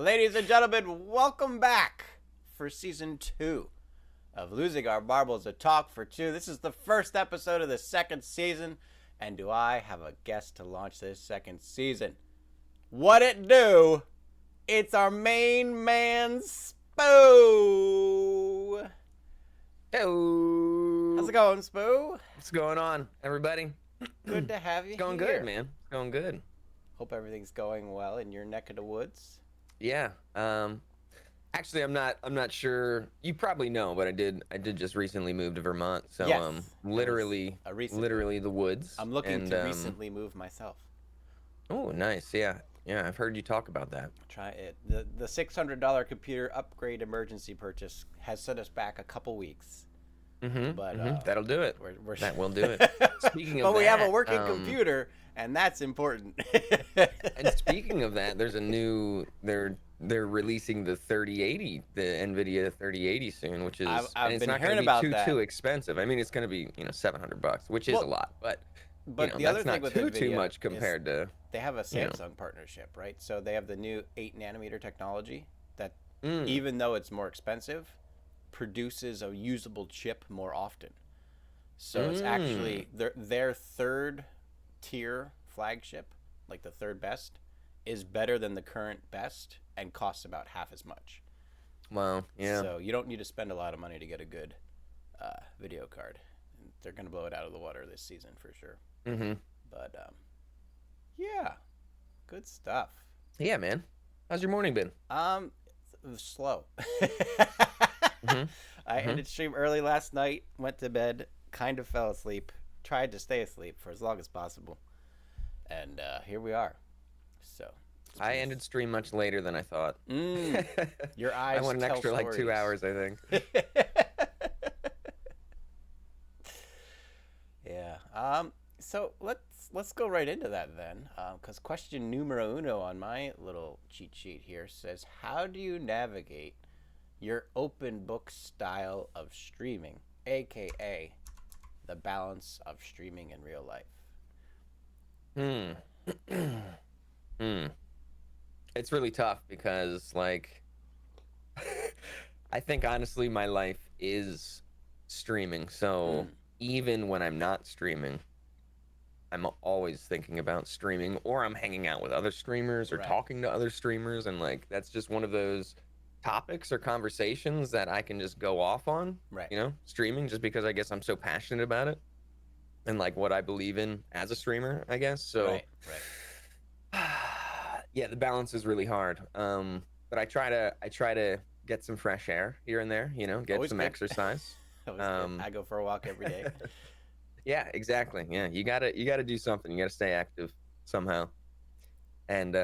Ladies and gentlemen, welcome back for season 2 of Losing Our Marbles, a talk for two. This is the first episode of the second season, and do I have a guest to launch this second season? What it do? It's our main man, Spooo. Hello. How's it going, Spooo? What's going on, everybody? Good to have you It's going here. good, man. It's going good. Hope everything's going well in your neck of the woods. Yeah. Actually, I'm not sure. You probably know, but I did just recently move to Vermont, so Yes, literally the woods. I'm looking to recently move myself. Oh, nice. Yeah. Yeah, I've heard you talk about that. Try it. The $600 computer upgrade emergency purchase has set us back a couple weeks. But that'll do it. That will do it. Speaking of but we that, have a working computer, and that's important. And speaking of that, there's a new they're releasing the 3080, the NVIDIA 3080 soon, which is I've and it's been not hearing going to be about that. too expensive. I mean, it's going to be $700, which is a lot, but the other thing with too NVIDIA much compared to they have a Samsung partnership, right? So they have the new 8-nanometer technology that, Mm. even though it's more expensive, produces a usable chip more often. So it's actually their third tier flagship, like the third best, is better than the current best and costs about half as much. Wow, yeah. So you don't need to spend a lot of money to get a good video card. They're going to blow it out of the water this season for sure. But yeah, good stuff. Yeah, man. How's your morning been? It was slow. I ended stream early last night, went to bed, kind of fell asleep, tried to stay asleep for as long as possible, and here we are. So I ended stream much later than I thought. Your eyes I went an tell extra like 2 stories. hours, I think. Yeah. So let's go right into that then, because question numero uno on my little cheat sheet here says, how do you navigate your open book style of streaming, aka the balance of streaming in real life? It's really tough because, like, I think honestly my life is streaming. So even when I'm not streaming, I'm always thinking about streaming, or I'm hanging out with other streamers or talking to other streamers, and like that's just one of those topics or conversations that I can just go off on. Streaming, just because I guess I'm so passionate about it and like what I believe in as a streamer, I guess. So yeah, the balance is really hard. But I try to get some fresh air here and there, get Always some good. exercise. I go for a walk every day. Yeah, exactly. Yeah, you gotta do something. You gotta stay active somehow. And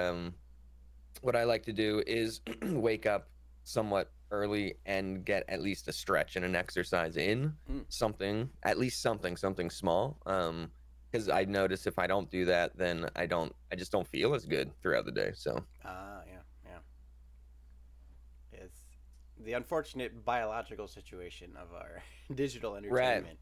what I like to do is wake up somewhat early and get at least a stretch and an exercise in, something small. Because I notice if I don't do that, then I just don't feel as good throughout the day. So yeah. It's the unfortunate biological situation of our digital entertainment.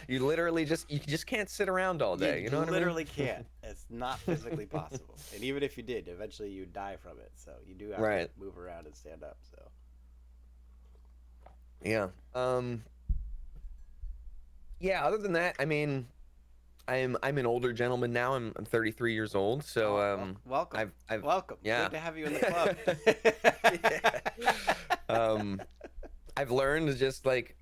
You literally just can't sit around all day. You know what I mean? Literally can't. It's not physically possible. And even if you did, eventually you die from it. So you do have to move around and stand up. So yeah. Yeah, other than that, I mean, I'm an older gentleman now. I'm 33 years old, so welcome. I've welcome. Yeah. Good to have you in the club. I've learned to just like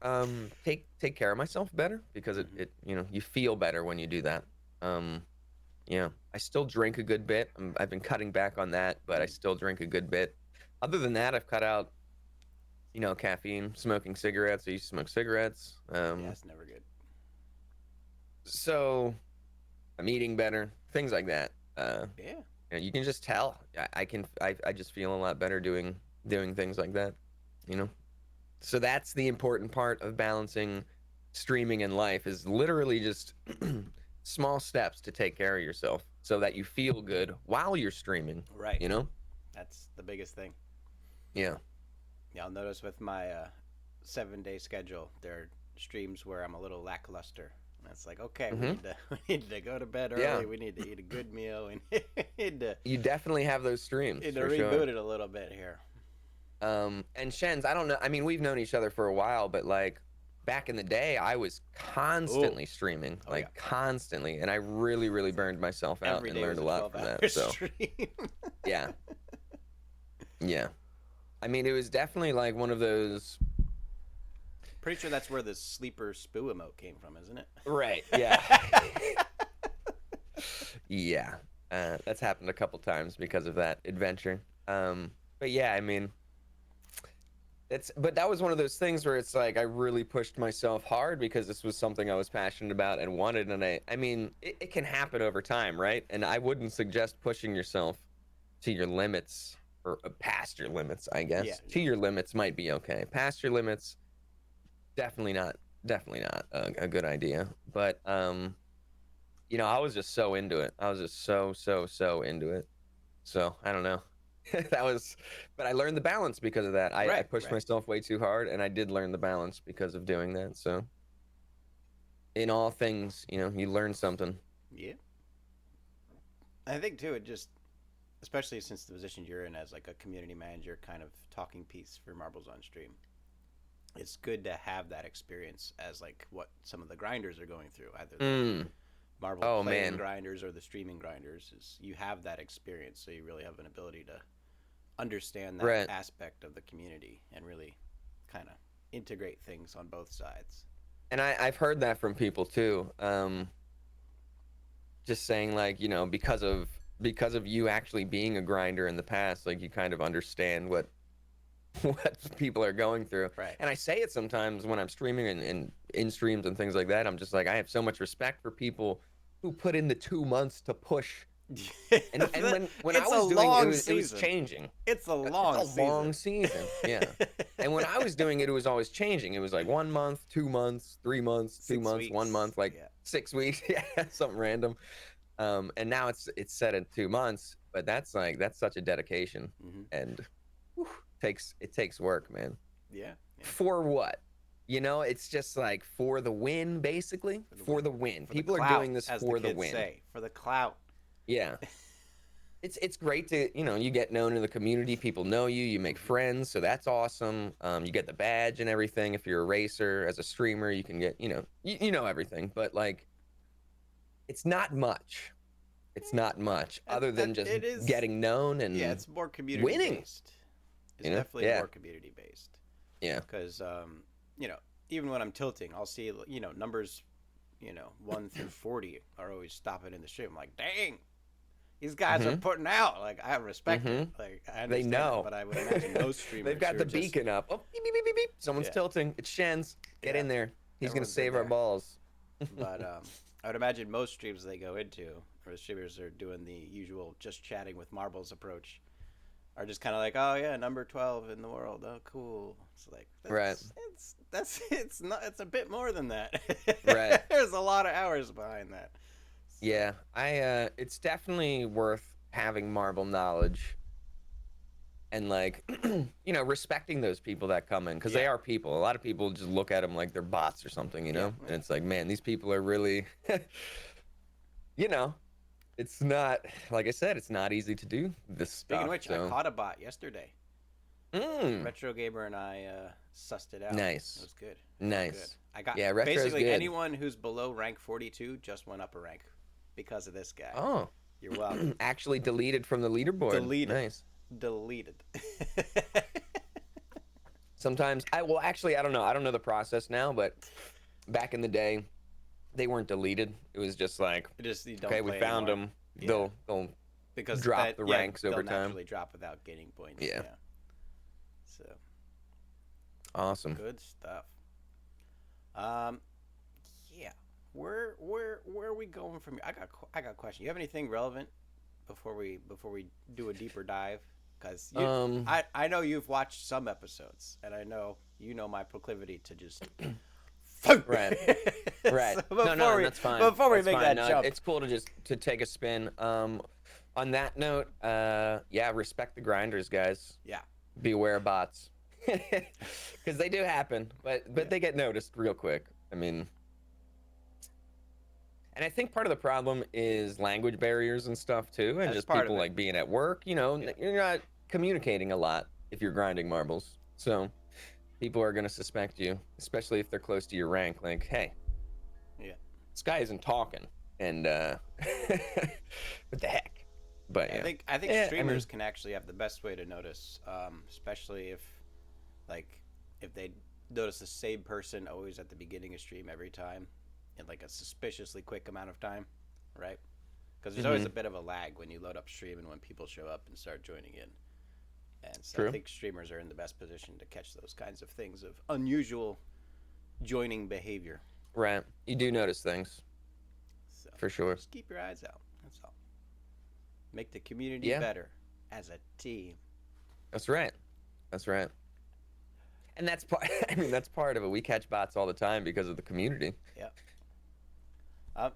take care of myself better, because it you feel better when you do that. I still drink a good bit. I've been cutting back on that, but I still drink a good bit. Other than that, I've cut out caffeine, smoking cigarettes. I used to smoke cigarettes. Yeah, it's never good. So I'm eating better, things like that. You can just tell. I just feel a lot better doing things like that. So that's the important part of balancing streaming and life, is literally just small steps to take care of yourself so that you feel good while you're streaming. Right. That's the biggest thing. Yeah. Yeah, I'll notice with my 7-day schedule, there are streams where I'm a little lackluster, That's like, okay, we Hmm. need to we need to go to bed Yeah, early. We need to eat a good meal. We you definitely have those need streams to for sure. reboot it a little bit here. And Shens, I don't know. I mean, we've known each other for a while, but like back in the day, I was Oh, constantly streaming, oh yeah. like constantly, and I really, really It's like burned myself out every and day learned was a a lot 12 from hour that. So stream. yeah, yeah. I mean, it was definitely like one of those. Pretty sure that's where the sleeper Spooo emote came from, isn't it? Right. Yeah. Yeah. That's happened a couple times because of that adventure. But yeah, I mean, but that was one of those things where it's like I really pushed myself hard because this was something I was passionate about and wanted. And I mean, it can happen over time, right? And I wouldn't suggest pushing yourself to your limits or past your limits, I Yeah, guess. To no. your limits might be okay. Past your limits, definitely not, definitely not a good idea. But I was just so into it. I was just so into it. So I don't know. That was, but I learned the balance because of that. I Right, pushed right. myself way too hard, and I did learn the balance because of doing that. So in all things, you learn something. Yeah. I think too, it just, especially since the position you're in as like a community manager kind of talking piece for Marbles on Stream, it's good to have that experience as like what some of the grinders are going through, either the Mm. Marble Oh playing man. grinders or the streaming grinders. Is you have that experience, so you really have an ability to understand that Right. aspect of the community and really kind of integrate things on both sides. And I've heard that from people too. Just saying like, because of you actually being a grinder in the past, like you kind of understand what what people are going through. Right. And I say it sometimes when I'm streaming and in streams and things like that. I'm just like, I have so much respect for people who put in the 2 months to push. And when I It's a was doing it, long it was season. changing. It's a It's long a long season. season. Yeah. And when I was doing it, it was always changing. It was like 1 month, 2 months, 3 months, two Six months, one weeks. month, like Yeah. 6 weeks. Yeah, something random. And now it's set in 2 months, but that's such a dedication, Mm-hmm. and whew, it takes work, man. Yeah. Yeah. For what? It's just like for the win, basically. For the For win. the win. For the People are clout, doing this as the for the kids win. say. For the clout. Yeah. It's great to, you get known in the community, people know you, you make Mm-hmm. friends, so that's awesome. You get the badge and everything. If you're a racer, as a streamer, you can get, you know everything, but like it's not much. It's not much other than just It is. getting known Yeah, and it's more community winning, based. It's definitely Yeah. more community based. Yeah. Because you know, even when I'm tilting, I'll see numbers, 1 through 40 are always stopping in the stream. I'm like, dang, these guys are Mhm. putting out. Like, I respect it. Mhm. Like, I They understand it, know. but I would imagine most They've streamers got who the are just beacon up. Oh, beep, beep, beep, beep, beep. Someone's yeah, tilting. It's Shen's. Get yeah, in there. He's gonna everyone's in save our there. balls. But I would imagine most streams they go into, or streamers are doing the usual just chatting with marbles approach, are just kind of like, oh yeah, number 12 in the world. Oh cool. It's like Right. it's not it's a bit more than that. Right. There's a lot of hours behind that. So Yeah. It's definitely worth having marble knowledge and like respecting those people that come in because yeah, they are people. A lot of people just look at them like they're bots or something, yeah, and yeah. it's like, man, these people are really you know it's not, like I said, it's not easy to do this Speaking of stuff. which, I So caught a bot yesterday. mm, Retro Gamer and I sussed it out. It nice, was good. It was good. nice. I got Yeah, retro's basically good. anyone who's below rank 42 just went up a rank because of this guy. Oh, You're welcome. actually deleted from the leaderboard. Deleted. Nice. Deleted. Sometimes I don't know. I don't know the process now, but back in the day, they weren't deleted. It was just like, Just you don't okay, we play found anymore. them. Yeah. They'll Because drop the ranks they'll over time. naturally drop without gaining points. Yeah. So Awesome. good stuff. Um, yeah. Where are we going from here? I got a question. You have anything relevant before we do a deeper dive? Because I know you've watched some episodes, and I know you know my proclivity to just Right. Right. So No, that's fine. Before we That's make fine. that jump, It's cool to just to take a spin. On that note, yeah, respect the grinders, guys. yeah, Beware bots, because they do happen, but Yeah. they get noticed real quick. I mean, And I think part of the problem is language barriers and stuff too, and That's just part of people it. like being at work. You know, Yeah. you're not communicating a lot if you're grinding marbles, so people are gonna suspect you, especially if they're close to your rank. Like, hey, Yeah. this guy isn't talking, and what the heck? But yeah, I think yeah. I streamers mean, can actually have the best way to notice, especially if like if they notice the same person always at the beginning of stream every time in like a suspiciously quick amount of time, right? Because there's always mm-hmm, a bit of a lag when you load up stream and when people show up and start joining in. And so I true. think streamers are in the best position to catch those kinds of things of unusual joining behavior. Right. You do notice things So for sure. just keep your eyes out. That's all. Make the community Yeah, better as a team. that's right. That's right. And that's part. I mean, that's part of it. We catch bots all the time because of the community. Yep.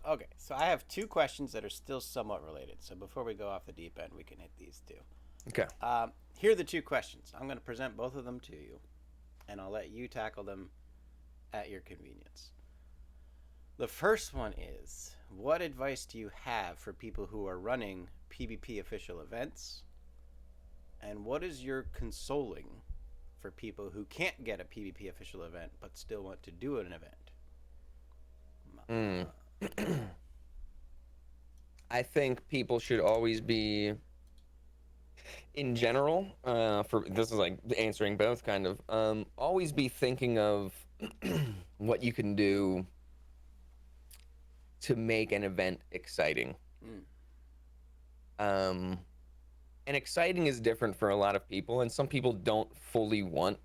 Okay, so I have two questions that are still somewhat related. So before we go off the deep end, we can hit these two. Okay. Here are the two questions. I'm going to present both of them to you, and I'll let you tackle them at your convenience. The first one is, what advice do you have for people who are running PvP official events? And what is your consoling for people who can't get a PvP official event but still want to do an event? Mm. I think people should always be, in general, for this is like answering both kind of, always be thinking of what you can do to make an event exciting. Mm. Um, and exciting is different for a lot of people, and some people don't fully want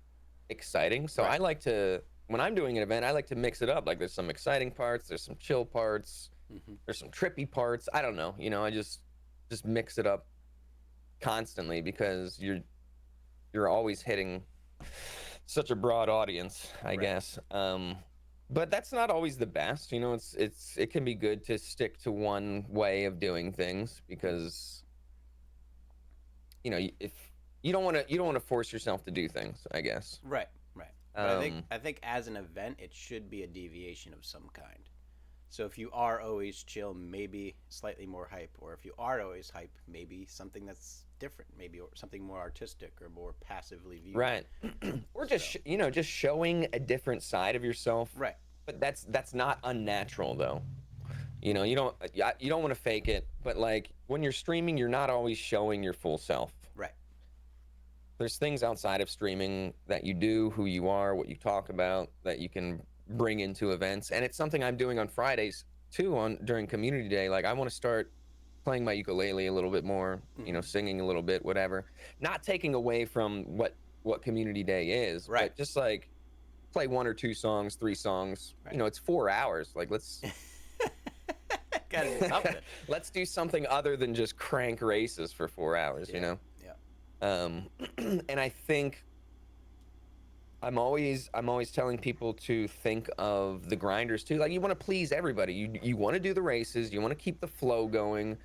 exciting. So Right. I like to, when I'm doing an event, I like to mix it up. Like there's some exciting parts, there's some chill parts, Mm-hmm. there's some trippy parts. I don't know, I just mix it up constantly because you're always hitting such a broad audience, I Right. guess. But that's not always the best. It can be good to stick to one way of doing things because if you don't want to force yourself to do things, I guess. Right. Right. But Um, I think as an event, it should be a deviation of some kind. So if you are always chill, maybe slightly more hype, or if you are always hype, maybe something that's different, maybe something more artistic or more passively viewed. right. Or just So just showing a different side of yourself. right. But that's not unnatural though. You don't want to fake it, but like when you're streaming, you're not always showing your full self. Right. There's things outside of streaming that you do, who you are, what you talk about, that you can bring into events. And it's something I'm doing on Fridays too, on during community day. Like I want to start playing my ukulele a little bit more, Mm-hmm. singing a little bit, whatever. Not taking away from what community day is, Right. but just like play one or two songs, three songs. Right. It's 4 hours. Like let's Gotta do something. let's do something other than just crank races for 4 hours, Yeah. Yeah. And I think I'm always telling people to think of the grinders too. Like you want to please everybody. You want to do the races, you want to keep the flow going.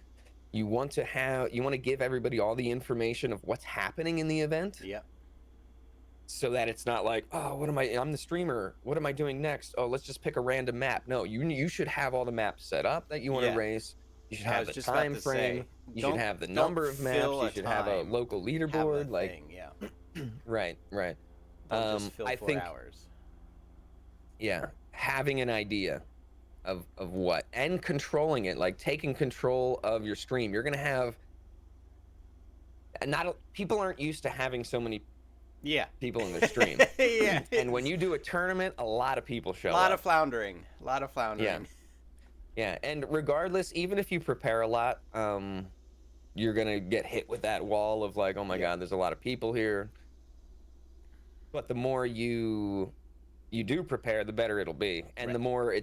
You want to give everybody all the information of what's happening in the event Yeah. so that it's not like, oh, I'm the streamer. What am I doing next? Oh, let's just pick a random map. No, you should have all the maps set up that you want to Yeah. race. You should I have was the just about time to frame. say, You should have the number of maps. fill You a should have a time, local have a leaderboard. Like, thing. Yeah. right, right. Don't just fill I 4 think, hours. yeah, having an idea of what and controlling it, like taking control of your stream. You're gonna have people aren't used to having so many Yeah. people in their stream. Yeah. And when you do a tournament, a lot of people show A lot up. of floundering. A lot of Yeah. floundering. Yeah, and regardless, even if you prepare a lot, you're gonna get hit with that wall of like, oh my Yeah. God, there's a lot of people here. But the more you do prepare, the better it'll be, and Right. the more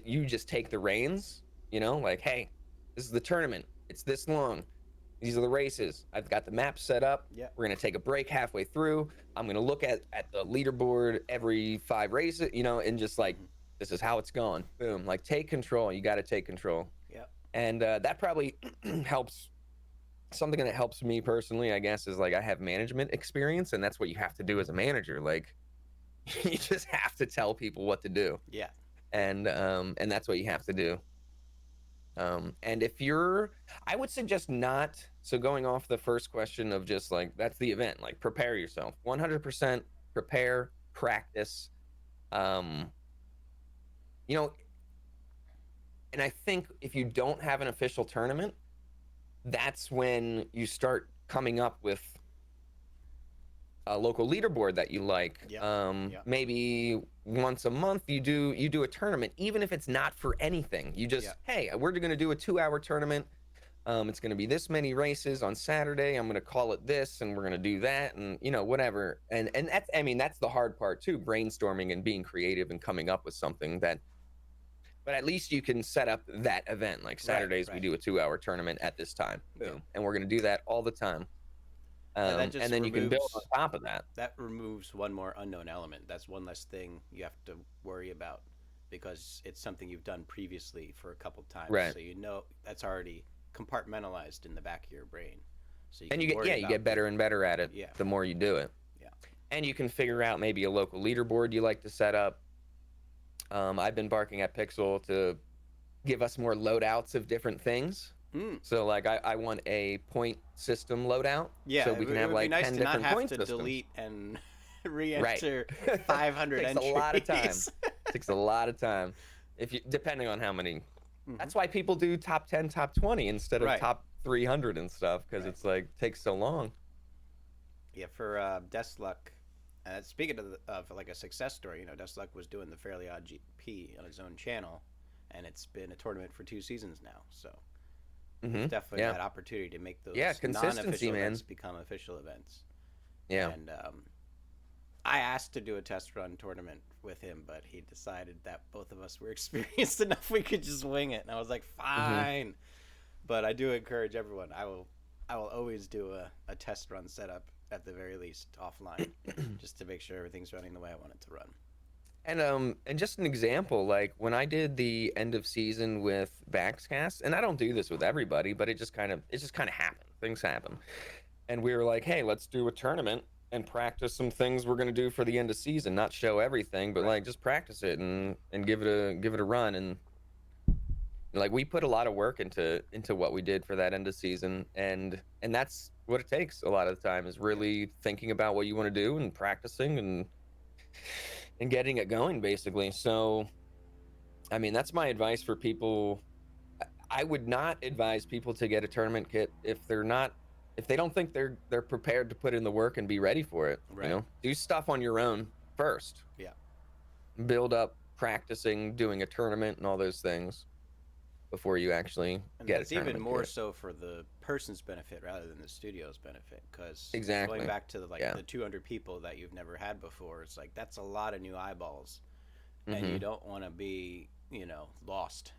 you just take the reins. Like, hey, this is the tournament. It's this long. These are the races. I've got the map set up. Yeah. We're gonna take a break halfway through. I'm gonna look at the leaderboard every 5 races, and just like, this is how it's going. Boom. Like, take control. You got to take control. Yeah. And that probably helps. Something that helps me personally, I guess, is like I have management experience, and that's what you have to do as a manager. Like, you just have to tell people what to do, Yeah. and that's what you have to do. And if you're, I would suggest not. So going off the first question of just like, that's the event, like prepare yourself, 100% prepare, practice. Um, you know, and I think if you don't have an official tournament, that's when you start coming up with a local leaderboard that you like. Yep. Yep. Maybe once a month you do a tournament, even if it's not for anything. You just, Yep. hey, we're going to do a 2-hour tournament. It's going to be this many races on Saturday. I'm going to call it this, and we're going to do that, and whatever. And that's, I mean, that's the hard part too, brainstorming and being creative and coming up with something that. But at least you can set up that event. Like Saturdays, we do a 2-hour tournament at this time, and we're going to do that all the time. And that just And then you can build on top of that. That removes one more unknown element. That's one less thing you have to worry about because it's something you've done previously for a couple times. Right. So that's already compartmentalized in the back of your brain. So you get better and better at it the more you do it. Yeah. And you can figure out maybe a local leaderboard you like to set up. I've been barking at Pixel to give us more loadouts of different things. So like I want a point system loadout. Yeah, so we can have like 10 different point systems. Delete and re-enter 500 Takes entries. a lot of time. Takes a lot of time. Depending on how many. That's why people do top 10, top 20 instead of top 300 and stuff, because it's like takes so long. Yeah, for Desluck. Speaking of like a success story, Desluck was doing the Fairly Odd GP on his own channel, and it's been a tournament for 2 seasons now. So there's definitely that opportunity to make those non-official events become official events. Yeah. And I asked to do a test run tournament with him, but he decided that both of us were experienced enough we could just wing it, and I was like, fine. But I do encourage everyone. I will always do a test run setup at the very least offline, just to make sure everything's running the way I want it to run. And just an example, like when I did the end of season with Backscast, and I don't do this with everybody, but it just kind of happened. Things happen, and we were like, hey, let's do a tournament and practice some things we're gonna do for the end of season. Not show everything, but like just practice it and give it a run. And like we put a lot of work into what we did for that end of season, and that's what it takes a lot of the time, is really thinking about what you want to do and practicing and getting it going, basically. So I mean, that's my advice for people. I would not advise people to get a tournament kit if they don't think they're prepared to put in the work and be ready for it. Right. Do stuff on your own first. Yeah. Build up practicing, doing a tournament and all those things before you actually get a tournament even more kit. so for the person's benefit rather than the studio's benefit, because exactly. going back to the 200 people that you've never had before, it's like that's a lot of new eyeballs, and you don't want to be lost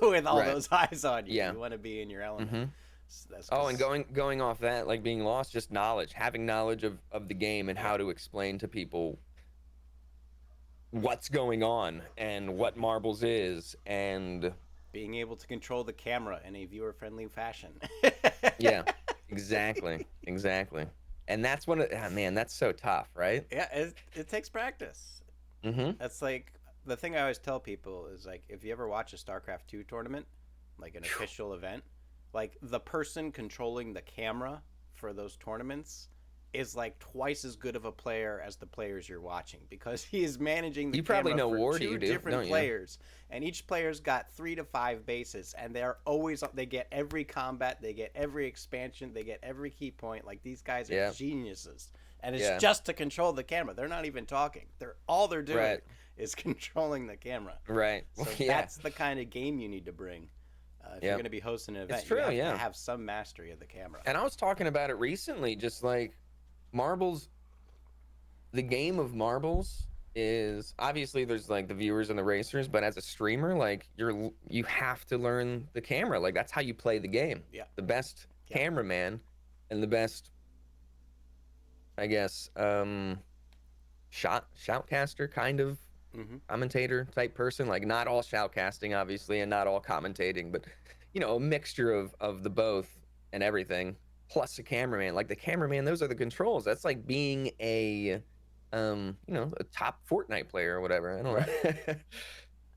with all those eyes on you. You want to be in your element. So and going off that, like being lost, just having knowledge of the game and how to explain to people what's going on and what marbles is, and being able to control the camera in a viewer-friendly fashion. Yeah, exactly. And that's that's so tough, right? Yeah, it takes practice. That's like the thing I always tell people is, like, if you ever watch a StarCraft 2 tournament, like an official event, like the person controlling the camera for those tournaments is like twice as good of a player as the players you're watching, because he is managing the camera for 2 different players, and each player's got 3 to 5 bases, and they get every combat, they get every expansion, they get every key point. Like, these guys are geniuses, and it's just to control the camera. They're not even talking. All they're doing is controlling the camera. Right. So that's the kind of game you need to bring. If you're going to be hosting an event, it's true, you have to have some mastery of the camera. And I was talking about it recently, just like marbles. The game of marbles is obviously there's like the viewers and the racers, but as a streamer, like you have to learn the camera. Like that's how you play the game. Yeah. The best cameraman and the best, I guess, shoutcaster kind of commentator type person. Like not all shoutcasting, obviously, and not all commentating, but a mixture of the both and everything. Plus a cameraman. Like the cameraman, those are the controls. That's like being a top Fortnite player or whatever. I don't know.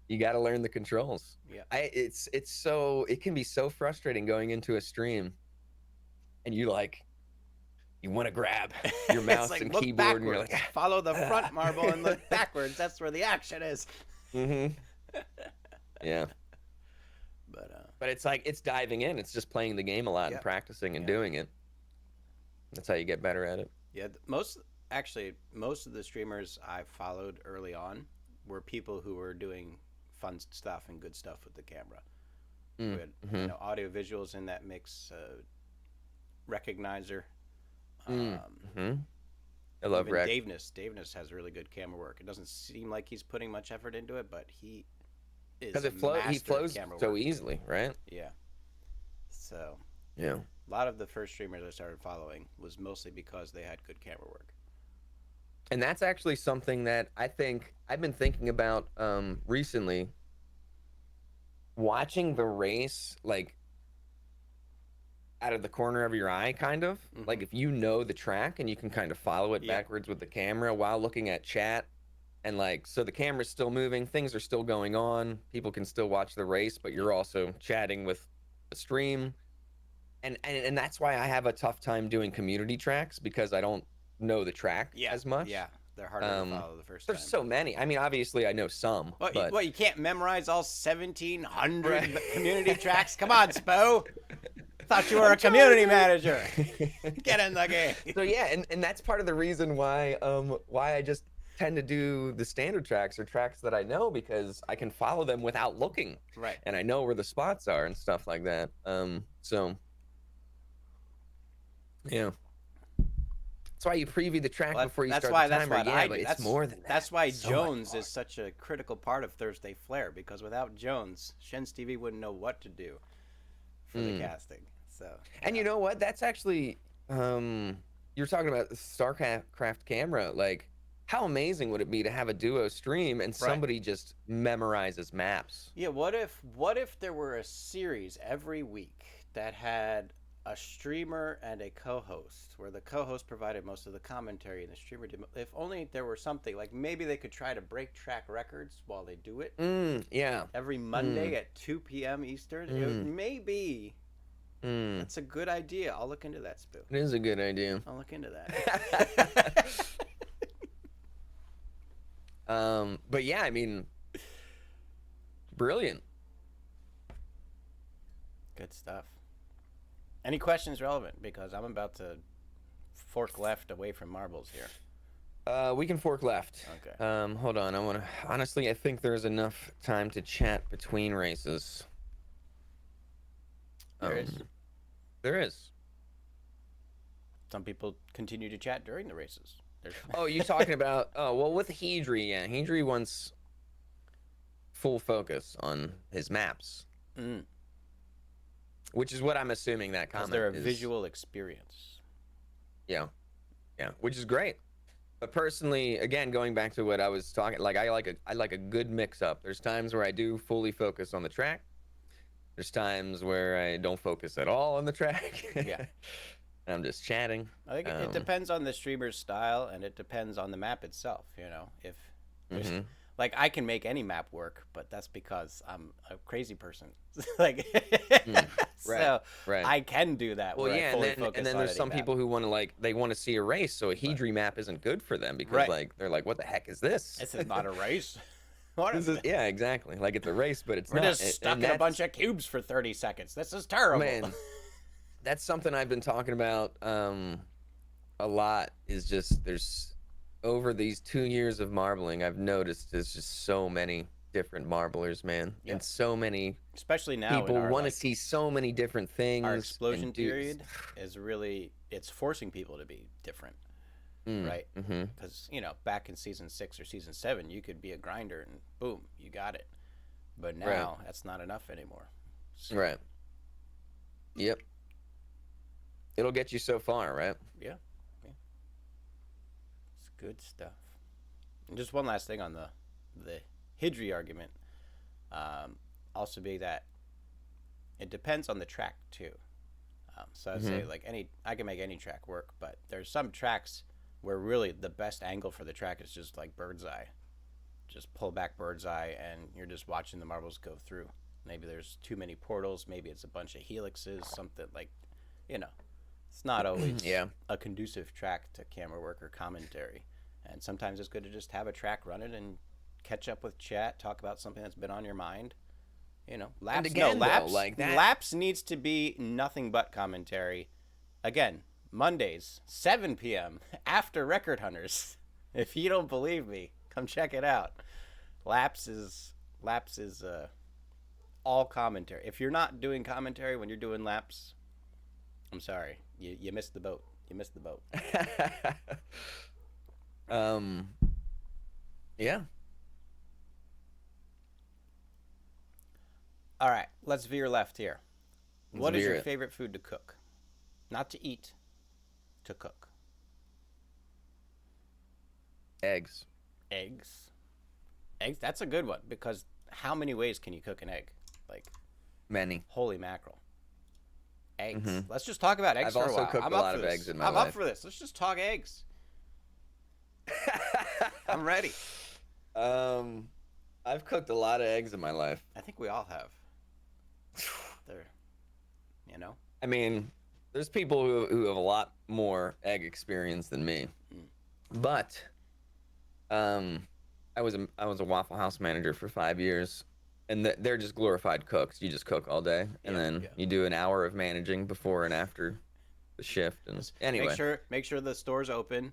You got to learn the controls. Yeah. It can be so frustrating going into a stream and you want to grab your It's mouse like and look keyboard and you're like, backwards, follow the front marble, and look ah. backwards. That's where the action is. Mm-hmm. Yeah. But But it's like it's diving in. It's just playing the game a lot and yeah, practicing and yeah, doing it. That's how you get better at it. yeah. Most of the streamers I followed early on were people who were doing fun stuff and good stuff with the camera. We had, Mm-hmm. audio visuals in that mix, recognizer. Mm-hmm. I love Even rec. Daveness has really good camera work. It doesn't seem like he's putting much effort into it, but he is Because a he master of flows camera so work. easily, right? Yeah. So Yeah. a lot of the first streamers I started following was mostly because they had good camera work. And that's actually something that I think I've been thinking about recently. Watching the race, like out of the corner of your eye, kind of Mm-hmm. like if you know the track and you can kind of follow it Yeah. backwards with the camera while looking at chat, and like so the camera's still moving, things are still going on, people can still watch the race, but you're also chatting with the stream. And that's why I have a tough time doing community tracks because I don't know the track Yeah. as much. Yeah. They're harder to follow the first There's time. so many. I mean, obviously I know some, but What, you can't memorize all 1,700 right. community tracks? Come on, Spooo. Thought you were a community manager. Get in the game. So yeah, and that's part of the reason why I just tend to do the standard tracks or tracks that I know because I can follow them without looking. Right. And I know where the spots are and stuff like that. So yeah. That's why you preview the track before you start the timer. Yeah, but it's more than that. That's why So Jones much is such a critical part of Thursday Flair, because without Jones, Shen's TV wouldn't know what to do for the casting. So, And you know what? That's actually you're talking about the StarCraft camera. Like, how amazing would it be to have a duo stream and somebody just memorizes maps? yeah, what if there were a series every week that had a streamer and a co-host, where the co-host provided most of the commentary and the streamer did. If only there were something like maybe they could try to break track records while they do it. Yeah. Every Monday at 2 p.m. Eastern. It may be. That's a good idea. I'll look into that, Spooo. It is a good idea. I'll look into that. But yeah, I mean, brilliant. Good stuff. Any questions relevant? Because I'm about to fork left away from marbles here. We can fork left. Okay. Hold on. Honestly, I think there's enough time to chat between races. There is. There is. Some people continue to chat during the races. Oh, you talking about? Oh, well, with Hedry, yeah, Hedry wants full focus on his maps, which is what I'm assuming that comment they're a is. visual experience. Yeah, yeah, which is great. But personally, again, going back to what I was talking, like I like a good mix up. There's times where I do fully focus on the track. There's times where I don't focus at all on the track. Yeah. I'm just chatting. I think it depends on the streamer's style, and it depends on the map itself. You know, if like I can make any map work, but that's because I'm a crazy person. Like, so I can do that. Well, yeah, and then there's some map. people who want to they want to see a race, so a Hedry map isn't good for them because they're like, what the heck is this? This is not a race. Yeah, exactly. Like it's a race, but it's We're not. just stuck in a bunch of cubes for 30 seconds. This is terrible. Man, that's something I've been talking about a lot. Is just there's over these 2 years of marbling, I've noticed there's just so many different marblers, man, and so many. Especially now, people want to see so many different things. Our explosion period is it's forcing people to be different. Right? Because, back in season 6 or season 7, you could be a grinder and boom, you got it. But now, that's not enough anymore. So. Right. Yep. It'll get you so far, right? Yeah. It's good stuff. And just one last thing on the Hedry argument. Also be that it depends on the track, too. So I'd say, I can make any track work, but there's some tracks where really the best angle for the track is just like bird's eye. just pull back bird's eye and you're just watching the marbles go through. Maybe there's too many portals. Maybe it's a bunch of helixes. Something like, you know, it's not always Yeah. a conducive track to camera work or commentary. And sometimes it's good to just have a track running and catch up with chat, talk about something that's been on your mind. You know, And laps. No, again, though, laps. like that. Laps needs to be nothing but commentary. Again, Mondays, 7 p.m. after Record Hunters. If you don't believe me, come check it out. Laps is all commentary. If you're not doing commentary when you're doing laps, I'm sorry, you missed the boat. You missed the boat. um, yeah. All right, let's veer left here. What is veer your it. favorite food to cook? Not to eat, to cook. Eggs. Eggs. Eggs. That's a good one because how many ways can you cook an egg? Like, Many. holy mackerel. Eggs. Mhm. Let's just talk about eggs I've for a also while. cooked I'm a up lot for of this. eggs in my I'm life. up for this. Let's just talk eggs. I'm ready. I've cooked a lot of eggs in my life. I think we all have. They're, you know. I mean, there's people who have a lot more egg experience than me. But I was a Waffle House manager for 5 years, and they're just glorified cooks. You just cook all day, and Yeah, then yeah. you do an hour of managing before and after the shift. And anyway, Make sure the store's open.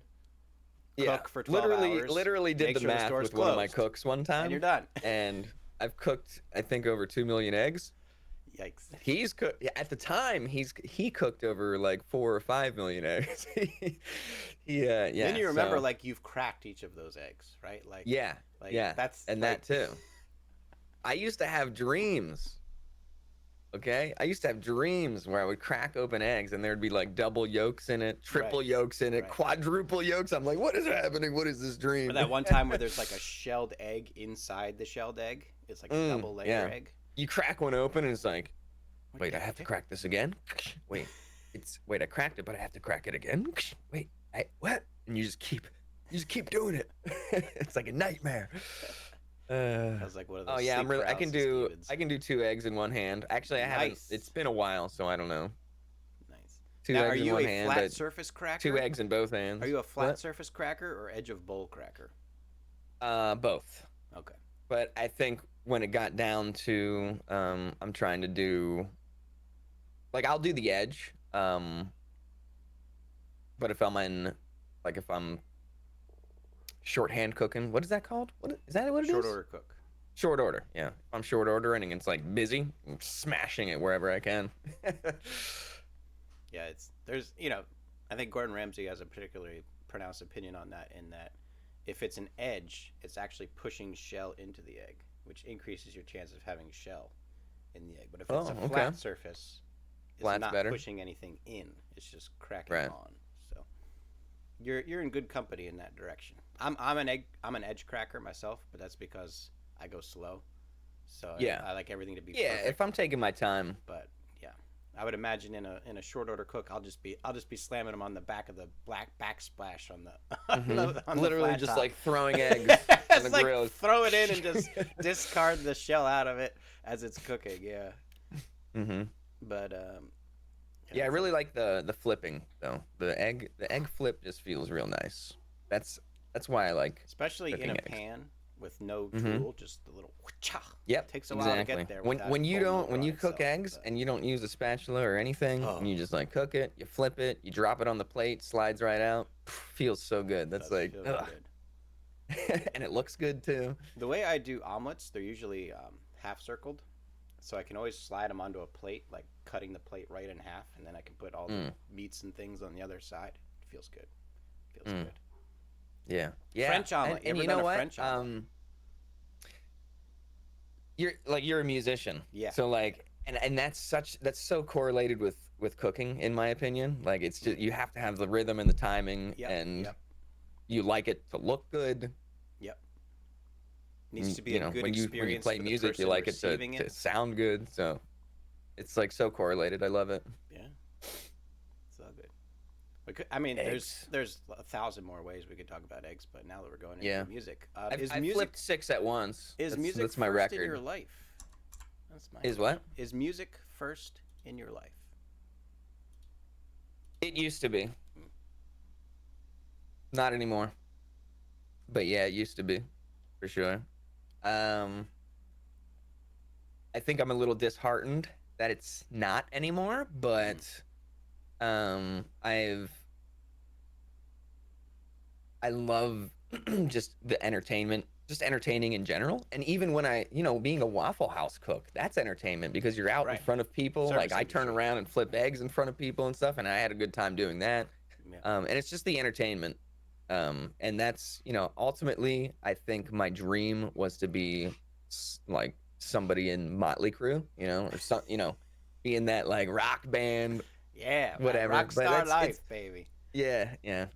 yeah, Cook for 12 hours. literally did Make the sure the math store's with one of my closed. cooks one time, And you're done. and I've cooked, I think, over 2 million eggs. Yikes. He's cooked at the time. He cooked over like 4 or 5 million eggs. Yeah. Then you remember so, like you've cracked each of those eggs, right? Like yeah, that's and like, that too. I used to have dreams. Okay, I used to have dreams where I would crack open eggs and there'd be like double yolks in it, triple Right. yolks in it, Right. quadruple yolks. I'm like, what is happening? What is this dream? Or that one time where there's like a shelled egg inside the shelled egg. It's like a double layer yeah. egg. You crack one open and it's like, What wait, the I have to heck? crack this again. Wait, I cracked it, but I have to crack it again. Wait, what? And you just keep doing it. It's like a nightmare. I was like, what are those? Oh yeah, sleep I can paralysis do demons? 2 eggs in one hand. Actually, I haven't. Nice. It's been a while, so I don't know. Nice. 2 Now, eggs are in you one a hand, flat but surface cracker? 2 eggs in both hands. Are you a flat What? surface cracker or edge of bowl cracker? Both. Okay. But I think when it got down to, I'm trying to do, like, I'll do the edge. But if I'm shorthand cooking, what is that called? Is that what it is? Short order cook. Short order, yeah. If I'm short ordering and it's like busy, I'm smashing it wherever I can. Yeah, I think Gordon Ramsay has a particularly pronounced opinion on that, in that if it's an edge, it's actually pushing shell into the egg, which increases your chance of having shell in the egg. But if it's a flat surface, it's Flat's not better. pushing anything in. It's just cracking Right. on. So you're in good company in that direction. I'm an edge cracker myself, but that's because I go slow. So Yeah. I like everything to be Yeah, perfect. if I'm taking my time. But yeah, I would imagine in a short order cook, I'll just be slamming them on the back of the black backsplash on the, on the Literally flat just top. like throwing eggs on It's the like grill. throw it in and just discard the shell out of it as it's cooking. Yeah, Mm-hmm. but Yeah, I really like the flipping though. The egg flip just feels real nice. That's why I like. especially in cooking a eggs. pan with no Mhm. tool, just the little. Yep. It takes a while to get there. When without when you folding don't over when on you cook itself, eggs but- and you don't use a spatula or anything, Oh. and you just like cook it, you flip it, you drop it on the plate, slides right out. Feels so good. That's does like, feel ugh. good. And it looks good too. The way I do omelets, they're usually half circled, so I can always slide them onto a plate, like cutting the plate right in half, and then I can put all the meats and things on the other side. It feels good. Feels good. Yeah. Yeah. French omelet. And You you ever know done a what? French omelet? You're a musician. Yeah. So like, and that's so correlated with cooking, in my opinion. Like it's just you have to have the rhythm and the timing, Yep, and yep. you like it to look good. Yep. Needs to be a good when you experience play for the music, you person like it to receiving it. sound good. So it's like so correlated. I love it. Yeah. It's all good. I mean, Eggs. there's 1,000 more ways we could talk about eggs, but now that we're going into Yeah. music, I've flipped six at once. is music That's my first in your record. life? That's my Is question. what? Is music first in your life? It used to be. Not anymore. But yeah, it used to be, for sure. Um, I think I'm a little disheartened that it's not anymore, Mm. but I've I love just the entertainment, just entertaining in general. And even when being a Waffle House cook, that's entertainment because you're out in Right. front of people. Like Service I turn industry. around and flip eggs in front of people and stuff, and I had a good time doing that. Yeah. And it's just the entertainment. And that's, ultimately, I think my dream was to be like somebody in Motley Crue, or some, be in that like rock band, Yeah, man. whatever. Rock But star it's life, baby. yeah, yeah.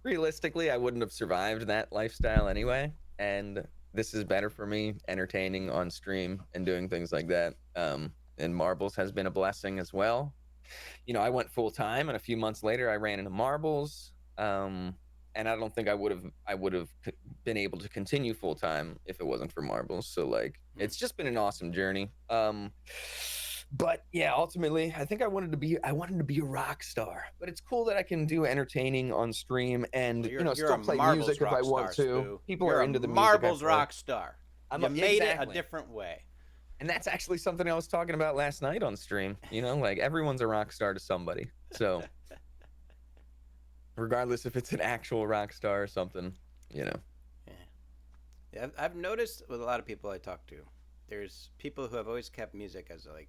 Realistically, I wouldn't have survived that lifestyle anyway. And this is better for me, entertaining on stream and doing things like that. And marbles has been a blessing as well. I went full time, and a few months later, I ran into marbles. And I don't think I would have been able to continue full time if it wasn't for marbles. So like, Hmm. it's just been an awesome journey. But yeah, ultimately, I think I wanted to be a rock star. But it's cool that I can do entertaining on stream and Well, you're still a play marbles music if I rock want star, to. Spoo. People You're are a into the music I marbles play. rock star. I'm You made it a exactly. different way. And that's actually something I was talking about last night on stream. Like everyone's a rock star to somebody. So regardless if it's an actual rock star or something, you know. Yeah. Yeah, I've noticed with a lot of people I talk to, there's people who have always kept music as like,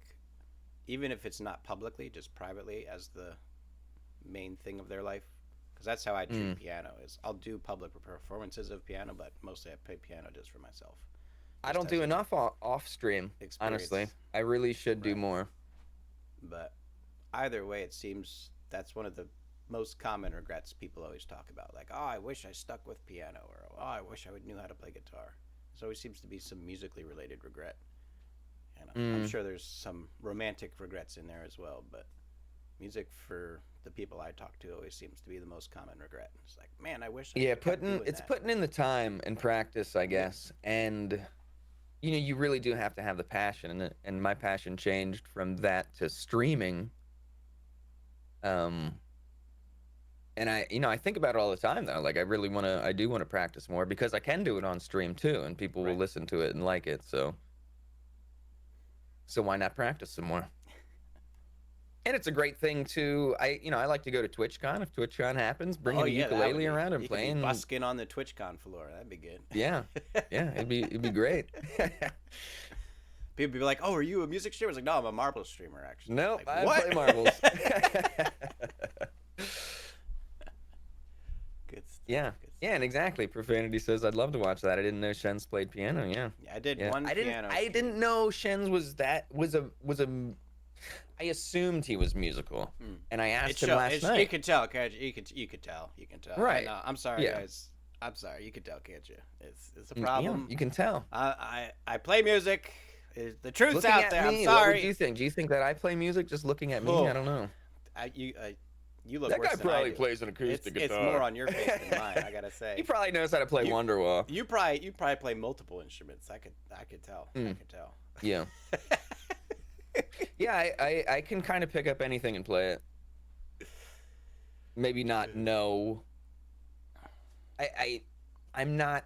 even if it's not publicly, just privately, as the main thing of their life. Because that's how I treat Mm. piano. Is I'll do public performances of piano, but mostly I play piano just for myself, I just don't as do an enough off stream, honestly. experience. I really should do Right. more. But either way, it seems that's one of the most common regrets people always talk about. Like, oh, I wish I stuck with piano, or oh, I wish I would knew how to play guitar. There always seems to be some musically related regret. And I'm Mm. sure there's some romantic regrets in there as well, but music for the people I talk to always seems to be the most common regret. It's like, man, I wish I Yeah, kept putting doing it's that. putting in the time and practice, I Yeah. guess. And you really do have to have the passion, and my passion changed from that to streaming. Um and I think about it all the time though. Like I do want to practice more because I can do it on stream too, and people will Right. listen to it and like it. So why not practice some more? And it's a great thing to I like to go to TwitchCon if TwitchCon happens, Oh bringing a yeah, that would ukulele be. around and You could be playing. busking on the TwitchCon floor. That'd be good. Yeah, yeah, it'd be great. People be like, "Oh, are you a music streamer?" It's like, "No, I'm a marble streamer, actually." Nope, Like, I what? play marbles. Good stuff. Yeah, Good yeah, and stuff. exactly. Profanity says I'd love to watch that. I didn't know Shen's played piano. Yeah, Yeah, I did yeah. one I didn't. piano I stream. didn't know Shen's was a. I assumed he was musical, Hmm. and I It asked him show. last It's you night. could tell, can't you? You could tell. You can tell. I Right. know. I'm sorry, Yeah. guys. I'm sorry. You could tell, can't you? It's a Yeah. problem. You can tell. I play music. The truth's Looking out at there. I'm me, what would sorry. you think? Do you think that I play music just looking at me? I Oh, don't know. I, you you look That worse guy than I probably do. plays an acoustic It's more guitar. on your face than mine. I gotta He say. probably knows how to play You Wonderwall. you probably play multiple instruments. I could tell. I Mm, could tell. yeah. Yeah, I can kind of pick up anything and play it. Maybe not know. I, I I'm not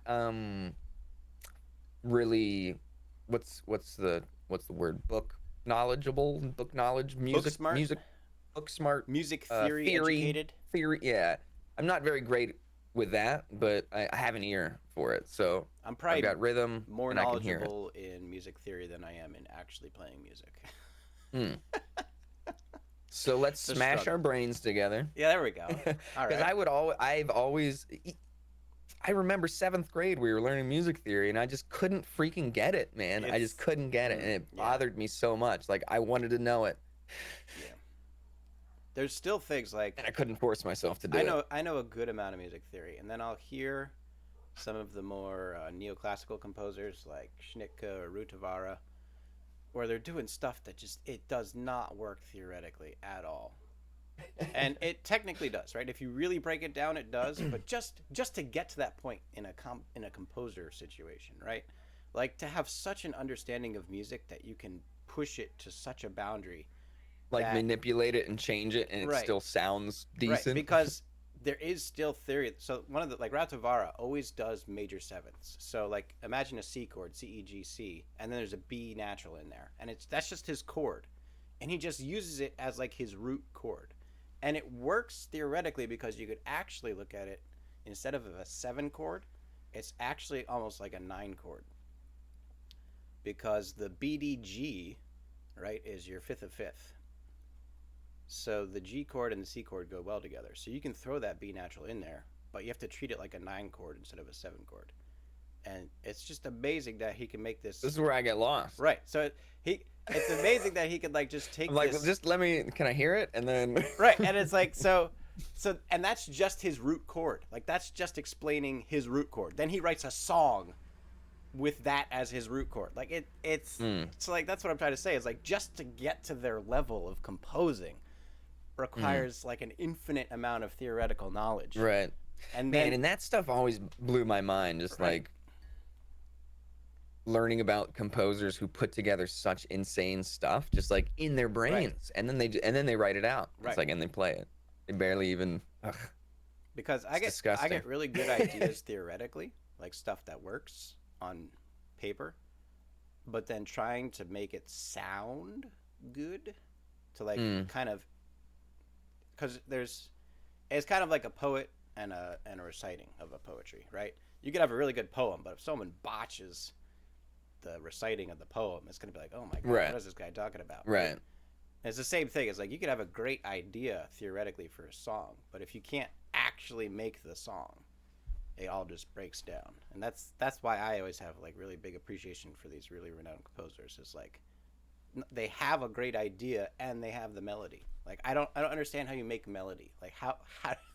really what's the word, book knowledge, Book smart, music book smart, music theory theory educated. yeah. I'm not very great with that, but I have an ear for it, so I'm I've probably got rhythm more and I can hear it. knowledgeable in music theory than I am in actually playing music. Mm. So let's It's a smash our struggle. brains together. Yeah, there we go. All Because right. I've always I remember seventh grade we were learning music theory and I just couldn't freaking get it, man. I just It's couldn't get it, and it yeah, bothered me so much. Like I wanted to know it, yeah. There's still things like and I couldn't force myself to do it. I know a good amount of music theory, and then I'll hear some of the more neoclassical composers like Schnittke or Rutavara, where they're doing stuff that just it does not work theoretically at all. And it technically does, right? If you really break it down, it does. But just to get to that point in a composer situation, right? Like to have such an understanding of music that you can push it to such a boundary Like that manipulate it and change it, and it right, still sounds right, decent. because there is still theory. So one of the like Ratavara always does major sevenths. So like imagine a C chord, C E G C, and then there's a B natural in there, and it's that's just his chord, and he just uses it as like his root chord, and it works theoretically because you could actually look at it instead of a seven chord, it's actually almost like a nine chord because the BDG, right, is your fifth of fifth. So the G chord and the C chord go well together. So you can throw that B natural in there, but you have to treat it like a nine chord instead of a seven chord. And it's just amazing that he can make This this is where I get lost. right. So he, it's amazing that he could like just I'm take like, this just let me. Can I hear it? And then right, and it's like and that's just his root chord. Like that's just explaining his root chord. Then he writes a song with that as his root chord. Like Mm, it's like that's what I'm trying to say. Is like just to get to their level of composing mm, requires like an infinite amount of theoretical knowledge. right, And man. then And that stuff always blew my mind. Just right, like learning about composers who put together such insane stuff, just like in their right, brains, and then they write it out. It's right. like, and they play it. They barely even. Ugh, Because it's I disgusting. get really good ideas theoretically, like stuff that works on paper, but then trying to make it sound good to like Mm, kind of because there's it's kind of like a poet and a reciting of a poetry, right? You could have a really good poem, but if someone botches the reciting of the poem, it's going to be like, oh my god, what right, is this guy talking about, right? right, And it's the same thing. It's like you could have a great idea theoretically for a song, but if you can't actually make the song, it all just breaks down. And that's why I always have like really big appreciation for these really renowned composers. Is like they have a great idea and they have the melody. Like I don't understand how you make melody. Like how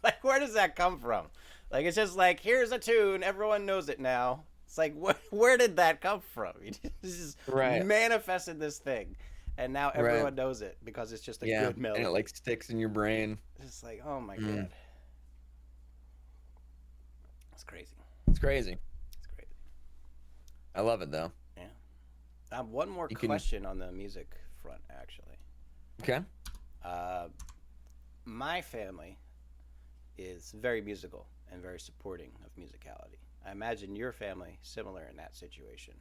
like where does that come from? Like it's just like here's a tune, everyone knows it now. It's like where did that come from? You just right, manifested this thing, and now right. everyone knows it because it's just a Yeah, good and it melody. like sticks in your brain. It's just like oh my Mm, god, it's crazy. it's crazy. It's crazy. I love it though. Yeah. One more You can. question on the music front, actually. Okay. Uh, my family is very musical and very supporting of musicality. I imagine your family similar in that situation,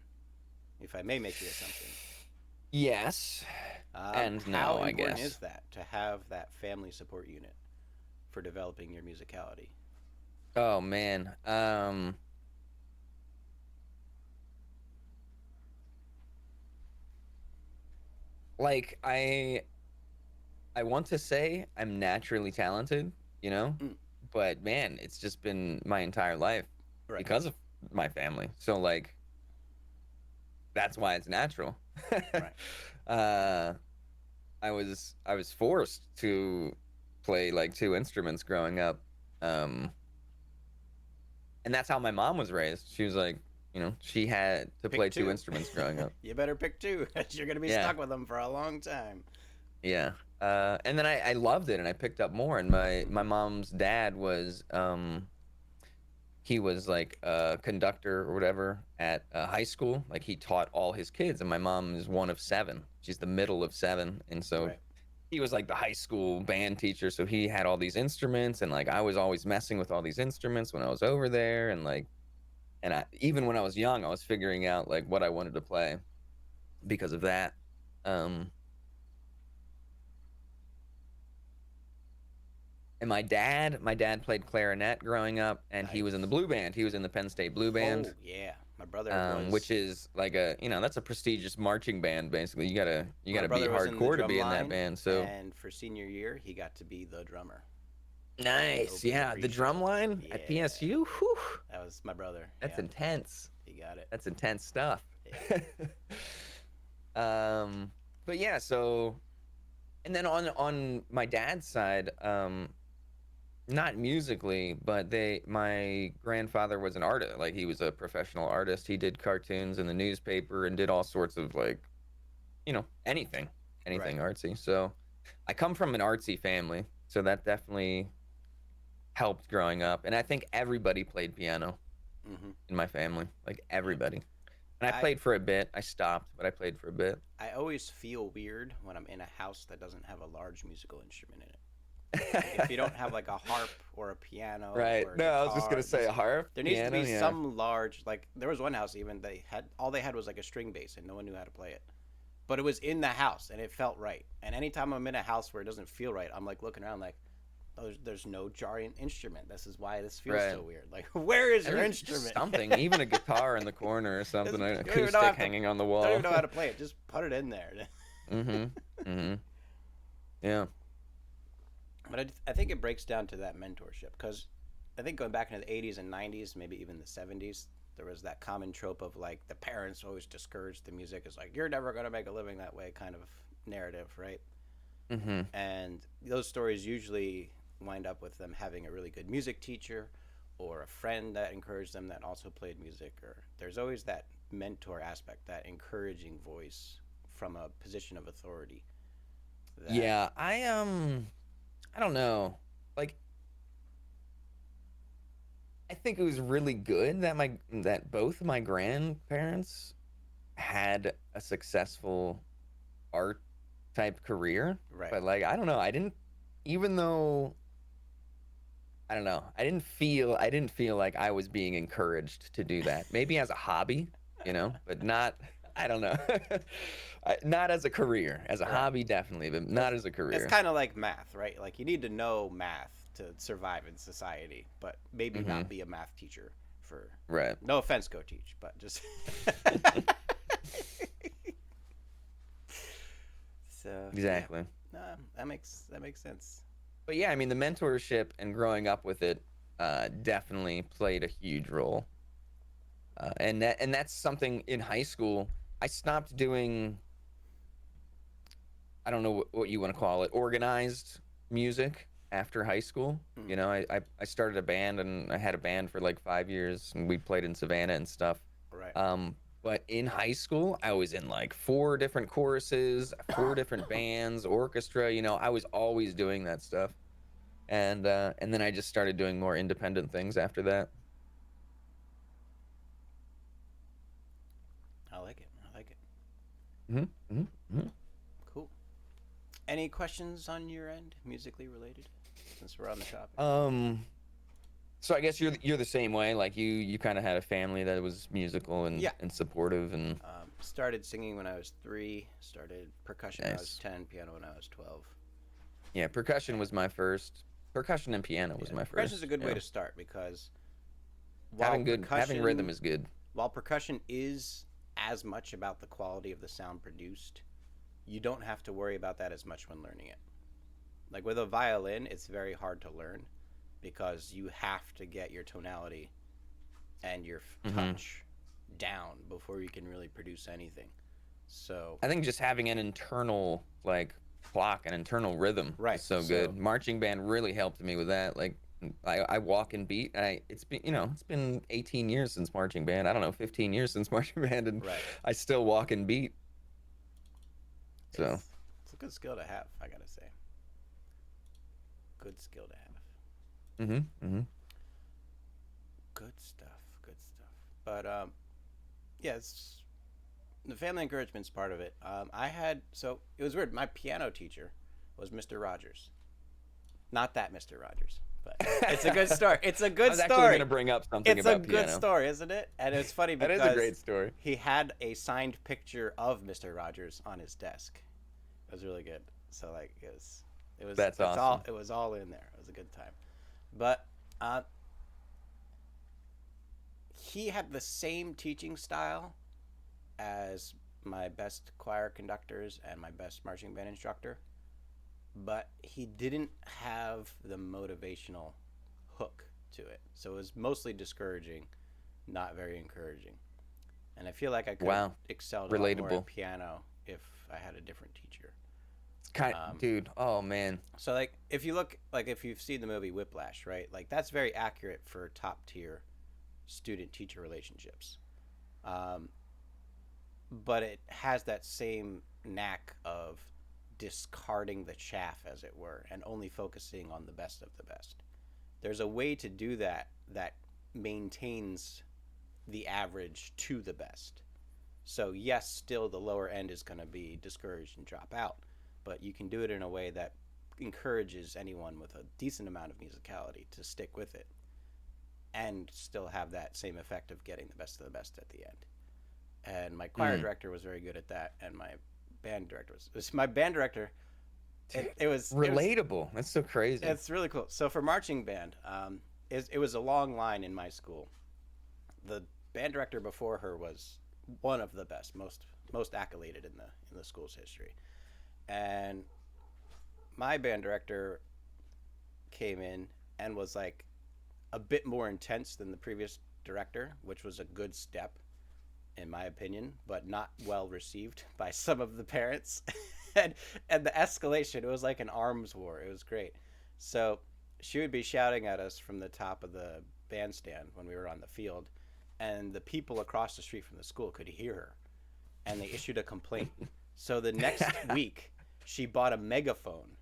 if I may make the assumption. Yes, and How no, I important is guess. that to have that family support unit for developing your musicality? Oh man. Like I want to say I'm naturally talented, you know, Mm, but man, it's just been my entire life right, because of my family. So like that's why it's natural. right, uh I was forced to play like two instruments growing up. Um and that's how my mom was raised. She was like, she had to pick play two two. instruments growing up. You better pick two. You're gonna be Yeah, stuck with them for a long time. yeah. And then I loved it, and I picked up more. And my mom's dad was he was like a conductor or whatever at a high school. Like he taught all his kids, and my mom is one of seven. She's the middle of seven, and so Right. he was like the high school band teacher. So he had all these instruments, and like I was always messing with all these instruments when I was over there, and like even when I was young, I was figuring out like what I wanted to play because of that. Um, and my dad played clarinet growing up, and he was in the Nice. blue band. He was in the Penn State Blue Band, Oh yeah, my brother which was. is like that's a prestigious marching band. Basically, you My gotta be brother was in the hardcore to drum be in that line, band. So and for senior year, he got to be the drummer for the nice, opening yeah. The drum appreciative. line at Yeah, PSU, whew, that was my brother. that's Yeah, intense. he got it. That's intense stuff. Yeah. um, but yeah, so and then on my dad's side, not musically, but my grandfather was an artist. Like he was a professional artist. He did cartoons in the newspaper and did all sorts of anything, Right. anything artsy. So I come from an artsy family. So that definitely helped growing up. And I think everybody played piano Hmm. in my family, like everybody. And I I played for a bit. I stopped, but I played for a bit. I always feel weird when I'm in a house that doesn't have a large musical instrument in it. Like if you don't have like a harp or a piano Right. or a No, I was just gonna guitar, say just a harp, there needs to piano. be Yeah. some large, like there was one house even they had all they had was like a string bass and no one knew how to play it. But it was in the house and it felt right. And anytime I'm in a house where it doesn't feel right, I'm like looking around like, oh, there's no jarring instrument. This is why this feels Right. so weird. Like, where is I your mean, just instrument? something, even a guitar in the corner or You something, an don't even know how acoustic to hanging on the don't even wall. know how to play it. Just put it in there. Mm-hmm. Mm-hmm. Yeah. But I think it breaks down to that mentorship because I think going back into the 80s and 90s, maybe even the 70s, there was that common trope of like the parents always discouraged the music. It's like, you're never going to make a living that way kind of narrative, right? Mm-hmm. And those stories usually wind up with them having a really good music teacher or a friend that encouraged them that also played music. Or there's always that mentor aspect, that encouraging voice from a position of authority that, Yeah. I don't know. Like, I think it was really good that my that both my grandparents had a successful art type career. right. But like, I don't know. I didn't, even though I don't know, I didn't feel like I was being encouraged to do that. Maybe as a hobby, but not. I don't know. Not as a career. As a Right. hobby, definitely, but It's, not as a it's career. kind of like math, right? Like you need to know math to survive in society, but maybe Mm-hmm. not be a math teacher for. Right. No offense, go teach, but just. So yeah, Exactly. no, that makes sense. But yeah, I mean, the mentorship and growing up with it definitely played a huge role. And that's something in high school. I stopped doing, I don't know what you want to call it, organized music after high school. Mm, I started a band, and I had a band for like 5 years, and we played in Savannah and stuff. right. Um, but in high school, I was in like four different choruses, four different bands, orchestra. I was always doing that stuff. And then I just started doing more independent things after that. I like it. I like it. Hmm. Hmm. Cool. Any questions on your end, musically related, since we're on the topic? Um, so I guess you're the same way. Like you kind of had a family that was musical and Yeah. and supportive and Started singing when I was 3. Started percussion when I was nice. 10. Piano when I was 12. Yeah, percussion was my first. Percussion and piano was Yeah, my percussion is a first. good way Yeah, to start because while having rhythm percussion is good. while percussion is as much about the quality of the sound produced, you don't have to worry about that as much when learning it. Like with a violin, it's very hard to learn because you have to get your tonality and your Hmm. touch down before you can really produce anything. So, I think just having an internal like clock, an internal rhythm right. is so So, good. Marching band really helped me with that. Like I walk and beat. It's been 18 years since marching band. I don't know, 15 years since marching band, and right. I still walk and beat. So. It's a good skill to have, I got to say. Good skill to have. Hmm. Hmm. Good stuff. Good stuff. But yeah, the family encouragement's part of it. I had so it was weird. My piano teacher was Mr. Rogers, not that Mr. Rogers, but it's a good story. It's a I good was actually going story. to bring up something It's a about good piano. story, isn't it? And it's funny That is a because great story. he had a signed picture of Mr. Rogers on his desk. It was really good. So like That's awesome. it was all in there. It was a good time. But uh, he had the same teaching style as my best choir conductors and my best marching band instructor, but he didn't have the motivational hook to it. So it was mostly discouraging, not very encouraging. And I feel like I could have Wow, excelled a lot more at relatable. piano if I had a different teacher. It's kind, Um, dude. Oh man. so like if you've seen the movie Whiplash, right? Like that's very accurate for top tier student teacher relationships. Um, but it has that same knack of discarding the chaff, as it were, and only focusing on the best of the best. There's a way to do that that maintains the average to the best. So, yes, still the lower end is going to be discouraged and drop out, but you can do it in a way that encourages anyone with a decent amount of musicality to stick with it and still have that same effect of getting the best of the best at the end. And my choir director was very good at that, and my band director was my band director. It was relatable. That's so crazy. It's really cool. So for marching band, it was a long line in my school. The band director before her was one of the best, most accoladed in the school's history, and my band director came in and was like a bit more intense than the previous director, which was a good step in my opinion, but not well received by some of the parents. and the escalation, it was like an arms war. It was great. So she would be shouting at us from the top of the bandstand when we were on the field, and the people across the street from the school could hear her, and they issued a complaint. So the next week, she bought a megaphone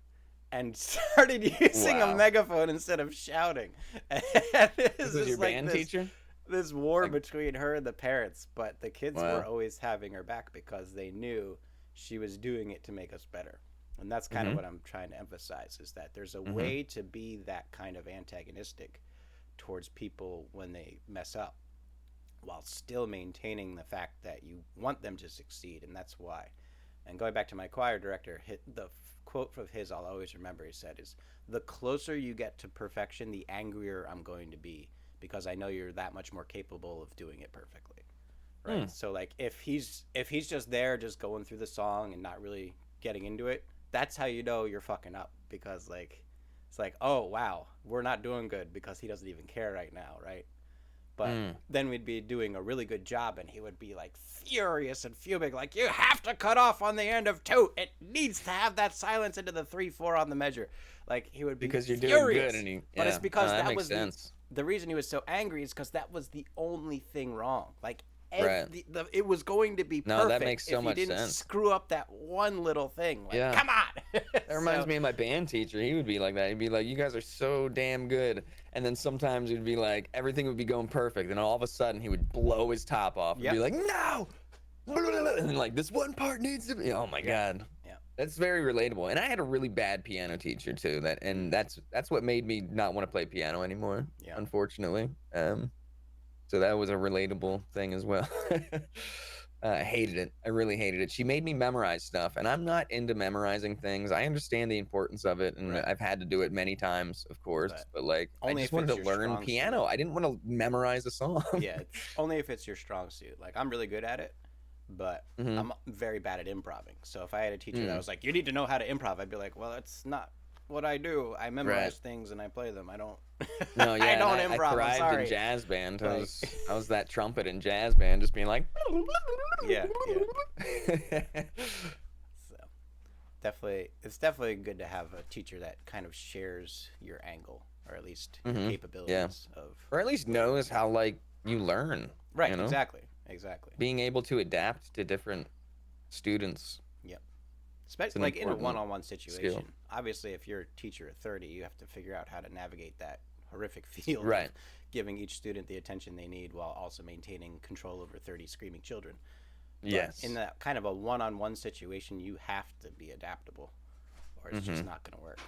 and started using a megaphone instead of shouting. And this was your band teacher? This war between her and the parents, but the kids were always having her back because they knew she was doing it to make us better. And that's kind of what I'm trying to emphasize, is that there's a way to be that kind of antagonistic towards people when they mess up, while still maintaining the fact that you want them to succeed, and that's why. And going back to my choir director, the quote of his I'll always remember, he said, is, "The closer you get to perfection, the angrier I'm going to be, because I know you're that much more capable of doing it perfectly." Right? So like if he's just there just going through the song and not really getting into it, that's how you know you're fucking up, because like it's like, oh wow, we're not doing good because he doesn't even care right now, right? But then we'd be doing a really good job and he would be like furious and fuming, like, you have to cut off on the end of 2. It needs to have that silence into the 3/4 on the measure. Like he would be because you're furious. doing good, but it's because that was sense. The reason he was so angry is because that was the only thing wrong. Like it was going to be perfect. No, that makes so much if he didn't sense. Screw up that one little thing. Like, come on. That reminds me of my band teacher. He would be like that. He'd be like, you guys are so damn good. And then sometimes he'd be like, everything would be going perfect. And all of a sudden he would blow his top off and be like, no. And like, this one part needs to be. Oh my God. Yeah. That's very relatable. And I had a really bad piano teacher too. That's what made me not want to play piano anymore. Yeah. Unfortunately. So that was a relatable thing as well. I hated it. I really hated it. She made me memorize stuff, and I'm not into memorizing things. I understand the importance of it, and I've had to do it many times, of course. But like, I just wanted to learn piano. I didn't want to memorize a song. Yeah, it's only if it's your strong suit. Like, I'm really good at it, but I'm very bad at improvising. So if I had a teacher that was like, you need to know how to improv, I'd be like, well, that's not what I do. I memorize things and I play them. I don't. No, yeah, I don't improv. I thrived in jazz band. I was that trumpet in jazz band, just being like. Yeah. So it's definitely good to have a teacher that kind of shares your angle, or at least your capabilities of, or at least knows how like you learn. Right. You know? Exactly. Being able to adapt to different students. Yep. Especially like in a one-on-one situation. Obviously, if you're a teacher at 30, you have to figure out how to navigate that horrific field of giving each student the attention they need while also maintaining control over 30 screaming children. But in that kind of a one-on-one situation, you have to be adaptable, or it's just not going to work.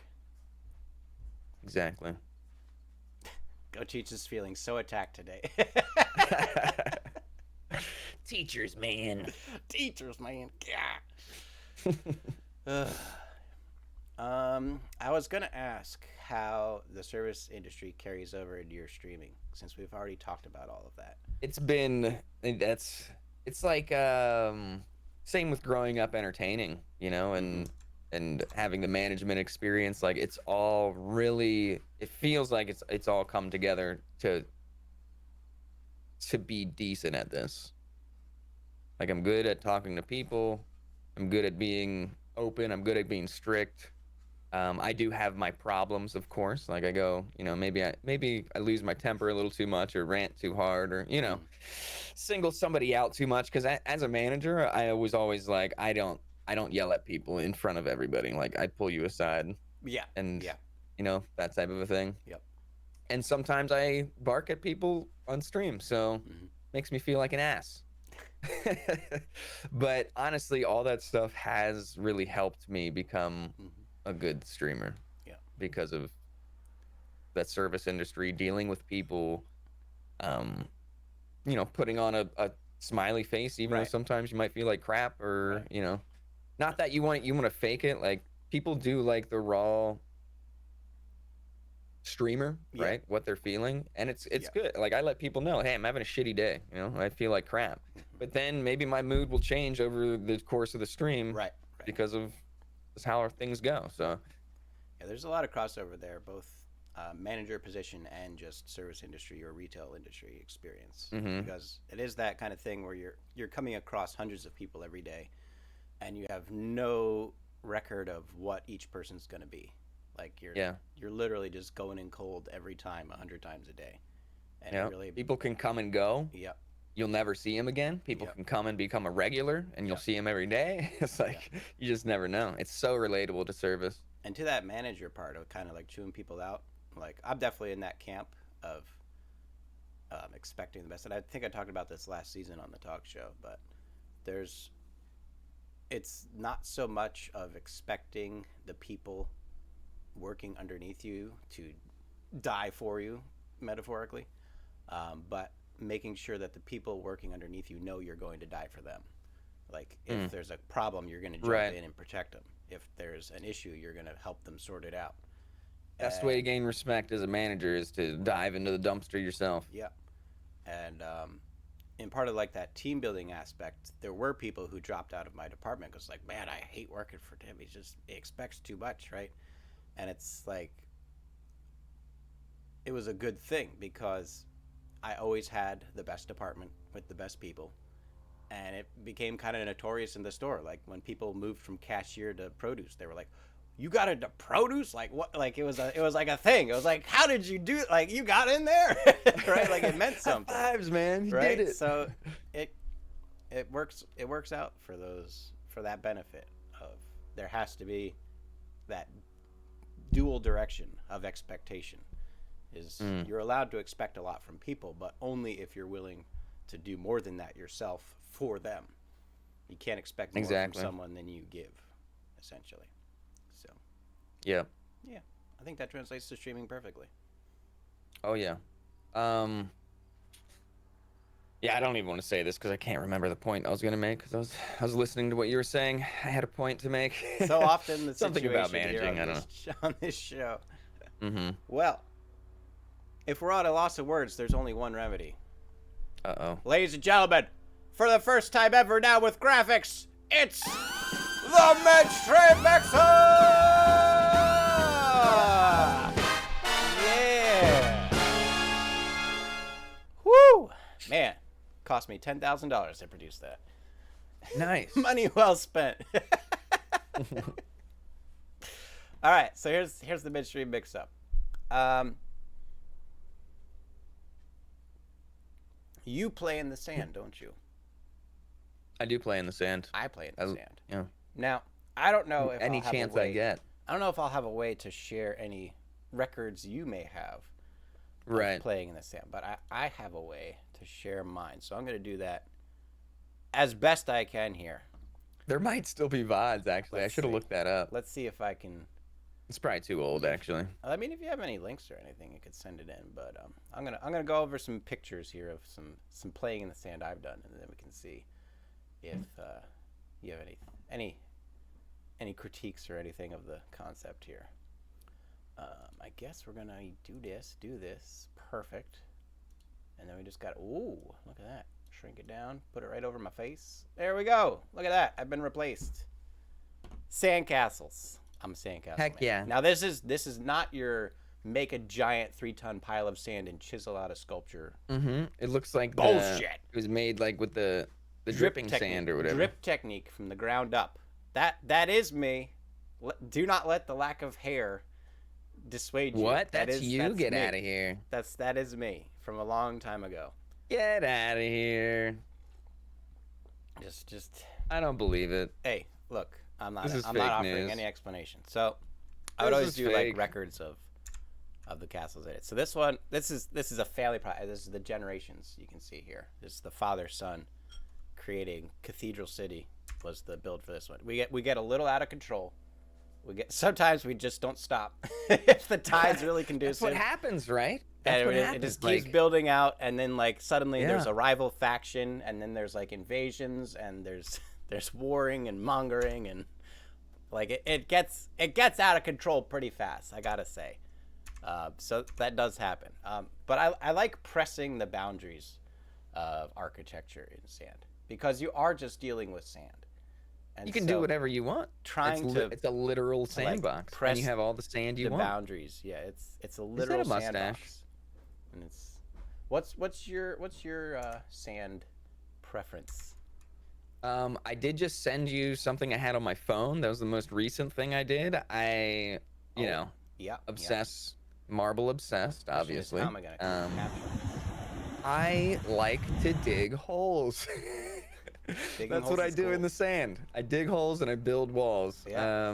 Exactly. Go Teach is feeling so attacked today. Teachers, man. Yeah. I was gonna ask how the service industry carries over into your streaming, since we've already talked about all of that. It's like same with growing up entertaining, you know, and having the management experience. Like it's all really, it feels like it's all come together to be decent at this. Like I'm good at talking to people. I'm good at being open. I'm good at being strict. I do have my problems, of course. Like I go, you know, maybe I lose my temper a little too much, or rant too hard, or, you know, single somebody out too much. Because as a manager, I was always like, I don't I don't yell at people in front of everybody. Like I pull you aside Yeah. and Yeah. that type of a thing. Yep. And sometimes I bark at people on stream, so Hmm. makes me feel like an ass. But honestly, all that stuff has really helped me become Hmm. a good streamer Yeah. because of that service industry, dealing with people, um, putting on a smiley face, even though Right. sometimes you might feel like crap, or Right. not that you want to fake it. Like people do like the raw streamer, Yeah. right? What they're feeling, and it's Yeah. good. Like I let people know, hey, I'm having a shitty day. I feel like crap, Hmm. but then maybe my mood will change over the course of the stream Right. Right. because of just how things go. So Yeah. There's a lot of crossover there, both manager position and just service industry or retail industry experience, mm-hmm. because it is that kind of thing where you're coming across hundreds of people every day, and you have no record of what each person's going to be. Like Yeah, you're literally just going in cold every time, 100 times a day, and it yeah. really, People can come and go. yep, You'll never see him again. People yep, can come and become a regular, and you'll yep, see him every day. It's yep. like you just never know. It's so relatable to service. And to that manager part of kind of like chewing people out, like I'm definitely in that camp of expecting the best. And I think I talked about this last season on the talk show, but there's it's not so much of expecting the people working underneath you to die for you, metaphorically, but making sure that the people working underneath you know you're going to die for them. Like if there's a problem, you're going to jump Right. in and protect them. If there's an issue, you're going to help them sort it out. Best way to And gain respect as a manager is to dive into the dumpster yourself. yeah, and in part of like that team building aspect, there were people who dropped out of my department because like, man, I hate working for him. He expects too much, right? And it's like it was a good thing because I always had the best department with the best people, and it became kind of notorious in the store. Like when people moved from cashier to produce, they were like, "You got into produce? Like what?" Like it was like a thing. It was like, "How did you do it? Like you got in there, right?" Like it meant something. High fives, man. You Right? did it. So it it works out for that benefit of there has to be that dual direction of expectation. Is Mm, you're allowed to expect a lot from people, but only if you're willing to do more than that yourself for them. You can't expect more from exactly. someone than you give, essentially. So Yeah. yeah, I think that translates to streaming perfectly. Oh yeah. Um. Yeah, I don't even want to say this because I can't remember the point I was gonna make because I was listening to what you were saying. I had a point to make. So often the Something situation about managing. here I don't know. on this show. Mm-hmm. Well, if we're at a loss of words, there's only one remedy. Uh-oh. Ladies and gentlemen, for the first time ever now with graphics, it's the Midstream Mixer! Yeah! Woo! Man, cost me $10,000 to produce that. Nice. Money well spent. All right, so here's the Midstream mix-up. You play in the sand, don't you? I do play in the sand. I play in the sand. Yeah. Now, I don't know if Any I'll have chance a way, I get. I don't know if I'll have a way to share any records you may have of Right. playing in the sand, but I have a way to share mine. So I'm going to do that as best I can here. There might still be VODs, actually. Let's I should have see. looked that up. Let's see if I can. It's probably too old, actually. I mean, if you have any links or anything, you could send it in. But I'm gonna go over some pictures here of some playing in the sand I've done, and then we can see if you have any critiques or anything of the concept here. I guess we're gonna do this, perfect, and then we just got ooh, look at that, shrink it down, put it right over my face. There we go. Look at that. I've been replaced. Sandcastles. I'm a sandcastle Heck man. yeah. Now this is not your make a giant 3-ton pile of sand and chisel out a sculpture. Mm-hmm. It looks like Bullshit. It was made like with the dripping sand or whatever. Drip technique from the ground up. That is me. Do not let the lack of hair dissuade you. What? That's you? That's Get me. out of here. That is me from a long time ago. Get out of here. Just I don't believe it. hey, look. This is I'm not fake offering news. any explanation. So I would This always is do like fake. records of the castles in it. So this one, this is a family project. This is the generations you can see here. This is the father son creating Cathedral City was the build for this one. We get a little out of control. We get sometimes we just don't stop if the tide's really That's what conducive, happens, right? That's and what it happens. just keeps building out. And then like suddenly there's Yeah. a rival faction, and then there's like invasions, and there's there's warring and mongering, and like it gets out of control pretty fast. I gotta say. So that does happen. But I like pressing the boundaries of architecture in sand because you are just dealing with sand. And You can do so whatever you want. trying to It's a literal like sandbox, and you press have all the sand you the want. boundaries. Yeah, it's a Is that literal a mustache? sandbox. And it's what's your sand preference? I did just send you something I had on my phone. That was the most recent thing I did. You Oh, know, yeah, yeah. obsess, marble obsessed, Question is, obviously. how am I gonna capture this? I like to dig holes. Digging That's what holes I is do in cool. the sand. I dig holes and I build walls. Yeah.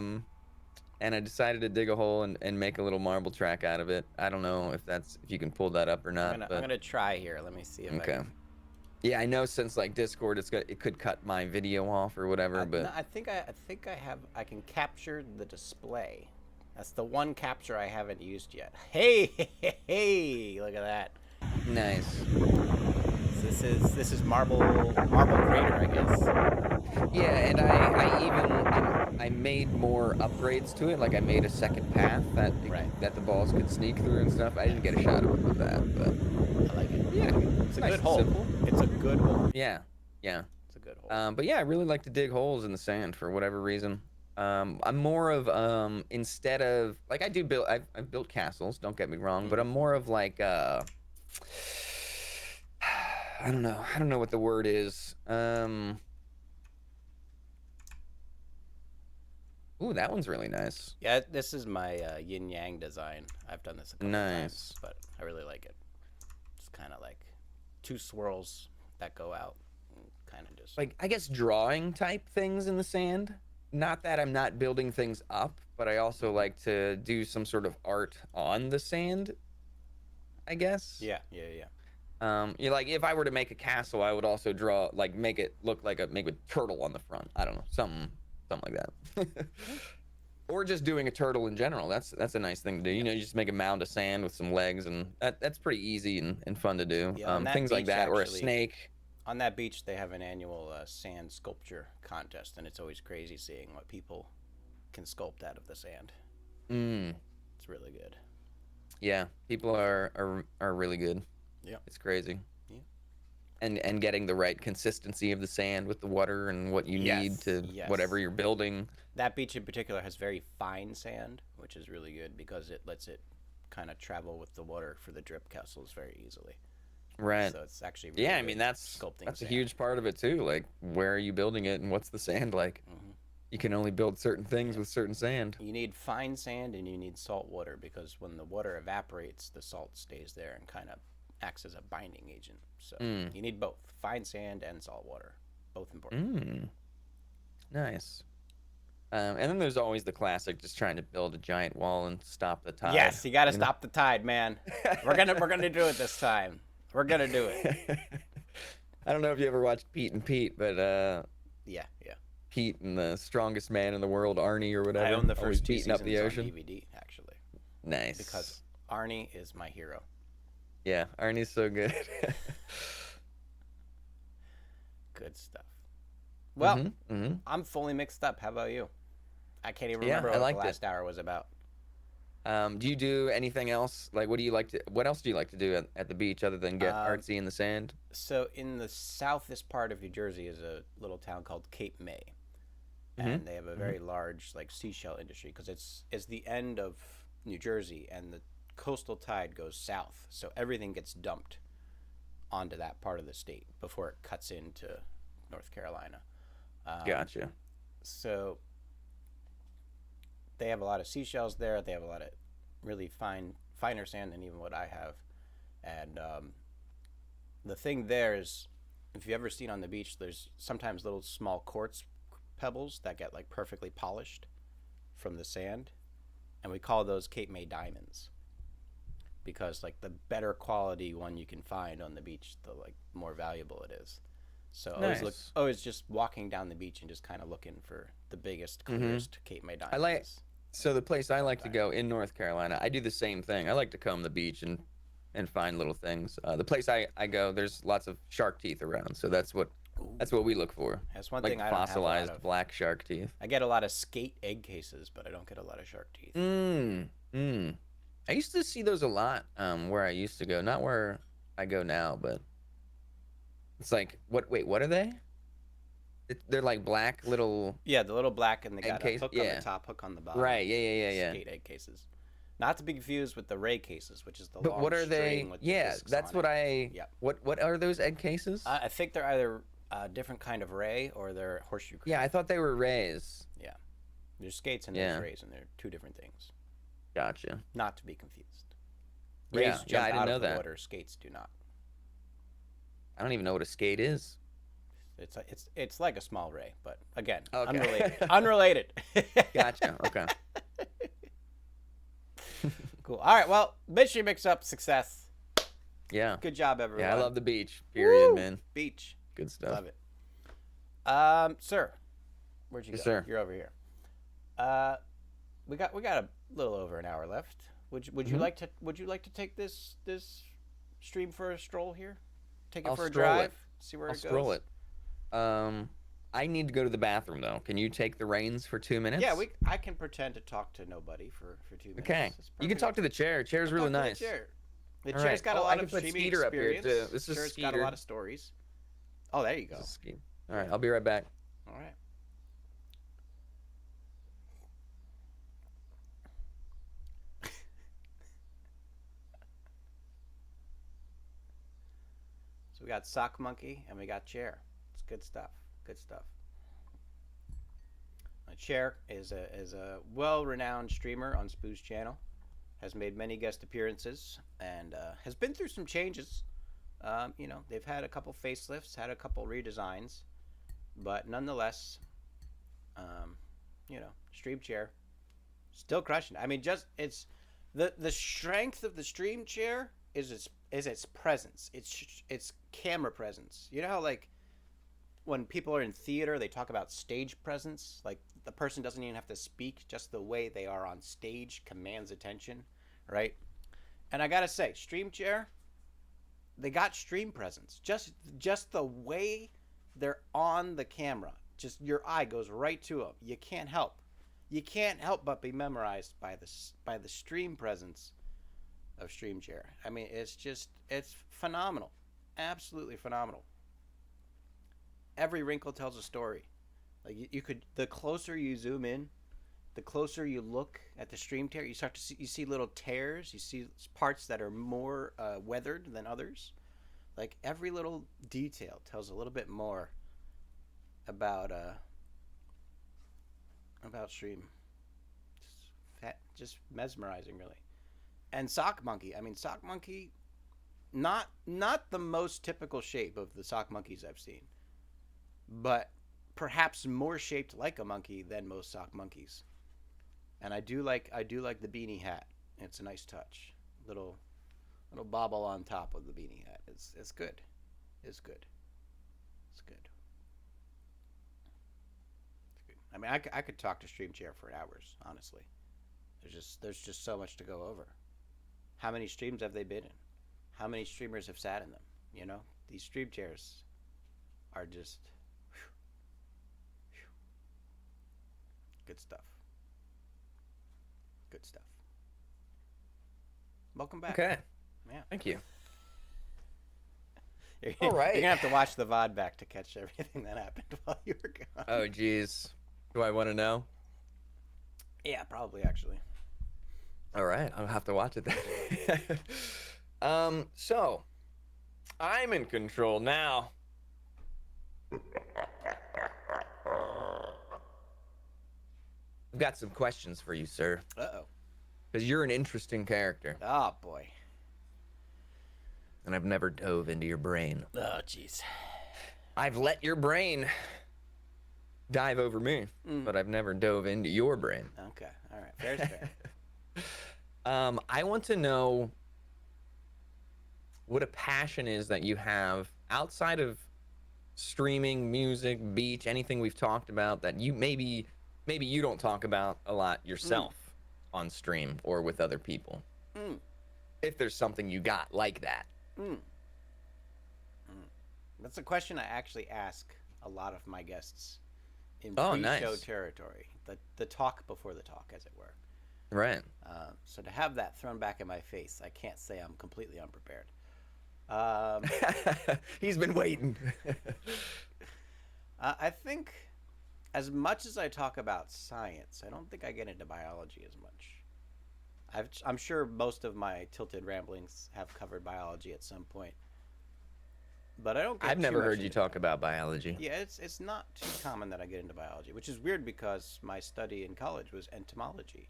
And I decided to dig a hole and make a little marble track out of it. I don't know if you can pull that up or I'm not, gonna I'm but gonna try here. Let me see if I okay. can. Yeah, I know since like Discord, it could cut my video off or whatever, No, but I can capture the display. That's the one capture I haven't used yet. Hey, hey, hey, look at that. nice. So this is marble crater, I guess. Yeah, and I made more upgrades to it. Like I made a second path Right. that the balls could sneak through and stuff. I didn't get a shot of that, but I like it. yeah, It's a nice good and hole. simple. It's a good hole. Yeah, yeah. It's a good hole. But yeah, I really like to dig holes in the sand for whatever reason. I'm more of instead of like I've built castles. Don't get me wrong, but Hmm. I'm more of like I don't know what the word is. Ooh, that one's really nice. Yeah, this is my yin yang design. I've done this a couple times, Nice. but I really like it. It's kind of like two swirls that go out, kind of just. Like I guess drawing type things in the sand. Not that I'm not building things up, but I also Mhm. like to do some sort of art on the sand, I guess. Yeah, yeah, yeah. You like if I were to make a castle, I would also draw like make it look like make a turtle on the front. I don't know, something like that. Or just doing a turtle in general. That's a nice thing to do. You Yeah. know, you just make a mound of sand with some legs, and that's pretty easy and fun to do. Yeah, on that Things like beach that, or a actually, snake. on that beach they have an annual sand sculpture contest, and it's always crazy seeing what people can sculpt out of the sand. Mm, It's really good. yeah, people are really good. Yeah. It's crazy. Yeah. And getting the right consistency of the sand with the water and what you need Yes. to whatever Yes. you're building. That beach in particular has very fine sand, which is really good because it lets it kind of travel with the water for the drip castles very easily. Right. So it's actually really Yeah, I good mean sculpting that's a sand. huge part of it too. Like where are you building it and what's the sand like? Hmm. You can only build certain things Yeah. with certain sand. You need fine sand and you need salt water because when the water evaporates, the salt stays there and kind of acts as a binding agent. So Mm. you need both fine sand and salt water, both important. Mm. Nice. And then there's always the classic, just trying to build a giant wall and stop the tide. Yes, you got to you know? stop the tide, man. We're gonna do it this time. We're gonna do it. I don't know if you ever watched Pete and Pete, but Yeah, yeah. Pete and the strongest man in the world, Arnie or whatever, I own the always first two beating up seasons the on ocean. DVD actually Nice. because Arnie is my hero. Yeah, Arnie's so good. Good stuff. Well, hmm I'm fully mixed up. How about you? I can't even Yeah, remember I what the liked it. last hour was about. Do you do anything else? Like, what else do you like to do at the beach other than get Um, artsy in the sand? So in the southest part of New Jersey is a little town called Cape May, hmm and they have a hmm very large like seashell industry because it's the end of New Jersey and the coastal tide goes south, so everything gets dumped onto that part of the state before it cuts into North Carolina. Um, Gotcha. so they have a lot of seashells there. They have a lot of really finer sand than even what I have, and the thing there is, if you've ever seen on the beach, there's sometimes little small courts pebbles that get like perfectly polished from the sand, and we call those Cape May diamonds because like the better quality one you can find on the beach, the like more valuable it is. So Nice. always just walking down the beach and just kind of looking for the biggest, Mm-hmm. clearest Cape May I like diamonds. so the place I Fun like to time. go in North Carolina, I do the same thing. I like to comb the beach and find little things. The place I go, there's lots of shark teeth around, so Ooh, that's what we look for, that's one like thing I don't have a lot fossilized of. black shark teeth. I get a lot of skate egg cases, but I don't get a lot of shark teeth. Mm, mm. I used to see those a lot where I used to go, not where I go now, but it's like what? Wait, what are they? They're like black little Yeah, the little black and they egg got a case. hook on the Yeah, top, hook on the bottom. right. Yeah. Skate egg cases. Not to be confused with the ray cases, which is the But long what are string they? with the Yeah, discs that's on it. what I. Yep. What are those egg cases? I think they're either a different kind of ray or they're horseshoe Yeah, I crab. thought they were rays. Yeah. There's skates and there's Yeah, rays, and they're two different things. gotcha. Not to be confused. Yeah, Rays yeah, jump I didn't out of know the that. water, skates do not. I don't even know what a skate is. It's like a small ray, but again, unrelated. Okay. Unrelated. Gotcha. Okay. Cool. All right. Well, Mission Mix Up success. Yeah. Good job, everyone. Yeah, I love the beach. Period, Woo! man. Beach. Good stuff. Love it. Sir, where'd you Yes, go? sir. You're over here. Uh, we got a little over an hour left. Would you Mhm. like to take this stream for a stroll here? Take it I'll for a stroll drive. it. See where I'll it stroll goes. it. I need to go to the bathroom though. Can you take the reins for 2 minutes? Yeah, I can pretend to talk to nobody for 2 minutes. Okay. It's You can perfect. talk to the chair. Chair's really Talk to nice. the chair. The All chair's right. got a Oh, lot I can of put streaming Skeeter up here experience. too. This is Chair's got a Skeeter. lot of stories. Oh, there you go. This is Skeeter. All right. Yeah. I'll be right back. All right. So we got sock monkey and we got chair. It's good stuff. Good stuff. Chair is a well-renowned streamer on Spoo's channel. Has made many guest appearances and has been through some changes. They've had a couple facelifts, had a couple redesigns, but nonetheless, stream chair still crushing it. I mean, just it's the strength of the stream chair is its presence. It's camera presence. You know how like when people are in theater, they talk about stage presence. Like the person doesn't even have to speak; just the way they are on stage commands attention, right? And I gotta say, stream chair, they got stream presence. Just the way they're on the camera, just your eye goes right to them. You can't help. You can't help but be memorized by the stream presence of stream chair. I mean, it's phenomenal, absolutely phenomenal. Every wrinkle tells a story. Like you could, the closer you zoom in, the closer you look at the stream tear, you see little tears. You see parts that are more weathered than others. Like every little detail tells a little bit more about stream. Just mesmerizing, really. And sock monkey. I mean, sock monkey, not the most typical shape of the sock monkeys I've seen, but perhaps more shaped like a monkey than most sock monkeys. And I do like the beanie hat. It's a nice touch. Little bobble on top of the beanie hat. It's good. It's good. It's good. It's good. I mean, I could talk to Stream Chair for hours. Honestly, there's just so much to go over. How many streams have they been in? How many streamers have sat in them? These stream chairs are just good stuff. Good stuff. Welcome back. Okay. Yeah. Thank you. You're All right. gonna have to watch the VOD back to catch everything that happened while you were gone. Oh, geez. Do I want to know? Yeah, probably actually. All right. I'll have to watch it then. So I'm in control now. I've got some questions for you, sir, Uh-oh. because you're an interesting character, Oh boy. and I've never dove into your brain. Oh jeez. I've let your brain dive over me, Mm. but I've never dove into your brain. Okay. All right. Fair's fair. I want to know what a passion is that you have outside of streaming, music, beach, anything we've talked about that you maybe you don't talk about a lot Mm. yourself on stream or with other people. Mm. If there's something you got like that. Mm. Mm. That's a question I actually ask a lot of my guests in Oh, pre-show nice. territory, the talk before the talk, as it were. Right. So to have that thrown back in my face, I can't say I'm completely unprepared. Um, He's been waiting. I think as much as I talk about science, I don't think I get into biology as much. I'm sure most of my tilted ramblings have covered biology at some point, but I don't I've get too never much heard you into talk that. about biology. Yeah, it's not too common that I get into biology, which is weird because my study in college was entomology.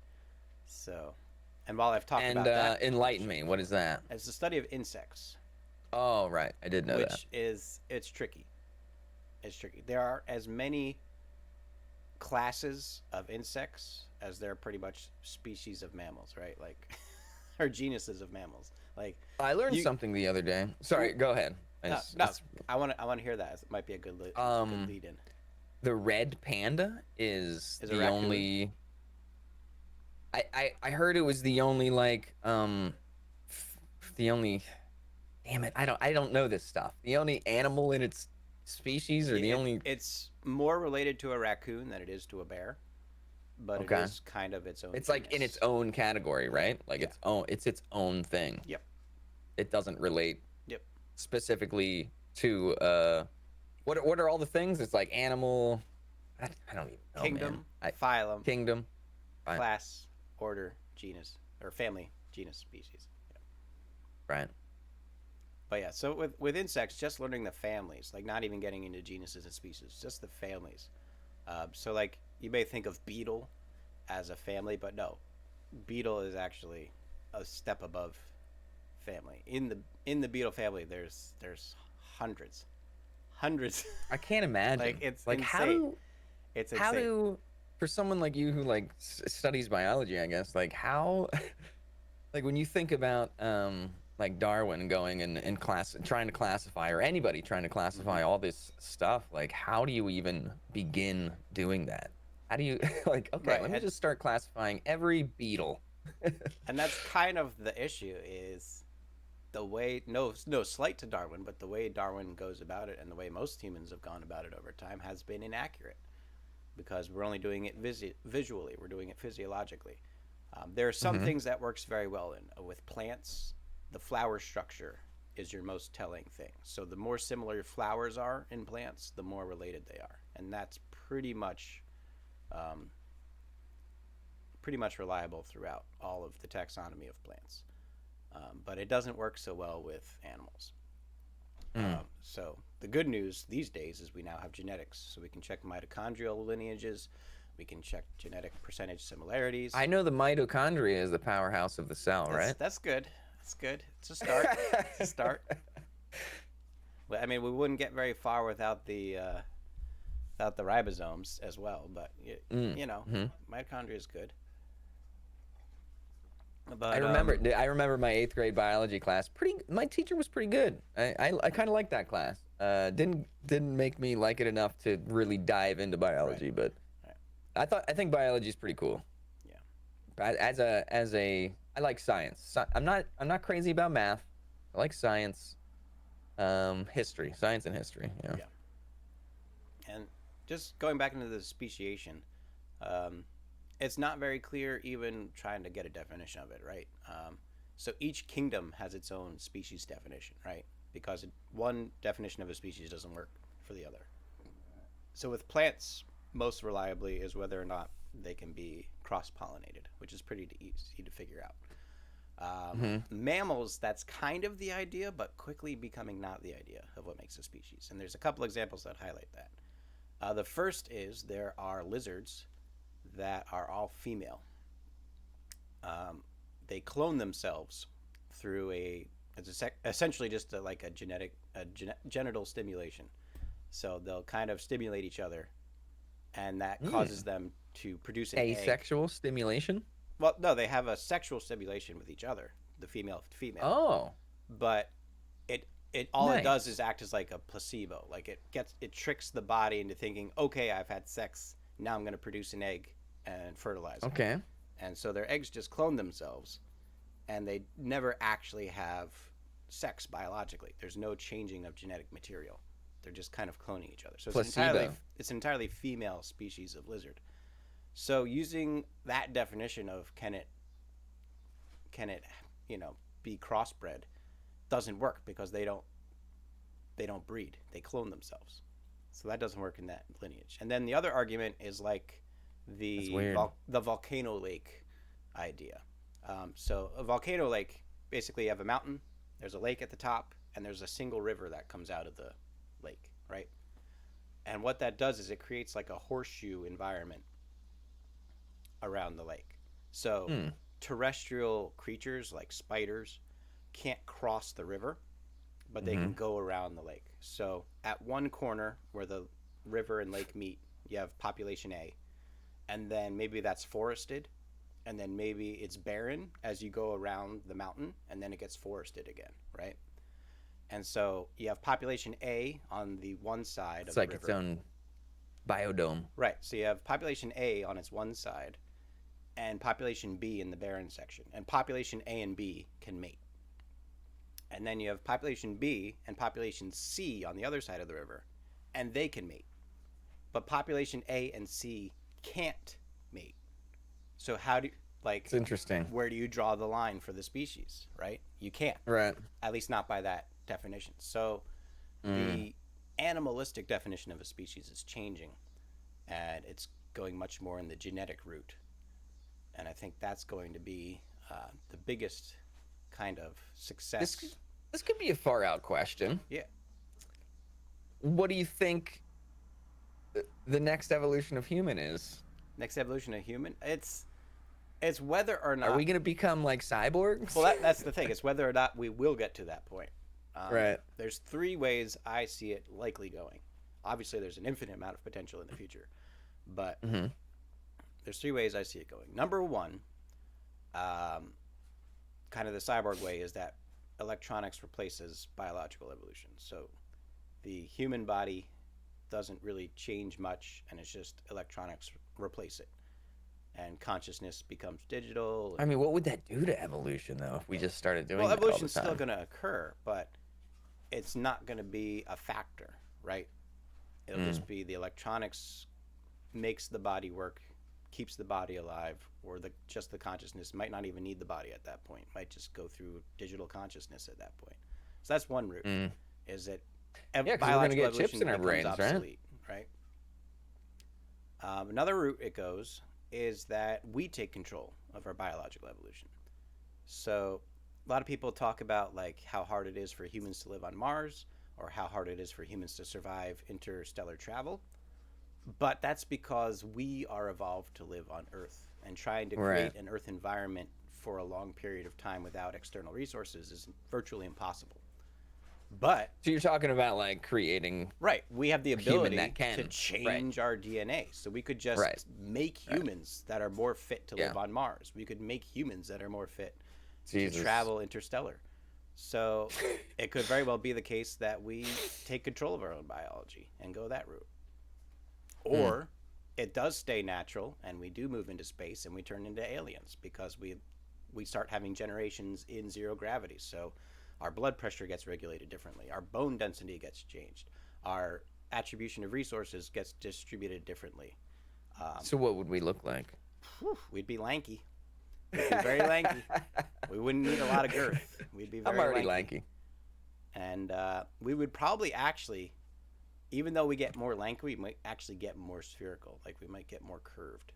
So, and while I've talked And about that a bunch, enlighten me. What is that? it's the study of insects, Oh, right. I did know that. which is it's tricky. It's tricky. There are as many classes of insects as there are pretty much species of mammals, right? Like, or genuses of mammals. Like, I learned you. something the other day. Sorry, go ahead. No, no. I want to hear that. It might be a good Um, lead in. the red panda is Is a the raccoon? only. I heard it was the only like the only. Damn it! I don't know this stuff. The only animal in its species, or Yeah, the only. it's more related to a raccoon than it is to a bear, but it Okay. is kind of its own It's like in its genus. own category, Yeah, right? Like yeah. its own thing. Yep, It doesn't relate yep. specifically to what are all the things? It's like animal. I don't even know, man. Kingdom, phylum, Kingdom. Right. class, order, genus, or family, genus, species. Yeah. Right. But yeah, so with insects, just learning the families, like not even getting into genuses and species, just the families. So like you may think of beetle as a family, but no, beetle is actually a step above family. In the beetle family, there's hundreds, hundreds. I can't Like imagine. it's Like insane. It's how insane. do for someone like you who like studies biology, I guess, like how like when you think about like Darwin going and class trying to classify or anybody trying to Hmm. classify all this stuff, like how do you even begin doing that? How do you like okay, Right, let me just start classifying every beetle. and that's kind of the issue is the way no slight to Darwin, but the way Darwin goes about it and the way most humans have gone about it over time has been inaccurate because we're only doing it visually, we're doing it physiologically. There are some Hmm. things that works very well in with plants. The flower structure is your most telling thing. So the more similar flowers are in plants, the more related they are, and that's um, pretty much reliable throughout all of the taxonomy of plants. But it doesn't work so well with animals. Mm. So the good news these days is we now have genetics, so we can check mitochondrial lineages, we can check genetic percentage similarities. I know the mitochondria is the powerhouse of the cell, That's right? that's good. That's good. It's a start. It's a start. Well, I mean, we wouldn't get very far without the ribosomes as well. But Mm. Hmm. mitochondria is good. I But remember. I remember my eighth grade biology class. My teacher was pretty good. I kind of liked that class. Didn't make me like it enough to really dive into right, biology, but right, I think biology is pretty cool. yeah, As a I like science. I'm not crazy about math. I like science. History, science and history. Yeah. yeah. And just going back into the speciation, um, it's not very clear even trying to get a definition of it, right? So each kingdom has its own species definition, right? Because one definition of a species doesn't work for the other. So with plants, most reliably is whether or not they can be cross pollinated, which is pretty easy to figure out. Hmm. Mammals, that's kind of the idea, but quickly becoming not the idea of what makes a species. And there's a couple examples that highlight that. The first is there are lizards that are all female. Um, they clone themselves through it's essentially just like a genital stimulation. So they'll kind of stimulate each other and that causes Hmm. them to produce an egg. Asexual stimulation. Well, no, they have a sexual stimulation with each other, the female to female, Oh, but it all it does is nice. act as like a placebo. Like it tricks the body into thinking, okay, I've had sex, now I'm going to produce an egg and fertilize it. Okay. And so their eggs just clone themselves, and they never actually have sex biologically. There's no changing of genetic material. They're just kind of cloning each other. So Placebo. it's an entirely female species of lizard. So using that definition of can it be crossbred doesn't work because they don't breed. They clone themselves. So that doesn't work in that lineage. And then the other argument is like That's the weird. the volcano lake idea. So a volcano lake, basically you have a mountain, there's a lake at the top, and there's a single river that comes out of the lake, right? And what that does is it creates like a horseshoe environment around the lake. So Hmm. terrestrial creatures like spiders can't cross the river, but they Mm-hmm. can go around the lake. So at one corner where the river and lake meet, you have population A, and then maybe that's forested, and then maybe it's barren as you go around the mountain, and then it gets forested again, right? And so you have population A on the one side It's of the like its river. own biodome. Right. So you have population A on its one side and population B in the barren section. And population A and B can mate. And then you have population B and population C on the other side of the river, and they can mate. But population A and C can't mate. So how do you, It's like interesting. where do you draw the line for the species, right? You can't, Right. at least not by that definition. So Mm. the animalistic definition of a species is changing, and it's going much more in the genetic route. And I think that's going to be the biggest kind of This success. this could be a far out question. Yeah. What do you think the next evolution of human is? Next evolution of human, it's whether or Are not. we gonna become like cyborgs? Well, that's the thing. It's whether or not we will get to that point. Right. There's three ways I see it likely going. Obviously, there's an infinite amount of potential in the future, but Mm-hmm. there's three ways I see it going. Number one, um, kind of the cyborg way, is that electronics replaces biological evolution. So the human body doesn't really change much, and it's just electronics replace it, and consciousness becomes digital. I mean, what would that do to evolution though if we just started doing Well, that all the evolution's still time? going to occur, but it's not going to be a factor, right? It'll Mm. just be the electronics makes the body work, keeps the body alive, or just the consciousness might not even need the body at that point. Might just go through digital consciousness at that point. So that's one route. Mm. Is that Yeah, because we're gonna biological get chips evolution in our becomes brains, right? obsolete, right? Another route it goes is that we take control of our biological evolution. So a lot of people talk about like how hard it is for humans to live on Mars or how hard it is for humans to survive interstellar travel. But that's because we are evolved to live on Earth, and trying to Right. create an Earth environment for a long period of time without external resources is virtually impossible. But So you're talking about like creating right, we have the human ability that to can. Right. change our DNA. So we could just Right. make Right. humans that are more fit to Yeah. live on Mars. We could make humans that are more fit to Jesus. travel interstellar. So it could very well be the case that we take control of our own biology and go that route. Mm. Or it does stay natural and we do move into space and we turn into aliens because we start having generations in zero gravity. So our blood pressure gets regulated differently. Our bone density gets changed. Our attribution of resources gets distributed differently. So what would we look like? We'd be lanky. We'd be very lanky. We wouldn't need a lot of girth. We'd be very I'm already lanky. lanky. And we would probably actually, even though we get more lanky, we might actually get more spherical. Like we might get more curved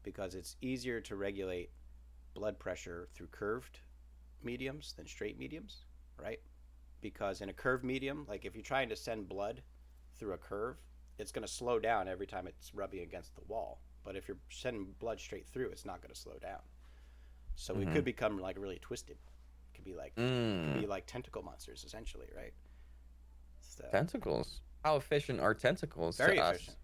because it's easier to regulate blood pressure through curved mediums than straight mediums, right? Because in a curved medium, like if you're trying to send blood through a curve, it's going to slow down every time it's rubbing against the wall. But if you're sending blood straight through, it's not going to slow down. So we could become like really twisted. Could be Mm. like tentacle monsters essentially, right? So Tentacles. How efficient are tentacles very to us? efficient,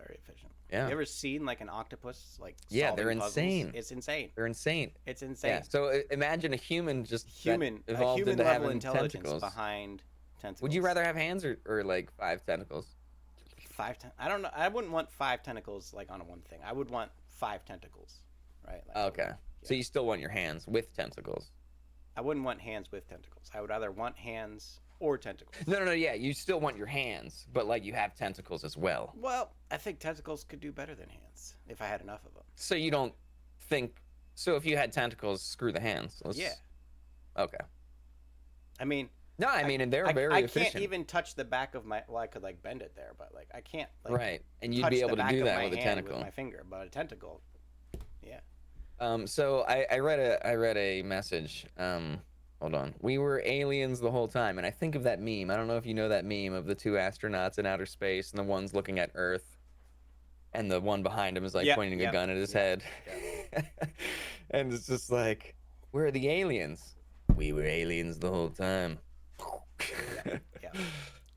very efficient. Yeah. You ever seen like an octopus like Yeah, solving they're puzzles? insane. It's insane. They're insane. It's Yeah. insane. So imagine a human just that A evolved human into level having intelligence tentacles. behind tentacles. Would you rather have hands or like 5 tentacles? I don't know. I wouldn't want 5 tentacles like on one thing. I would want 5 tentacles, right? Like, Okay. So you still want your hands with tentacles? I wouldn't want hands with tentacles. I would either want hands or tentacles. No. Yeah, you still want your hands, but like you have tentacles as well. Well, I think tentacles could do better than hands if I had enough of them. So you don't think so? If you had tentacles, screw the hands. Yeah. Okay. I mean. No, I mean, and they're very efficient. I can't even touch the back of my. Well, I could like bend it there, but like I can't. Like, right, and you'd be able to do that with a tentacle. With my finger, but a tentacle. Yeah. So I read a message. Hold on. We were aliens the whole time, and I think of that meme. I don't know if you know that meme of the 2 astronauts in outer space, and the one's looking at Earth, and the one behind him is like pointing a gun at his head. Yeah. And it's just like, where are the aliens? We were aliens the whole time.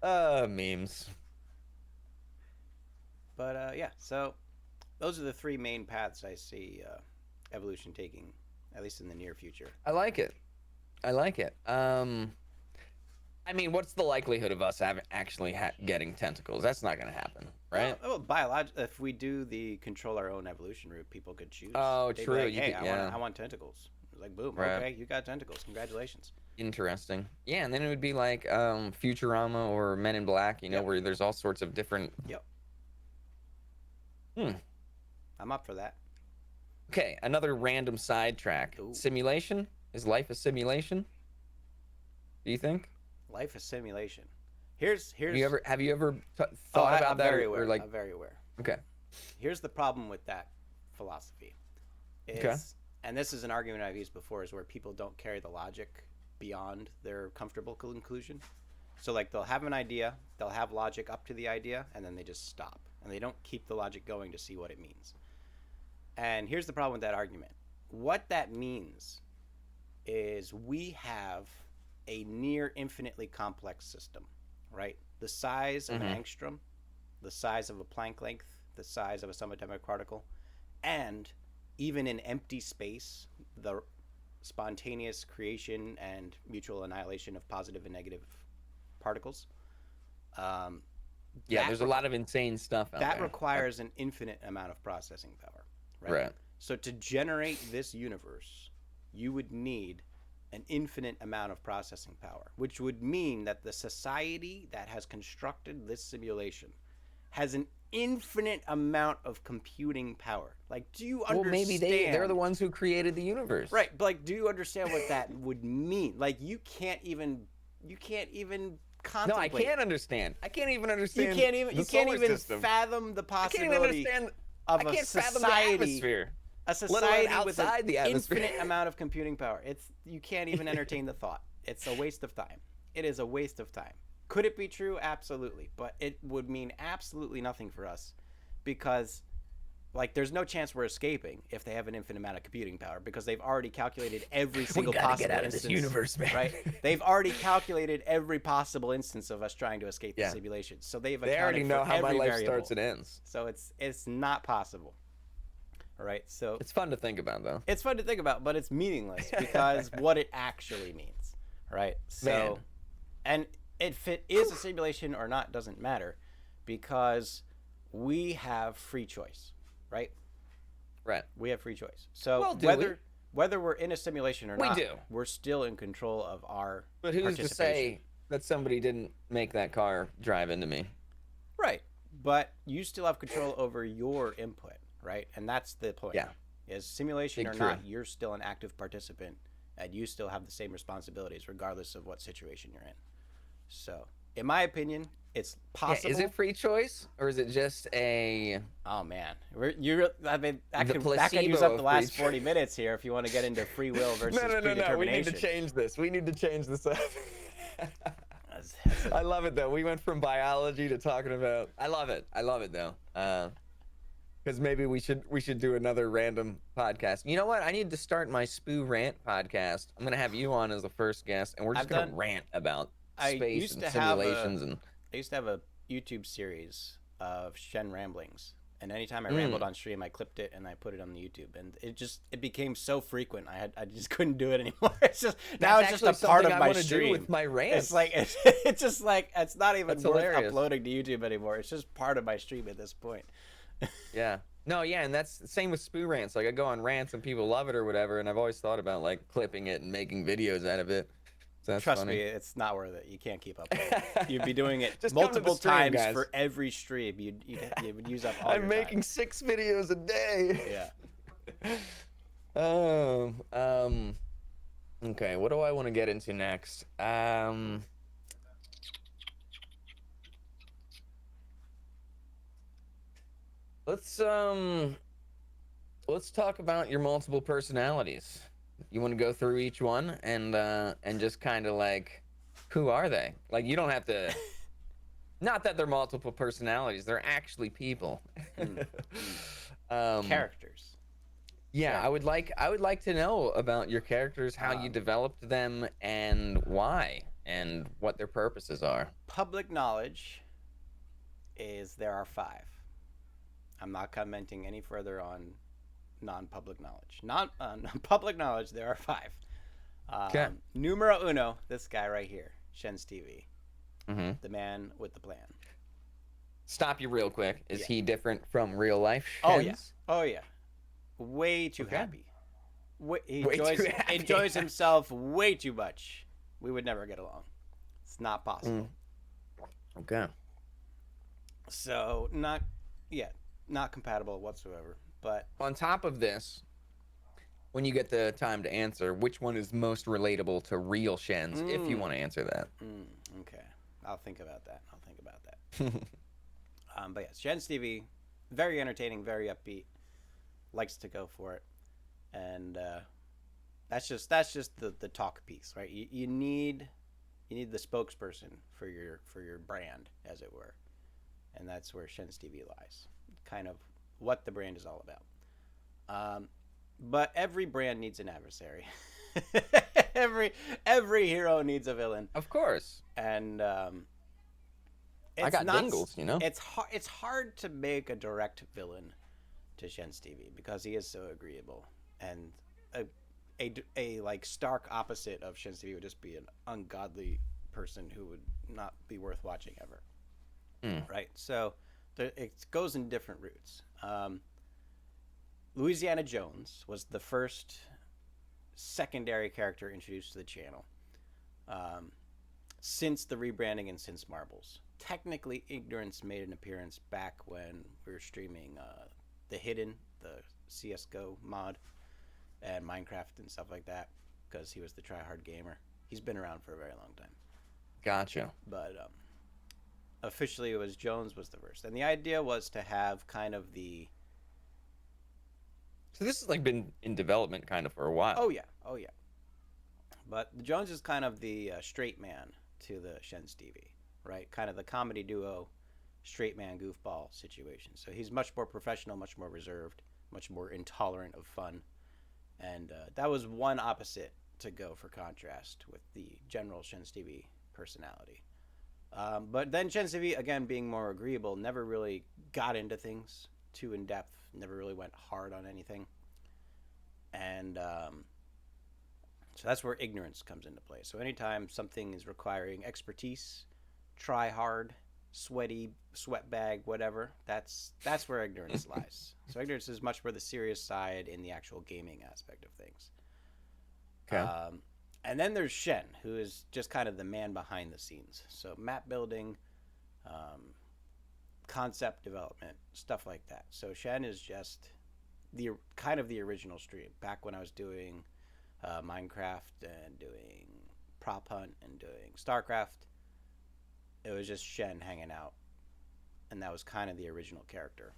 Memes. But yeah, so those are the 3 main paths I see evolution taking, at least in the near future. I like it. I mean, what's the likelihood of us actually getting tentacles? That's not going to happen, right? Well, if we do the control our own evolution route, people could choose. Oh, they'd true. Like, hey, I want tentacles. Like, boom, right. Okay, you got tentacles. Congratulations. Interesting. Yeah, and then it would be like Futurama or Men in Black, where there's all sorts of different. Yep. I'm up for that. Okay, another random sidetrack. Ooh. Simulation? Is life a simulation? Do you think? Life is simulation. Here's. Have you ever thought about that? I'm very aware. Okay. Here's the problem with that philosophy. And this is an argument I've used before, is where people don't carry the logic beyond their comfortable conclusion. So like they'll have an idea, they'll have logic up to the idea, and then they just stop. And they don't keep the logic going to see what it means. And here's the problem with that argument. What that means is we have a near infinitely complex system, right? The size of an angstrom, the size of a Planck length, the size of a subatomic particle, and even in empty space, the spontaneous creation and mutual annihilation of positive and negative particles. There's a lot of insane stuff out there. That requires an infinite amount of processing power, right? So to generate this universe, you would need an infinite amount of processing power, which would mean that the society that has constructed this simulation has an infinite amount of computing power. Like, do you understand? Well, maybe they're the ones who created the universe. Right, but like, do you understand what that would mean? Like, you can't even contemplate. No, I can't understand. I can't even understand. You can't even fathom the possibility of a society. A society with an infinite amount of computing power. You can't even entertain the thought. It's a waste of time. It is a waste of time. Could it be true? Absolutely. But it would mean absolutely nothing for us, because like there's no chance we're escaping if they have an infinite amount of computing power, because they've already calculated every single possible get out instance. Of this universe, man. Right? They've already calculated every possible instance of us trying to escape the simulation. So they already know how my life starts and ends. So it's not possible. All right, so it's fun to think about, though. It's fun to think about, but it's meaningless because what it actually means, right? So, and if it is a simulation or not doesn't matter, because we have free choice, right? Right. We have free choice. So whether we're in a simulation or not, we're still in control of our But who's to say that somebody didn't make that car drive into me? Right. But you still have control over your input. Right, and that's the point. Yeah, is simulation or not, you're still an active participant, and you still have the same responsibilities regardless of what situation you're in. So, in my opinion, it's possible. Is it free choice, or is it just a? Oh man, I mean, that can use up the last 40 minutes here if you want to get into free will versus predetermination. No. We need to change this. Up. I love it though. We went from biology to talking about. I love it though. Because maybe we should do another random podcast. You know what? I need to start my Spooo rant podcast. I'm gonna have you on as the first guest, and we're just gonna rant about space and simulations. I used to have a YouTube series of Shen ramblings. And anytime I rambled on stream, I clipped it and I put it on the YouTube, and it became so frequent. I just couldn't do it anymore. It's just now it's just a part of my stream. With my rants. It's like it's just like it's not even worth uploading to YouTube anymore. It's just part of my stream at this point. Yeah. No, yeah, and that's the same with Spooo rants. Like I go on rants and people love it or whatever, and I've always thought about like clipping it and making videos out of it. So that's Trust funny. me, it's not worth it. You can't keep up with it. You'd be doing it Just multiple stream, times guys. for every stream. You would use up all I'm your making time. 6 videos a day. Yeah. Okay, what do I want to get into next? Let's talk about your multiple personalities. You want to go through each one and just kind of like, who are they? Like you don't have to. Not that they're multiple personalities; they're actually people. Characters. Yeah, I would like to know about your characters, how you developed them, and why, and what their purposes are. Public knowledge is there are 5. I'm not commenting any further on non-public knowledge. Public knowledge, there are 5. Okay. Numero uno, this guy right here, Shen's TV, the man with the plan. Stop you real quick. Is he different from real life? Oh Shens? yeah. Oh yeah. Way too happy. He Way too happy. enjoys himself way too much. We would never get along. It's not possible. Okay. So not compatible whatsoever. But on top of this, when you get the time to answer, which one is most relatable to real Shens, if you want to answer that? Okay. I'll think about that. But yeah, Shen's TV, very entertaining, very upbeat, likes to go for it. And that's just the talk piece, right? You need the spokesperson for your brand, as it were. And that's where Shen's TV lies. Kind of what the brand is all about. But every brand needs an adversary. every hero needs a villain. Of course. And I got Dingles, you know. It's hard to make a direct villain to Shen's TV because he is so agreeable, and a like stark opposite of Shen's TV would just be an ungodly person who would not be worth watching ever. Right? So it goes in different routes. Louisiana Jones was the first secondary character introduced to the channel since the rebranding and since Marbles. Technically, Ignorance made an appearance back when we were streaming The Hidden, the CSGO mod, and Minecraft and stuff like that, because he was the tryhard gamer. He's been around for a very long time. Gotcha. But officially, it was Jones was the first. And the idea was to have kind of the... So this has like been in development kind of for a while. Oh, yeah. But Jones is kind of the straight man to the Shen's TV, right? Kind of the comedy duo, straight man goofball situation. So he's much more professional, much more reserved, much more intolerant of fun. And that was one opposite to go for contrast with the general Shen's TV personality. But then Shen's TV, again, being more agreeable, never really got into things too in depth, never really went hard on anything. And so that's where Ignorance comes into play. So anytime something is requiring expertise, try hard, sweaty, sweat bag, whatever, that's where Ignorance lies. So Ignorance is much more the serious side in the actual gaming aspect of things. Okay. And then there's Shen, who is just kind of the man behind the scenes. So map building, concept development, stuff like that. So Shen is just the kind of the original stream. Back when I was doing Minecraft and doing Prop Hunt and doing StarCraft, it was just Shen hanging out, and that was kind of the original character.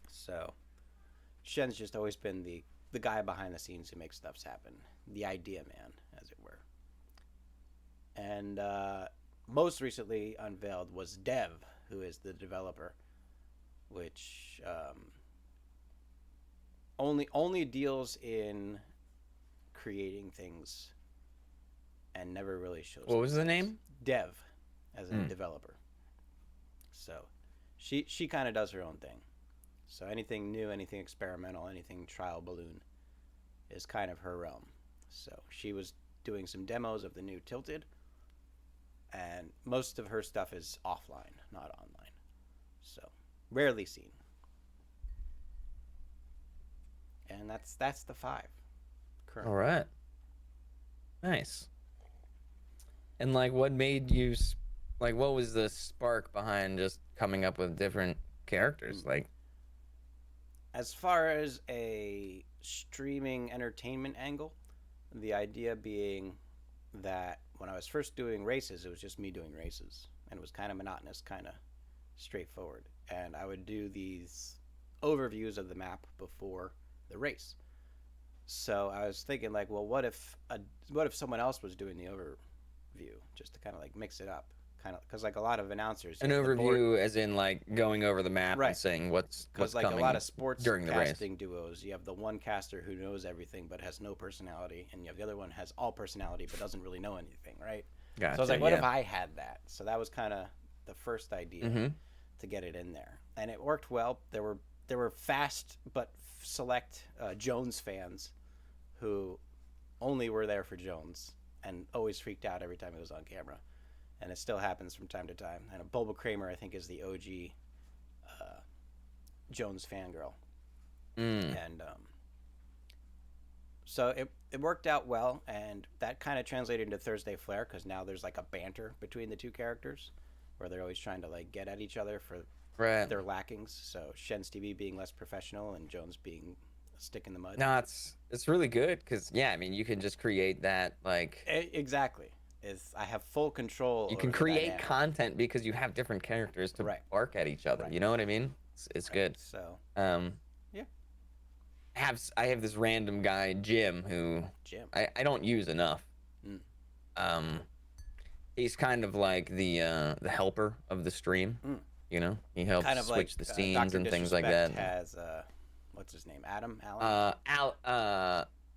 So Shen's just always been the guy behind the scenes who makes stuff happen, the idea man, as it were. And most recently unveiled was Dev, who is the developer, which only deals in creating things and never really shows. What was the name? Dev, as a developer. So She kind of does her own thing. So anything new, anything experimental, anything trial balloon is kind of her realm. So she was doing some demos of the new Tilted, and most of her stuff is offline, not online. So rarely seen. And that's the five All currently. right. Nice. And like, what made you, like, what was the spark behind just coming up with different characters? Like, As far as a streaming entertainment angle, the idea being that when I was first doing races, it was just me doing races, and it was kind of monotonous, kind of straightforward. And I would do these overviews of the map before the race. So I was thinking, like, well, what if someone else was doing the overview, just to kind of like mix it up, kind of because like a lot of announcers, an the board, overview, as in like going over the map and right? saying Because what's like a lot coming of sports during the race. casting duos, you have the one caster who knows everything but has no personality, and you have the other one has all personality but doesn't really know anything, right? So I was Gotcha. like, what if Yeah. I had that? So that was kind of the first idea Mm-hmm. to get it in there, and it worked well. There were fast but select Jones fans who only were there for Jones and always freaked out every time he was on camera, and it still happens from time to time. And Bulba Kramer, I think, is the OG uh, Jones fangirl, Mm. and so it worked out well, and that kind of translated into Thursday Flair because now there's like a banter between the two characters, where they're always trying to like get at each other for Right. their lackings. So Shen's TV being less professional and Jones being a stick in the mud. No, it's really good because yeah, I mean, you can just create that like Exactly. Is I have full control you over can the create dynamic. content because you have different characters to Right. bark at each other. Right. You know what I mean? It's Right. good. So Um, yeah, I have this random guy Jim who Jim. I don't use enough. Mm. Um, he's kind of like the helper of the stream. Mm. You know, he helps Kind of like switch the scenes Doctor and things like Disrespect that. has what's his name? Alan. Alex.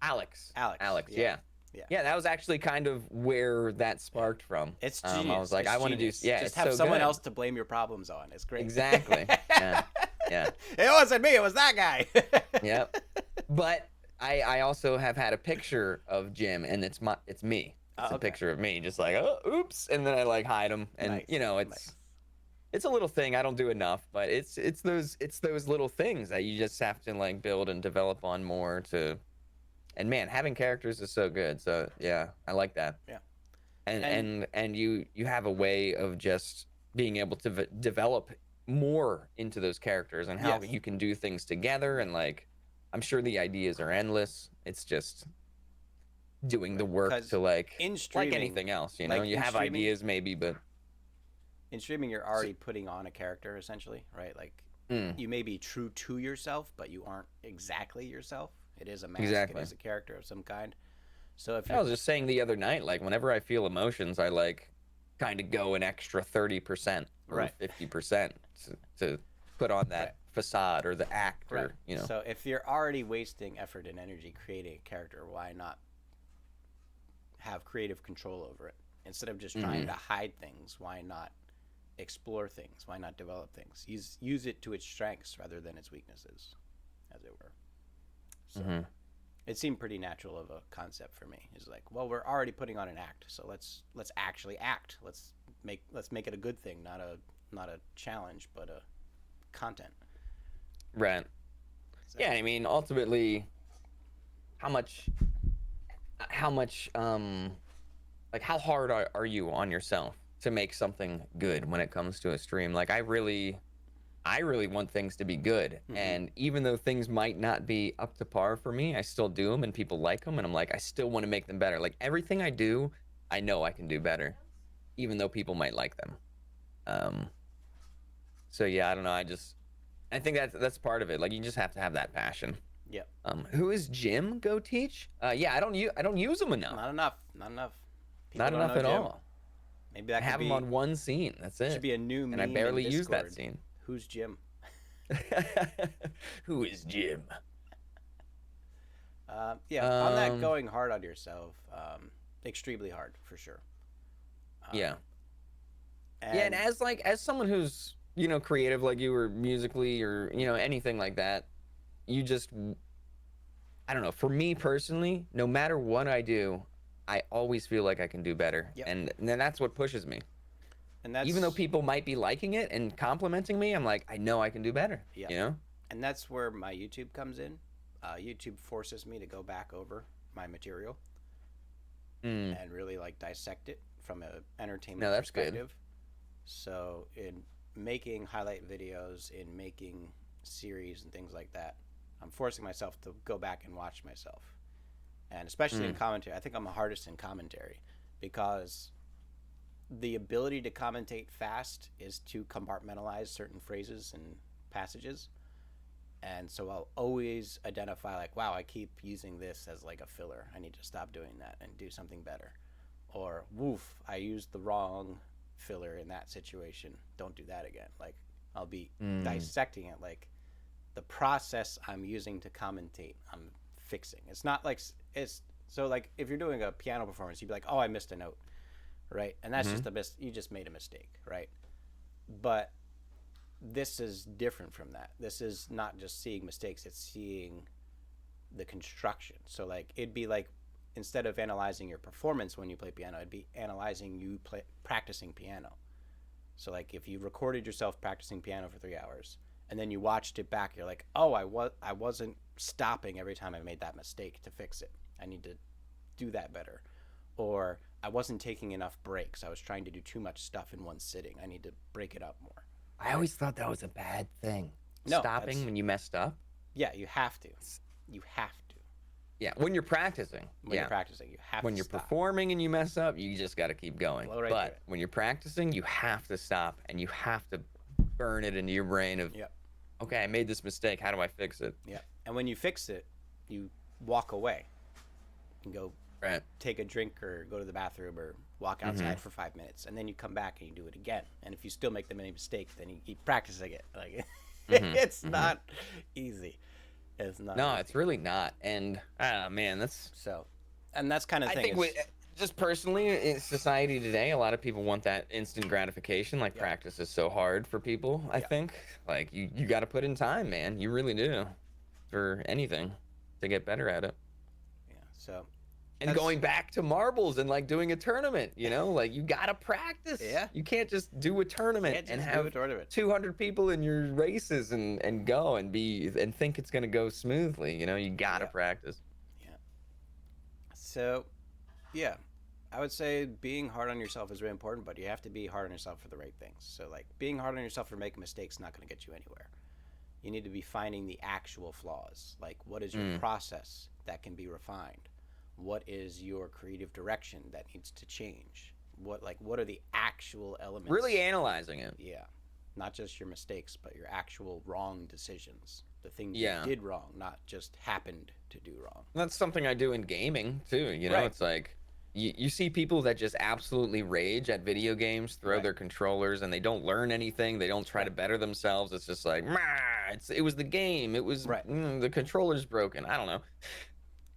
Alex. Alex. Yeah. Yeah. Yeah. Yeah, that was actually kind of where that sparked from. It's I genius. was like, It's I want to do. genius. Yeah, Just it's have so someone good. else to blame your problems on. It's great. Exactly. Yeah. Yeah. It wasn't me. It was that guy. Yep. But I also have had a picture of Jim, and it's me. It's a Okay. picture of me, just like, oh, oops, and then I like hide him, and Nice. you know, Nice. it's a little thing. I don't do enough, but it's those little things that you just have to like build and develop on more to. And man, having characters is so good. So yeah, I like that. Yeah. And you have a way of just being able to develop more into those characters and how Yes. you can do things together, and like I'm sure the ideas are endless. It's just doing the work 'Cause to like in streaming, anything else, you know, like you in have streaming- ideas maybe, but in streaming, you're already putting on a character essentially, right? Like mm, you may be true to yourself, but you aren't exactly yourself. It is a mask. Exactly. It is a character of some kind. So if I you're was just saying the other night, like whenever I feel emotions, I like kind of go an extra 30% or Right. 50% to put on that Right. facade or the act, right, or you know. so if you're already wasting effort and energy creating a character, why not have creative control over it instead of just trying Mhm. to hide things? Why not explore things? Why not develop things? Use it to its strengths rather than its weaknesses, as it were. So Mhm. it seemed pretty natural of a concept for me. It's like, well, we're already putting on an act, so let's actually act. Let's make it a good thing, not a challenge, but a content. Right. So, Yeah, I mean, ultimately, how much, like, how hard are you on yourself to make something good when it comes to a stream? Like, I really want things to be good, Mhm. and even though things might not be up to par for me, I still do them, and people like them, and I'm like, I still want to make them better. Like everything I do, I know I can do better, even though people might like them. So yeah, I don't know. I think that's part of it. Like you just have to have that passion. Yep. Who is Jim? Go teach. Yeah, I don't use him enough. Not enough. Not enough. People Not don't enough know at Jim. all. Maybe I that could have be him on one scene. That's it. should be a new meme and I barely in use that Discord. scene. Who's Jim? Who is Jim? Yeah, on that Um, going hard on yourself, extremely hard for sure. Yeah. And Yeah, and as someone who's creative like you were musically or, anything like that, you just, I don't know. For me personally, no matter what I do, I always feel like I can do better. Yep. And then that's what pushes me. And Even though that's people might be liking it and complimenting me, I'm like, I know I can do better, yeah. you know? And that's where my YouTube comes in. YouTube forces me to go back over my material Mm, and really like dissect it from an no, entertainment that's good. perspective. So in making highlight videos, in making series and things like that, I'm forcing myself to go back and watch myself. And especially in Mm, commentary, I think I'm the hardest in commentary because the ability to commentate fast is to compartmentalize certain phrases and passages. And so I'll always identify like, wow, I keep using this as like a filler. I need to stop doing that and do something better. Or woof, I used the wrong filler in that situation. Don't do that again. Like I'll be mm, dissecting it like the process I'm using to commentate, I'm fixing. It's not like it's so like if you're doing a piano performance, you'd be like, "Oh, I missed a note." Right? And that's mm-hmm. just a you just made a mistake, right? But this is different from that. This is not just seeing mistakes, it's seeing the construction. So like it'd be like instead of analyzing your performance when you play piano, it'd be analyzing you practicing piano. So like if you recorded yourself practicing piano for 3 hours and then you watched it back, you're like, "Oh, I wasn't stopping every time I made that mistake to fix it. I need to do that better." Or I wasn't taking enough breaks. I was trying to do too much stuff in one sitting. I need to break it up more. I Right? always thought that was a bad thing. No, Stopping that's when you messed up. yeah, you have to. You have to. Yeah, when you're practicing. When you're Yeah. practicing, you have When to you're stop. performing and you mess up, you just got to keep going. Blow right through But it. when you're practicing, you have to stop and you have to burn it into your brain of, Yep. okay, I made this mistake. How do I fix it? Yep. And when you fix it, you walk away and go Right. take a drink or go to the bathroom or walk Mm-hmm. outside for 5 minutes, and then you come back and you do it again. And if you still make the many mistakes, then you keep practicing it. Like Mm-hmm. it's Mm-hmm. not easy. It's not No, easy. it's really not. And man, that's. So, and that's kind of I thing think is just personally in society today, a lot of people want that instant gratification. Like yeah, practice is so hard for people. I yeah, think like you got to put in time, man. You really do for anything to get better at it. yeah. So And that's going back to marbles and like doing a tournament, like you gotta practice. yeah. You can't just do a tournament Can't and just do a have tournament. 200 people in your races and go and think it's gonna go smoothly. You gotta Yeah, practice. yeah. So yeah, I would say being hard on yourself is really important, but you have to be hard on yourself for the right things. So like being hard on yourself for making mistakes is not going to get you anywhere. You need to be finding the actual flaws. Like what is your Mm. process that can be refined? What is your creative direction that needs to change? What are the actual elements? Really analyzing it. Yeah. Not just your mistakes, but your actual wrong decisions. The things you Yeah. did wrong, not just happened to do wrong. That's something I do in gaming too. Right. It's like you see people that just absolutely rage at video games, throw Right. their controllers, and they don't learn anything. They don't try to Right. better themselves. It's just like, "Meh, it was the game. It was Right. the controller's broken. I don't know.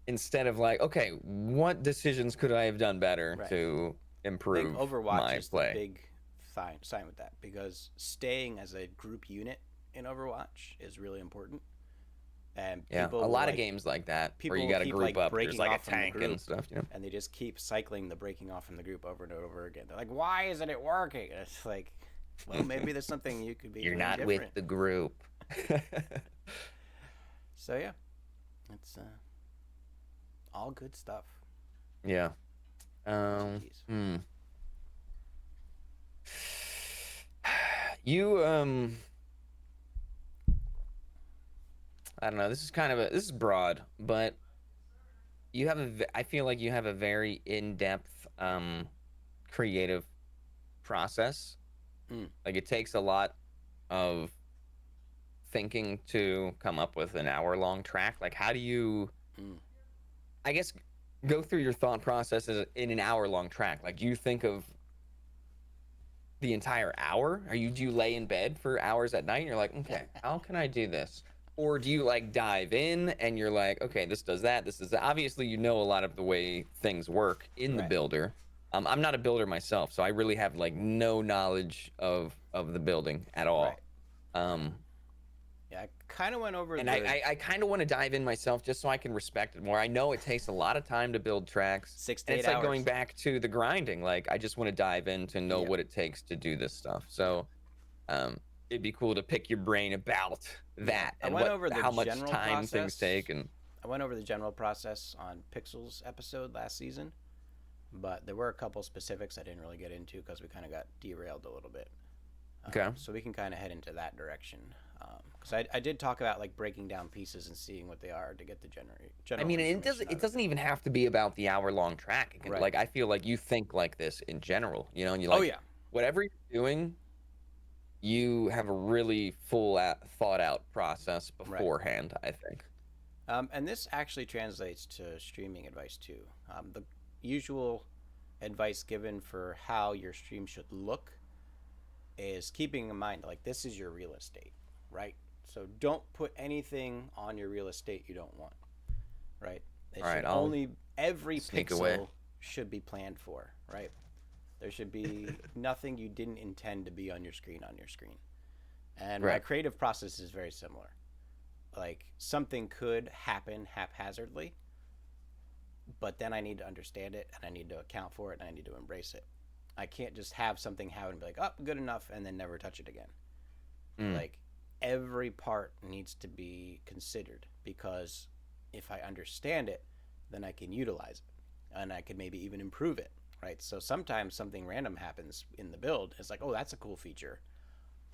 Instead of like, okay, what decisions could I have done better Right. to I think improve Overwatch my is the play? big sign with that because staying as a group unit in Overwatch is really important. And Yeah, people a will lot of like games like that where people you will got to keep group like up. There's breaking like a off from the tank group, and stuff. and they just keep cycling the breaking off from the group over and over again. They're like, "Why isn't it working?" And it's like, well, maybe there's something you could be You're doing not different. with the group. So yeah, it's all good stuff. Yeah. Jeez. Hmm. You I don't know. This is broad, but I feel like you have a very in-depth creative process. Mm. Like it takes a lot of thinking to come up with an hour-long track. Like how do you, Mm. I guess, go through your thought processes in an hour-long track? Like do you think of the entire hour? Do you lay in bed for hours at night and you're like, okay, how can I do this? Or do you like dive in and you're like, okay, this does that, this is that. Obviously, you know a lot of the way things work in the Right. builder. I'm not a builder myself, so I really have like no knowledge of the building at Right. all. Right. Um, Yeah, I kind of went over and the I kind of want to dive in myself just so I can respect it more. I know it takes a lot of time to build tracks, six to and eight it's like going hours. back to the grinding. Like I just want to dive in to know Yeah. what it takes to do this stuff. Yeah. So, it'd be cool to pick your brain about Yeah. that I and went over the how much general time things process. take. And I went over the general process on Pixels episode last season, but there were a couple specifics I didn't really get into because we kind of got derailed a little bit. okay. So we can kind of head into that direction. Because I did talk about like breaking down pieces and seeing what they are to get the I general mean, information out it of it. doesn't even have to be about the hour-long track. Right. Like I feel like you think like this in general, you know, and you Oh like yeah. whatever you're doing, you have a really thought out process Right. beforehand, I think. And this actually translates to streaming advice too. The usual advice given for how your stream should look is keeping in mind like this is your real estate, right? So don't put anything on your real estate you don't want, right? It All right, should I'll only every sneak away. pixel should be planned for, right? There should be nothing you didn't intend to be on your screen on your screen. And my Right. creative process is very similar. Like something could happen haphazardly, but then I need to understand it and I need to account for it and I need to embrace it. I can't just have something happen and be like, oh, good enough, and then never touch it again. Mm. Like every part needs to be considered because if I understand it, then I can utilize it and I can maybe even improve it, right? So sometimes something random happens in the build. It's like, oh, that's a cool feature.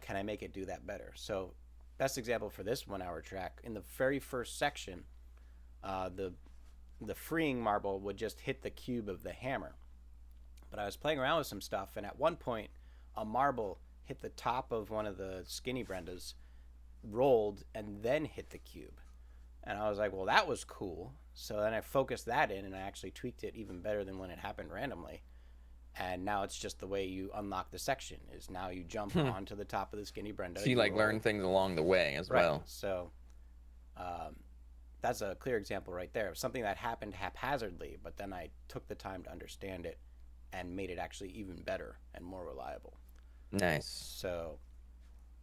Can I make it do that better? So, best example for this 1 hour track in the very first section, the freeing marble would just hit the cube of the hammer. But I was playing around with some stuff, and at one point, a marble hit the top of one of the skinny Brendas, rolled, and then hit the cube. And I was like, well, that was cool. So then I focused that in, and I actually tweaked it even better than when it happened randomly. And now it's just the way you unlock the section is now you jump Hmm. onto the top of the skinny Brenda. So you You like learn roll. things along the way as Right. well. So um, that's a clear example right there of something that happened haphazardly, but then I took the time to understand it and made it actually even better and more reliable. Nice. So,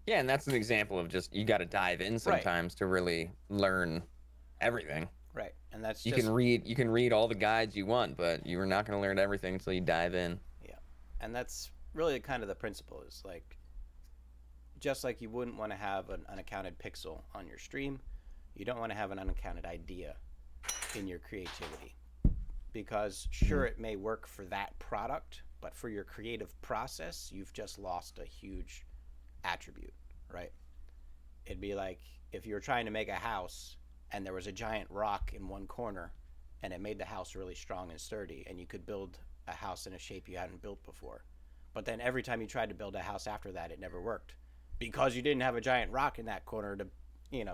Yeah, and that's an example of just you got to dive in right, sometimes to really learn everything. right. And that's just, You can read all the guides you want, but you're not going to learn everything until you dive in. yeah. And that's really kind of the principle is like, just like you wouldn't want to have an unaccounted pixel on your stream, you don't want to have an unaccounted idea in your creativity. Because Mhm. sure, it may work for that product, but for your creative process, you've just lost a huge attribute, right? It'd be like if you were trying to make a house and there was a giant rock in one corner and it made the house really strong and sturdy and you could build a house in a shape you hadn't built before. But then every time you tried to build a house after that, it never worked because you didn't have a giant rock in that corner to,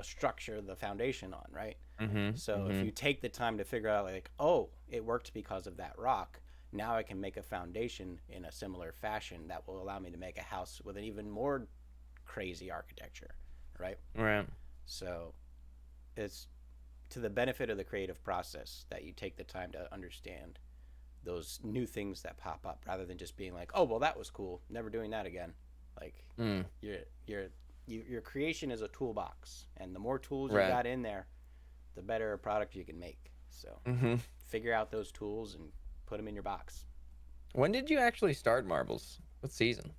structure the foundation on, right? Mhm. So if Mhm. you take the time to figure out like, oh, it worked because of that rock, now I can make a foundation in a similar fashion that will allow me to make a house with an even more crazy architecture, right? Right. So it's to the benefit of the creative process that you take the time to understand those new things that pop up rather than just being like, oh, well, that was cool, never doing that again. Like Mm. your your your creation is a toolbox, and the more tools you Right. got in there, the better a product you can make. So Mhm. figure out those tools and put them in your box. When did you actually start marbles? What season?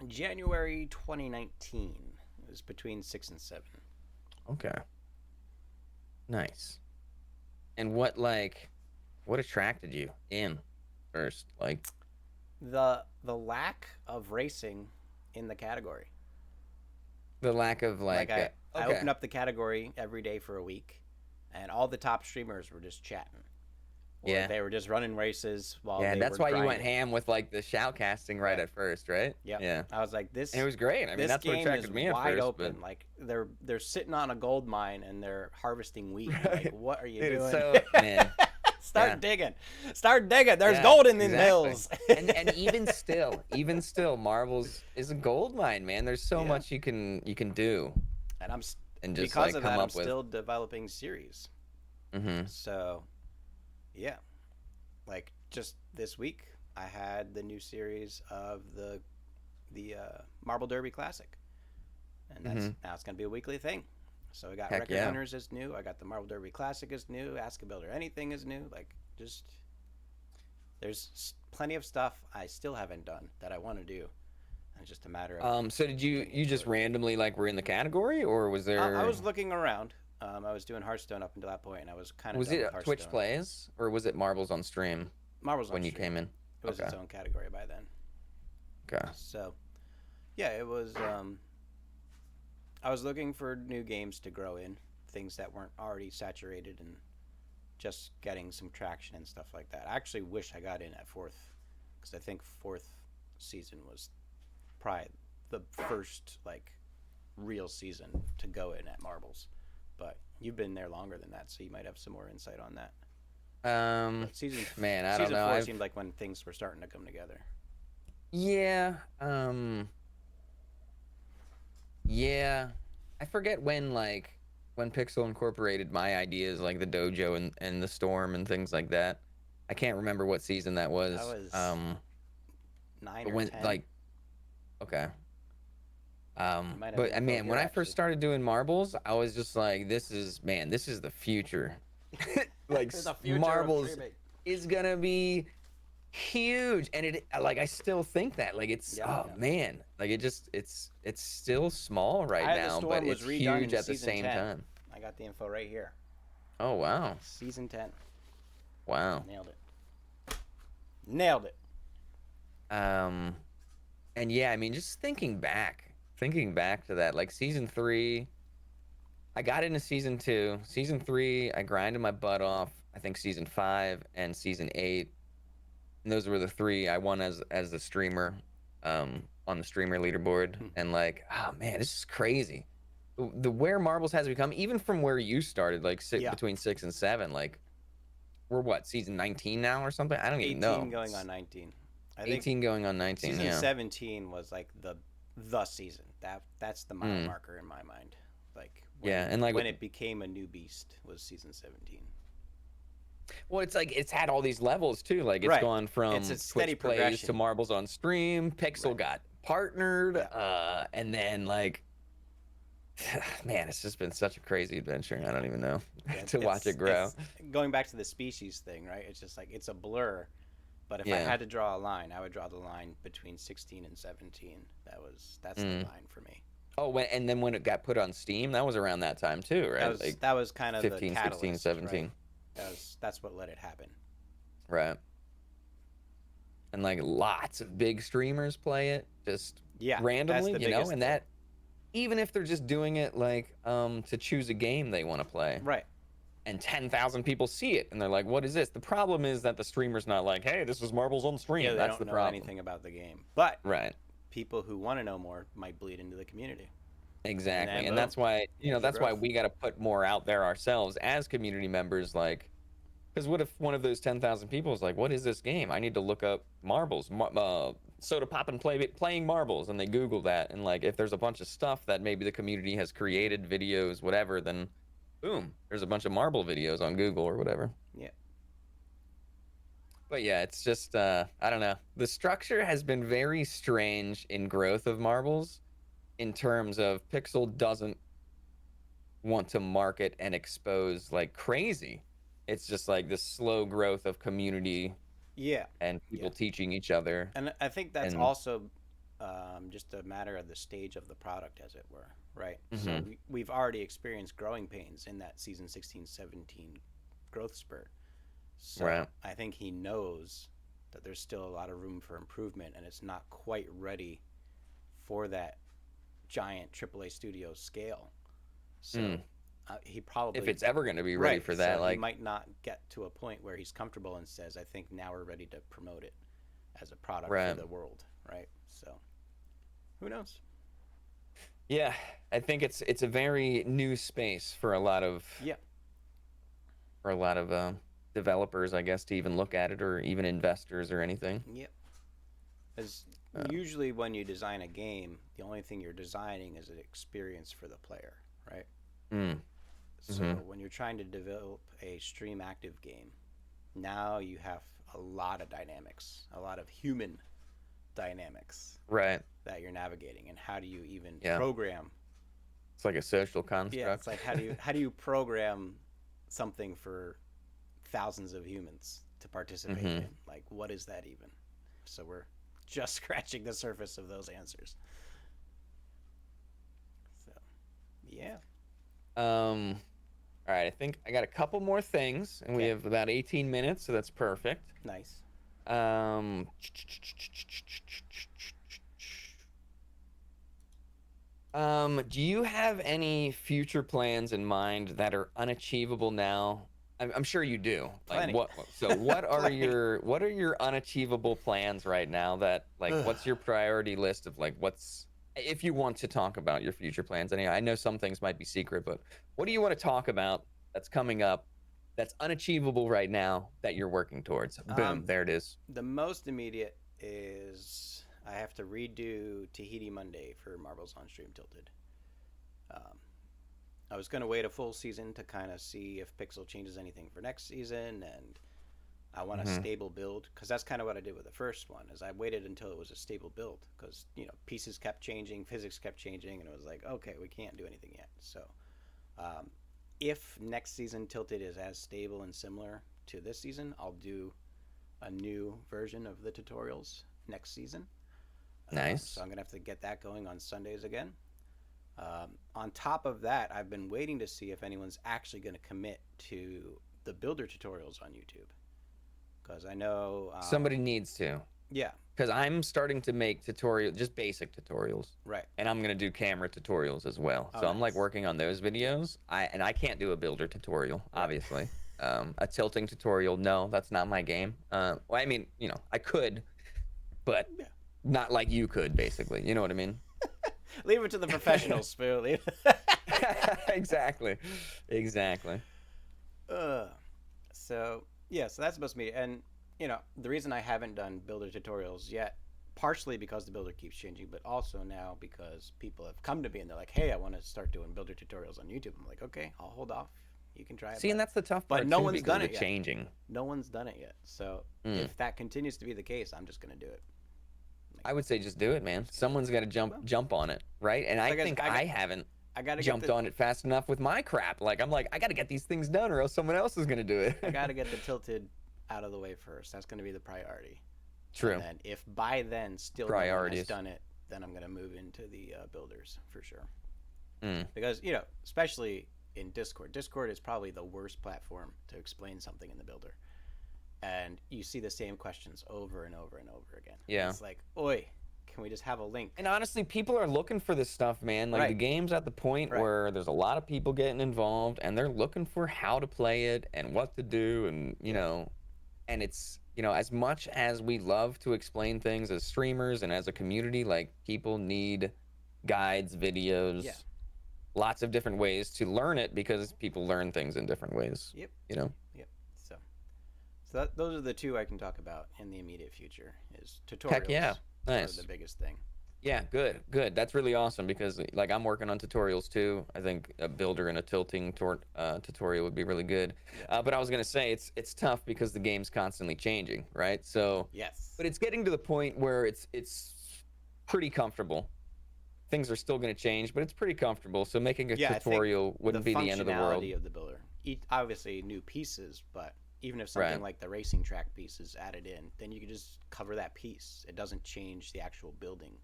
January 2019. It was between 6 and 7. Okay. Nice. And what attracted you in first? Like, The lack of racing in the category. the lack of Like I okay. opened up the category every day for a week, and all the top streamers were just chatting, or Yeah. they were just running races while Yeah, and they that's were why you went grinding. ham with like the shoutcasting right Right. at first, right? Yep. Yeah. I was like, And it this was great. I mean, this that's what game is attracted me at wide first, but open. Like they're sitting on a gold mine and they're harvesting wheat. right. Like, what are you Dude, doing? it's so man. Start Yeah. digging. Start digging. There's Yeah, gold in these exactly. mills. And even still, marbles is a gold mine, man. There's so Yeah. much you can do And and just because like of come that, I'm up with. still developing series. Mm-hmm. So, yeah, like just this week, I had the new series of the Marble Derby Classic, and that's Mm-hmm. now it's going to be a weekly thing. So I got Heck Record yeah. Hunters is new. I got the Marble Derby Classic is new. Ask a Builder Anything is new. Like just there's plenty of stuff I still haven't done that I want to do. And it's just a matter of So did you getting you into just it. randomly like were in the category, or was I there was looking around. I was doing Hearthstone up until that point, and I was kind of was done it with Twitch Hearthstone. plays or was it Marbles on stream Marbles on when you Stream. came in? It was Okay. its own category by then. Okay. So yeah, it was. I was looking for new games to grow in, things that weren't already saturated and just getting some traction and stuff like that. I actually wish I got in at fourth, because I think fourth season was probably the first like real season to go in at Marbles. But you've been there longer than that, so you might have some more insight on that. Um, But Man, I don't season know. four I've seemed like when things were starting to come together. Yeah. Yeah. I forget when Pixel incorporated my ideas like the dojo and the storm and things like that. I can't remember what season that That was. was 9 But or when 10. like okay. You might have the But info man, here when I first actually. started doing marbles, I was just like, this is the future. Like The future of marbles streaming. is gonna be huge, and it like I still think that like it's Yep. oh man, like it's still small right I had the now, but storm it's was redone huge in at the season same 10. time. I got the info right here. Oh wow, Season 10. wow. Nailed it. Nailed it. Um, and yeah, I mean, just thinking back to that, like season three, I got into season two. Season three, I grinded my butt off. I think season five and season eight. And those were the three I won as the streamer, on the streamer leaderboard. And like, oh man, this is crazy. The where marbles has become, even from where you started, like Yeah. between six and seven, like we're what season 19 now or something? I don't even 18 know. going on It's 19. I think 18 going on 19. season Yeah. 17 was like the season. That's the mile Mm, marker in my mind. Like yeah, and like when it became a new beast was season 17. well, it's like it's had all these levels too. Like it's Right. gone It's a from steady Twitch plays to progression. marbles on stream. Pixel Right. got partnered, Yeah. and then like man, it's just been such a crazy adventure. I don't even know Yeah, to watch it grow. it's going back to the species thing, right? It's just like it's a blur. But if I Yeah. had to draw a line, I would draw the line between 16 and 17. That's the Mm. line for me. Oh, and then when it got put on Steam, that was around that time too, right? Like That was kind of the 15, 16, catalyst, right? 17. That's what let it happen. Right. And like lots of big streamers play it just Yeah, that's randomly, the you know, biggest and thing. that even if they're just doing it like to choose a game they want to play. Right. And 10,000 people see it and they're like, what is this? The problem is that the streamer's not like, hey, this is marbles on Yeah, stream. they That's don't the know problem. anything about the game. But Right. people who want to know more might bleed into the community. And Exactly. then And boom, that's why, there's your that's why growth. we got to put more out there ourselves as community members. Like, because what if one of those 10,000 people is like, what is this game? I need to look up marbles, soda pop and playing marbles. And they Google that. And like, if there's a bunch of stuff that maybe the community has created, videos, whatever, then boom, there's a bunch of marble videos on Google or whatever. Yeah. But yeah, it's just I don't know. The structure has been very strange in growth of marbles in terms of Pixel doesn't want to market and expose like crazy. It's just like this slow growth of community Yeah. and Yeah. people teaching each other. And I think that's And also just a matter of the stage of the product, as it were, right? So mhm, we've already experienced growing pains in that season 16, 17 growth spurt. So right. I think he knows that there's still a lot of room for improvement, and it's not quite ready for that giant AAA studio scale. So Mm. he If probably it's ever going to be ready right. for So that, he like might not get to a point where he's comfortable and says, "I think now we're ready to promote it as a product for right. the world." Right. So who knows? Yeah, I think it's a very new space for a lot of Yeah. developers, I guess, to even look at it or even investors or anything. Yep. Because Uh, usually when you design a game, the only thing you're designing is an experience for the player, right? mm, So mm-hmm, when you're trying to develop a stream active game, Now you have a lot of dynamics, a lot of human dynamics Right. that you're navigating, and how do you even Yeah. program? It's like a social Yeah, it's construct. like how do you program something for thousands of humans to participate Hmm. in? Like, what is that even? So we're just scratching the surface of those answers. So yeah. All right, I think I got a couple more things, and we Okay. have about 18 minutes, so that's perfect. Nice. Um, do you have any future plans in mind that are unachievable now? I'm sure you do. Like Plenty. what? So what are Plenty. your unachievable plans right now? That like, what's your priority list of like what's if you want to talk about your future plans? Anyway, I know some things might be secret, but what do you want to talk about that's coming up that's unachievable right now that you're working towards? um, Boom, there it is. the most immediate is I have to redo Tahiti Monday for Marbles on Stream Tilted. Um, I was going to wait a full season to kind of see if Pixel changes anything for next season, and I want a Hmm. stable build because that's kind of what I did with the first one. Is I waited until it was a stable build because pieces kept changing, physics kept changing, and it was like, okay, we can't do anything yet. So um, if next season Tilted is as stable and similar to this season, I'll do a new version of the tutorials next season. So Nice. I'm gonna have to get that going on Sundays again. On top of that, I've been waiting to see if anyone's actually going to commit to the builder tutorials on YouTube because I know, Somebody needs to. yeah, Because I'm starting to make just basic tutorials, right. and I'm gonna do camera tutorials as well. Oh, So I'm like nice. working on those videos. I can't do a builder tutorial, Right. obviously. A tilting tutorial, no, that's not my game. Well, I mean, I could, but Yeah. not like you could, basically. You know what I mean? Leave it to the professionals, Spooo. Exactly, exactly. uh, so yeah, so that's supposed to be, and the reason I haven't done builder tutorials yet, partially because the builder keeps changing, but also now because people have come to me and they're like, "Hey, I want to start doing builder tutorials on YouTube." I'm like, "Okay, I'll hold off. You can try it, See, and that's the tough but part no too, one's because done of the it yet. changing. No one's done it yet. So Mm. if that continues to be the case, I'm just gonna do it. Like, I would say just do it, man. Someone's got to well, jump on it, right? And it's I like think I haven't I got to get jumped the on it fast enough with my crap. Like I'm like, I got to get these things done, or else someone else is gonna do I it. got to get the tilted out of the way first. That's gonna be the priority. And True. then if by then still no one has Priorities. done it, then I'm gonna move into the builders for sure. Mm. Because especially in Discord, Discord is probably the worst platform to explain something in the builder, and you see the same questions over and over and over again. Yeah. It's like, oi, can we just have a link? And honestly, people are looking for this stuff, man. Like the Right, game's at the point right. where there's a lot of people getting involved, and they're looking for how to play it and what to do, and Yeah, and it's as much as we love to explain things as streamers and as a community, like people need guides, yeah. videos, lots of different ways to learn it because people learn things in different ways. Yep, You know? yep. So those are the two I can talk about in the immediate future. Is Heck yeah. tutorials are the Nice. biggest thing. Yeah, good, good. That's really awesome because like I'm working on tutorials too. I think a builder and a tilting tutorial would be really good. Yeah. But I was gonna say it's tough because the game's constantly changing, right? So, Yes. but it's getting to the point where it's pretty comfortable. Things are still gonna change, but it's pretty comfortable. So making a Yeah, I think tutorial the wouldn't be the end of the world, functionality of the builder, obviously new pieces, but even if something right? like the racing track piece is added in, then you can just cover that piece. It doesn't change the actual building.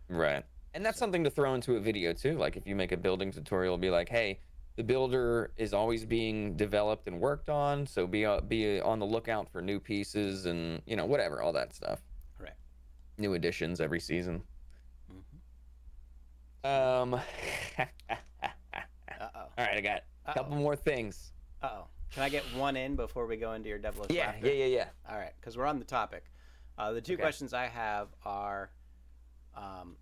Right. And that's So something to throw into a video too. Like if you make a building tutorial, be like, hey, the builder is always being developed and worked on, so be on the lookout for new pieces and whatever, all that stuff. correct. New additions every season. Hmm. So Um, uh oh, all right, I got a uh couple oh, more things. uh oh. Can I get one in before we go into your devilish Yeah, laughter? yeah, yeah, yeah. All right, because we're on the topic. The two Okay. questions I have are, um,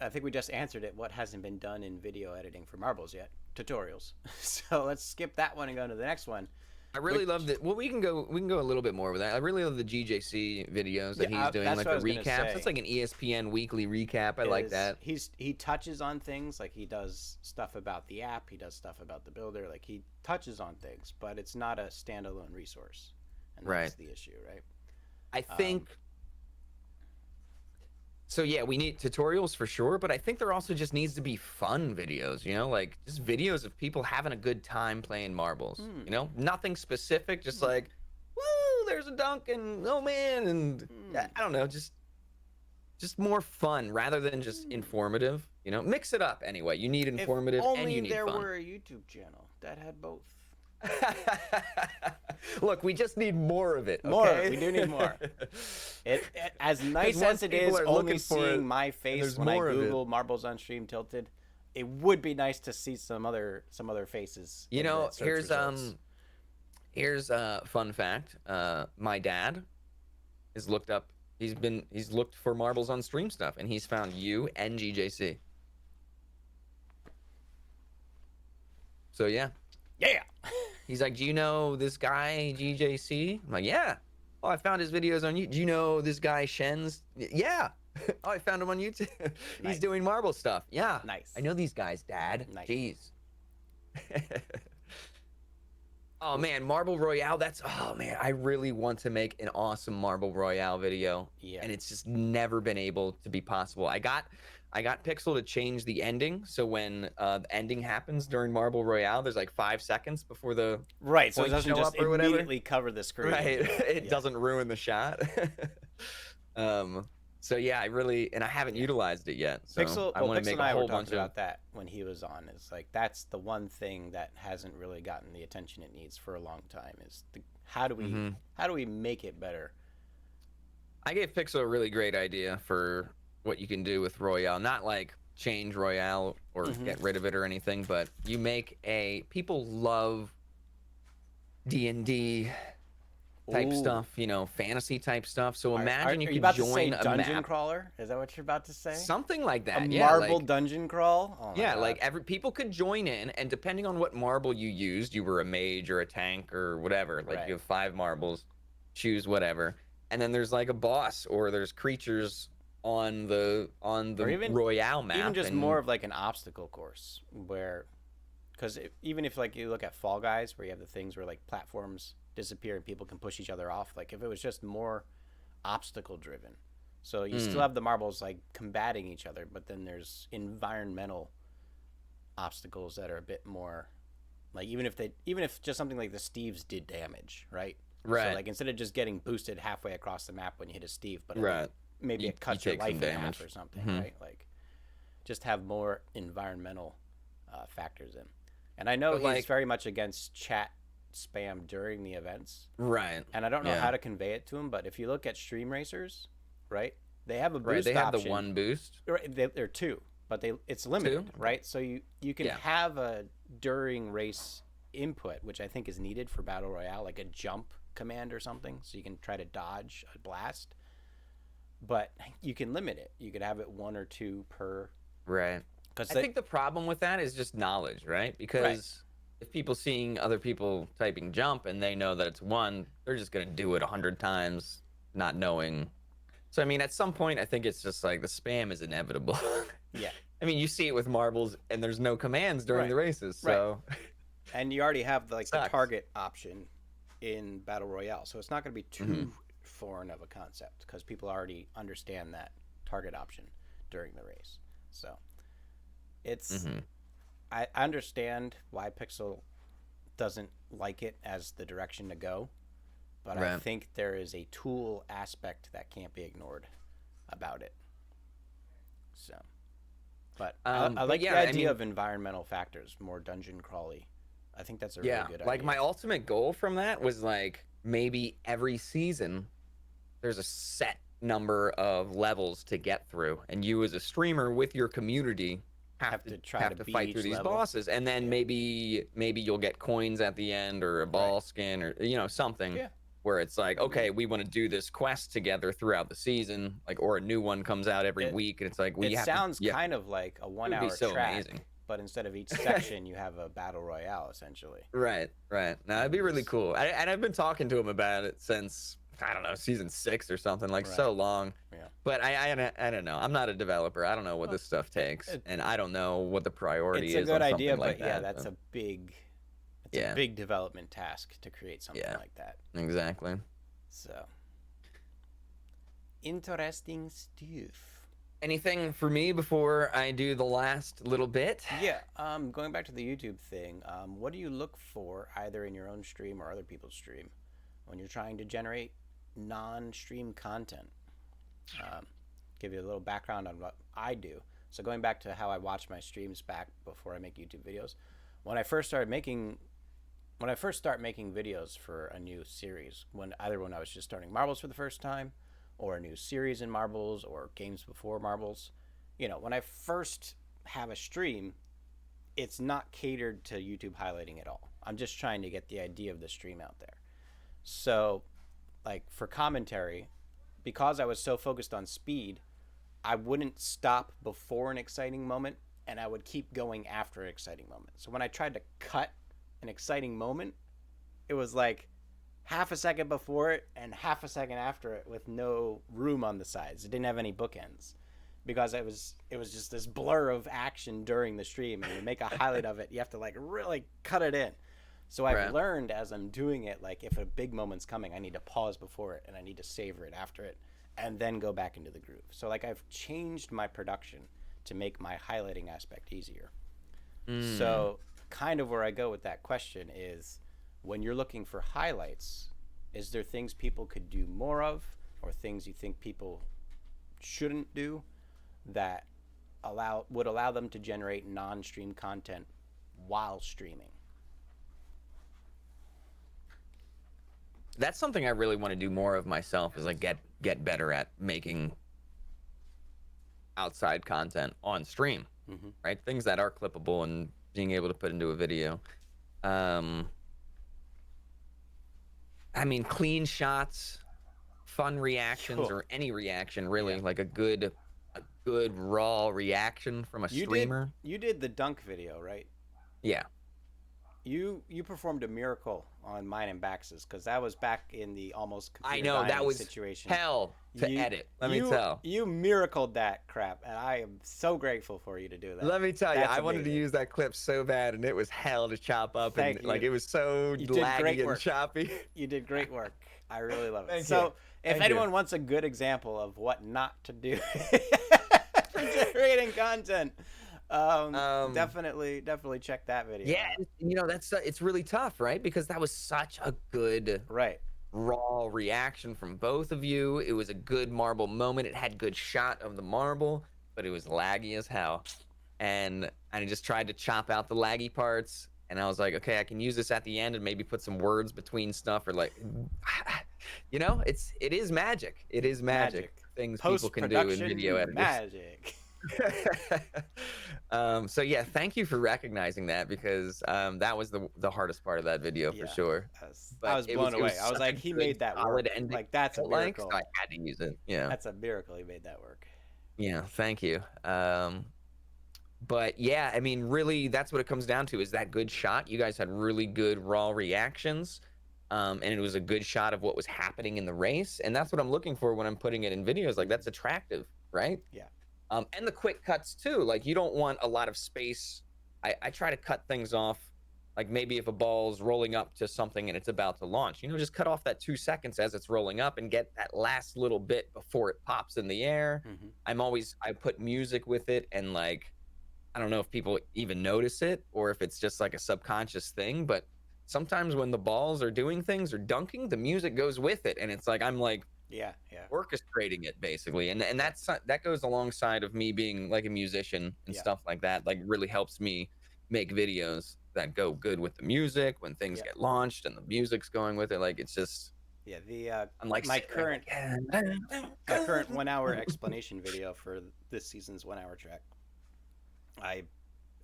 I think we just answered it. What hasn't been done in video editing for marbles yet? Tutorials. So let's skip that one and go to the next one. I Which, really love that. Well, we can go a little bit more with that. I really love the GJC videos yeah, that he's doing, that's like what I the was gonna recaps. It's say. like an ESPN weekly recap. I like Is that. he touches on things like he does stuff about the app, he does stuff about the builder, like he touches on things, but it's not a standalone resource. and Right. that's the issue, right? I think so. Yeah, we need tutorials for sure, but I think there also just needs to be fun videos, like just videos of people having a good time playing marbles. Nothing specific, just like, woo, there's a dunk and oh man, and I don't know, just more fun rather than just informative. Mix it up anyway. You need informative if and you only need there fun. were a YouTube channel that had both. Look, we just need more of it. Okay? More. We do need more. It as nice as it is only seeing my face when I Google marbles on stream tilted, it would be nice to see some other faces. Here's a fun fact. My dad has looked up. He's looked for marbles on stream stuff, and he's found you and GJC. So yeah. He's like, do you know this guy GJC? I'm like, yeah. Oh, I found his videos on YouTube. Do you know this guy Shens? Yeah. Oh, I found him on YouTube. He's doing marble stuff. Yeah. Nice. I know these guys, Dad. Nice. Jeez. Oh man, Marble Royale. Oh man, I really want to make an awesome Marble Royale video. Yeah. And it's just never been able to be possible. I got Pixel to change the ending, so when the ending happens during Marble Royale, there's like 5 seconds before the so it doesn't just immediately cover the screen. Right, it doesn't ruin the shot. So yeah, I haven't utilized it yet. So Pixel, I want to make a whole bunch about that when he was on. It's like that's the one thing that hasn't really gotten the attention it needs for a long time. Is how do we make it better? I gave Pixel a really great idea for what you can do with Royale. Not like change Royale or get rid of it or anything, but you make people love D&D type stuff, fantasy type stuff. So imagine you could join a dungeon crawler. Is that what you're about to say? Something like that. A marble dungeon crawl. Oh yeah, God. Like people could join in, and depending on what marble you used, you were a mage or a tank or whatever. Like you have 5 marbles, choose whatever, and then there's like a boss or there's creatures on the Royale map. Even just more of like an obstacle course where, because even if like you look at Fall Guys where you have the things where like platforms disappear and people can push each other off, like if it was just more obstacle driven, so you still have the marbles like combating each other, but then there's environmental obstacles that are a bit more like even if just something like the Steves did damage, right? So like instead of just getting boosted halfway across the map when you hit a Steve, but maybe it cuts your life in half or something, right? Like just have more environmental factors in. And I know he's very much against chat spam during the events, right? And I don't know how to convey it to him, but if you look at stream racers, right, they have a boost they have option. The one boost, right? They're 2, but it's limited, right? So you can have a during race input, which I think is needed for battle royale, like a jump command or something, so you can try to dodge a blast, but you can limit it. You could have it 1 or 2 per, right? Because I think the problem with that is just knowledge, right? Because if people seeing other people typing jump and they know that it's 1, they're just going to do it 100 times, not knowing. So, I mean, at some point, I think it's just like the spam is inevitable. Yeah. I mean, you see it with marbles and there's no commands during the races. So. And you already have the target option in Battle Royale. So it's not going to be too foreign of a concept because people already understand that target option during the race. So it's... I understand why Pixel doesn't like it as the direction to go, but I think there is a tool aspect that can't be ignored about it. So, but I like the idea of environmental factors, more dungeon crawly. I think that's a really good idea. Like my ultimate goal from that was like maybe every season there's a set number of levels to get through, and you as a streamer with your community have to fight through these bosses, and then maybe you'll get coins at the end or a ball skin or something where it's like, okay, we want to do this quest together throughout the season, like, or a new one comes out every week, and it's like it sounds kind of like a 1 hour track, amazing. But instead of each section you have a battle royale essentially. Right. Now it'd be really cool. And I've been talking to him about it since, I don't know, season 6 or something, like so long. Yeah. But I don't know. I'm not a developer. I don't know what this stuff takes, and I don't know what the priority is. It's a good idea, like but that, that's a big, a big development task to create something like that. Exactly. So interesting stuff. Anything for me before I do the last little bit? Yeah, going back to the YouTube thing, what do you look for either in your own stream or other people's stream when you're trying to generate non-stream content? Um, Give you a little background on what I do. So going back to how I watch my streams back before I make YouTube videos, when I first started making when I first start making videos for a new series, when I was just starting marbles for the first time, or a new series in marbles, or games before marbles, when I first have a stream, it's not catered to YouTube highlighting at all. I'm just trying to get the idea of the stream out there. So, like for commentary, because I was so focused on speed, I wouldn't stop before an exciting moment and I would keep going after an exciting moment. So when I tried to cut an exciting moment, it was like half a second before it and half a second after it with no room on the sides. It didn't have any bookends because it was just this blur of action during the stream, and you make a highlight of it, you have to like really cut it in. So I've Right. learned as I'm doing it, like if a big moment's coming, I need to pause before it and I need to savor it after it and then go back into the groove. So like I've changed my production to make my highlighting aspect easier. Mm. So kind of where I go with that question is, when you're looking for highlights, is there things people could do more of or things you think people shouldn't do that allow them to generate non-stream content while streaming? That's something I really want to do more of myself, is like get better at making outside content on stream, Mm-hmm. right? Things that are clippable and being able to put into a video. Um, I mean, clean shots, fun reactions, Cool. or any reaction really, Yeah. like a good raw reaction from a You did streamer. you did the dunk video, right? Yeah. You performed a miracle on mine and Bax's because that was back in the almost I computer know that dying was situation. hell to You edit. Let me you tell. you miracled that crap, and I am so grateful for you to do that. Let me tell you, That's I wanted to amazing. use that clip so bad, and it was hell to chop up, and Thank like you. it was so You did great laggy and work. choppy. You did great work. I really love it. Thank you. So, if Thank you. anyone wants a good example of what not to do for generating content, Um, definitely check that video yeah, out. that's it's really tough, right? Because that was such a good Right. raw reaction from both of you. It was a good marble moment. It had good shot of the marble, but it was laggy as hell. And I just tried to chop out the laggy parts. And I was like, okay, I can use this at the end and maybe put some words between stuff, or like, it is magic. It is magic. Magic. Things people Post can do in video production editors. magic. So yeah, thank you for recognizing that, because that was the hardest part of that video for Yeah. sure. I But was it blown was away. I was such a like, he good made that solid work. ending. Like, that's a So miracle. I had to use it. Yeah. That's a miracle he made that work. Yeah, thank you. But yeah, I mean, really, that's what it comes down to, is that good shot. You guys had really good raw reactions. And it was a good shot of what was happening in the race. And that's what I'm looking for when I'm putting it in videos. Like, that's attractive, right? Yeah. And the quick cuts too. Like, you don't want a lot of space. I try to cut things off. Like, maybe if a ball's rolling up to something and it's about to launch, just cut off that 2 seconds as it's rolling up and get that last little bit before it pops in the air. Mm-hmm. I put music with it, and like, I don't know if people even notice it or if it's just like a subconscious thing, but sometimes when the balls are doing things or dunking, the music goes with it, and it's like I'm like Yeah. Yeah. orchestrating it basically, and that goes alongside of me being like a musician and Yeah. stuff like that. Like, really helps me make videos that go good with the music when things Yeah. get launched and the music's going with it. Like, it's just, Yeah. I'm like My sitting there current 1 hour explanation video for this season's 1 hour track, I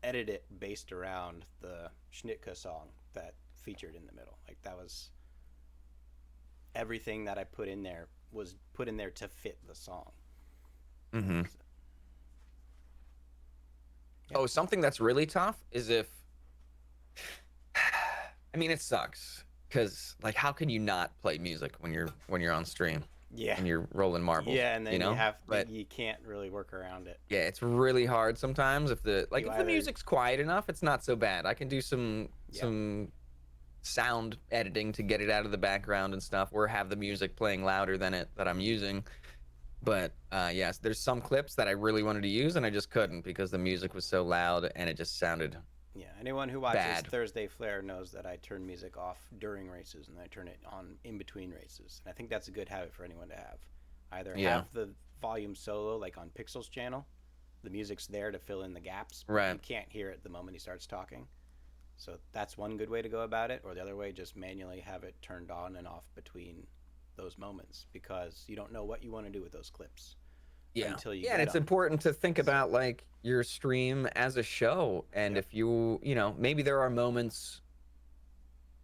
edited it based around the Schnitka song that featured in the middle. Like, that was everything that I put in there was put in there to fit the song. hmm So, yeah. Oh, something that's really tough is if, I mean, it sucks because, like, how can you not play music when you're on stream Yeah. and you're rolling marbles? Yeah, and then But you can't really work around it. yeah, it's really hard sometimes. If the You if the either music's quiet enough, it's not so bad. I can do some Yeah. some sound editing to get it out of the background and stuff, or have the music playing louder than it that I'm using. But yes, there's some clips that I really wanted to use and I just couldn't because the music was so loud and it just sounded Yeah, anyone who watches bad. Thursday Flair knows that I turn music off during races and I turn it on in between races. And I think that's a good habit for anyone to have. Either Yeah. have the volume solo, like on Pixel's channel, the music's there to fill in the gaps, but Right. you can't hear it the moment he starts talking. So that's one good way to go about it. Or the other way, just manually have it turned on and off between those moments because you don't know what you want to do with those clips Yeah. until you Yeah, get and it's them. important to think about like your stream as a show. And Yep. if you know, maybe there are moments,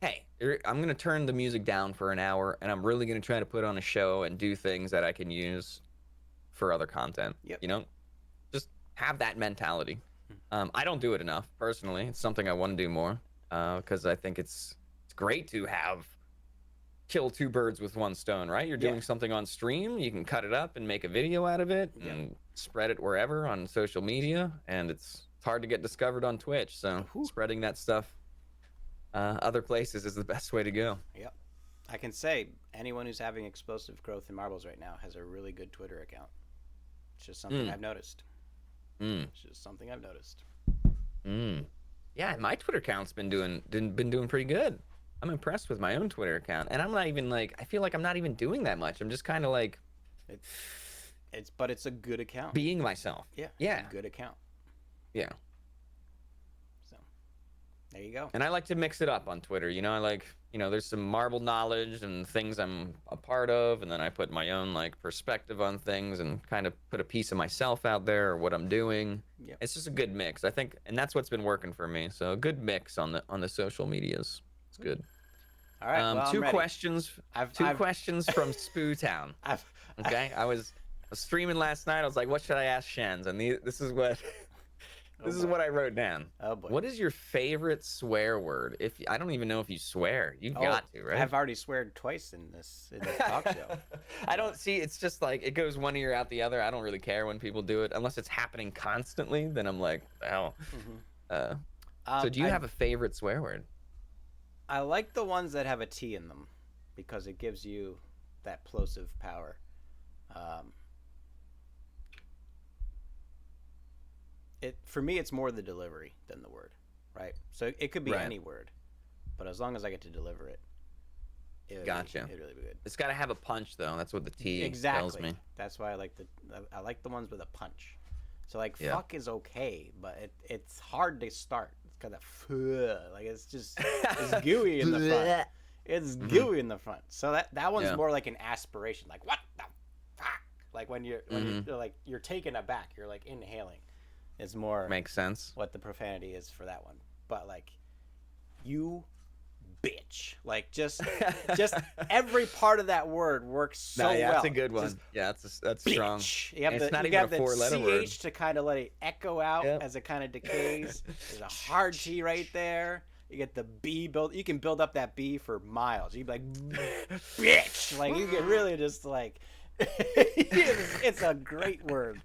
hey, I'm going to turn the music down for an hour and I'm really going to try to put on a show and do things that I can use for other content. Yep. You know, just have that mentality. I don't do it enough personally. It's something I want to do more because I think it's great to have kill two birds with one stone, right? You're doing something on stream, you can cut it up and make a video out of it and spread it wherever on social media, and it's hard to get discovered on Twitch, so spreading that stuff other places is the best way to go. Yep. I can say anyone who's having explosive growth in marbles right now has a really good Twitter account. It's just something I've noticed. It's just something I've noticed. Yeah, my Twitter account's been doing pretty good. I'm impressed with my own Twitter account, and I'm not even like, I feel like I'm not even doing that much. I'm just kind of like, but it's a good account. being myself. Yeah. Yeah. It's a good account. Yeah. So there you go. And I like to mix it up on Twitter. You know, I like, you know, there's some marble knowledge and things I'm a part of, and then I put my own like perspective on things and kind of put a piece of myself out there or what I'm doing. Yep. It's just a good mix, I think, and that's what's been working for me. So a good mix on the social medias. It's good. All right. Well, two I'm ready. questions. Questions from Spooo Town. Okay, I was streaming last night. I was like, what should I ask Shens? And this is what is what I wrote down. Oh boy. What is your favorite swear word? If I don't even know if you swear, you've got to, right? I've already sweared twice in this talk show. I don't see. It's just like it goes one ear out the other. I don't really care when people do it unless it's happening constantly. Then I'm like, oh. So do you have a favorite swear word? I like the ones that have a T in them because it gives you that plosive power. For me, it's more the delivery than the word, right? So it could be any word, but as long as I get to deliver it, it'd really be good. It's got to have a punch, though. That's what the T tells me. That's why I like the ones with a punch. So like fuck is okay, but it's hard to start. It's got that like it's just it's gooey in the front. It's gooey in the front. So that one's more like an aspiration. Like what the fuck? Like when you're like you're taken aback. You're like inhaling. It's more makes sense. What the profanity is for that one. But like you bitch. Like just every part of that word works so well. That's a good one. That's strong. You have it's not you even have a four-letter word. CH to kind of let it echo out as it kind of decays. There's a hard T right there. You get the B build. You can build up that B for miles. You'd be like, bitch. Like you can really just like, it's a great word.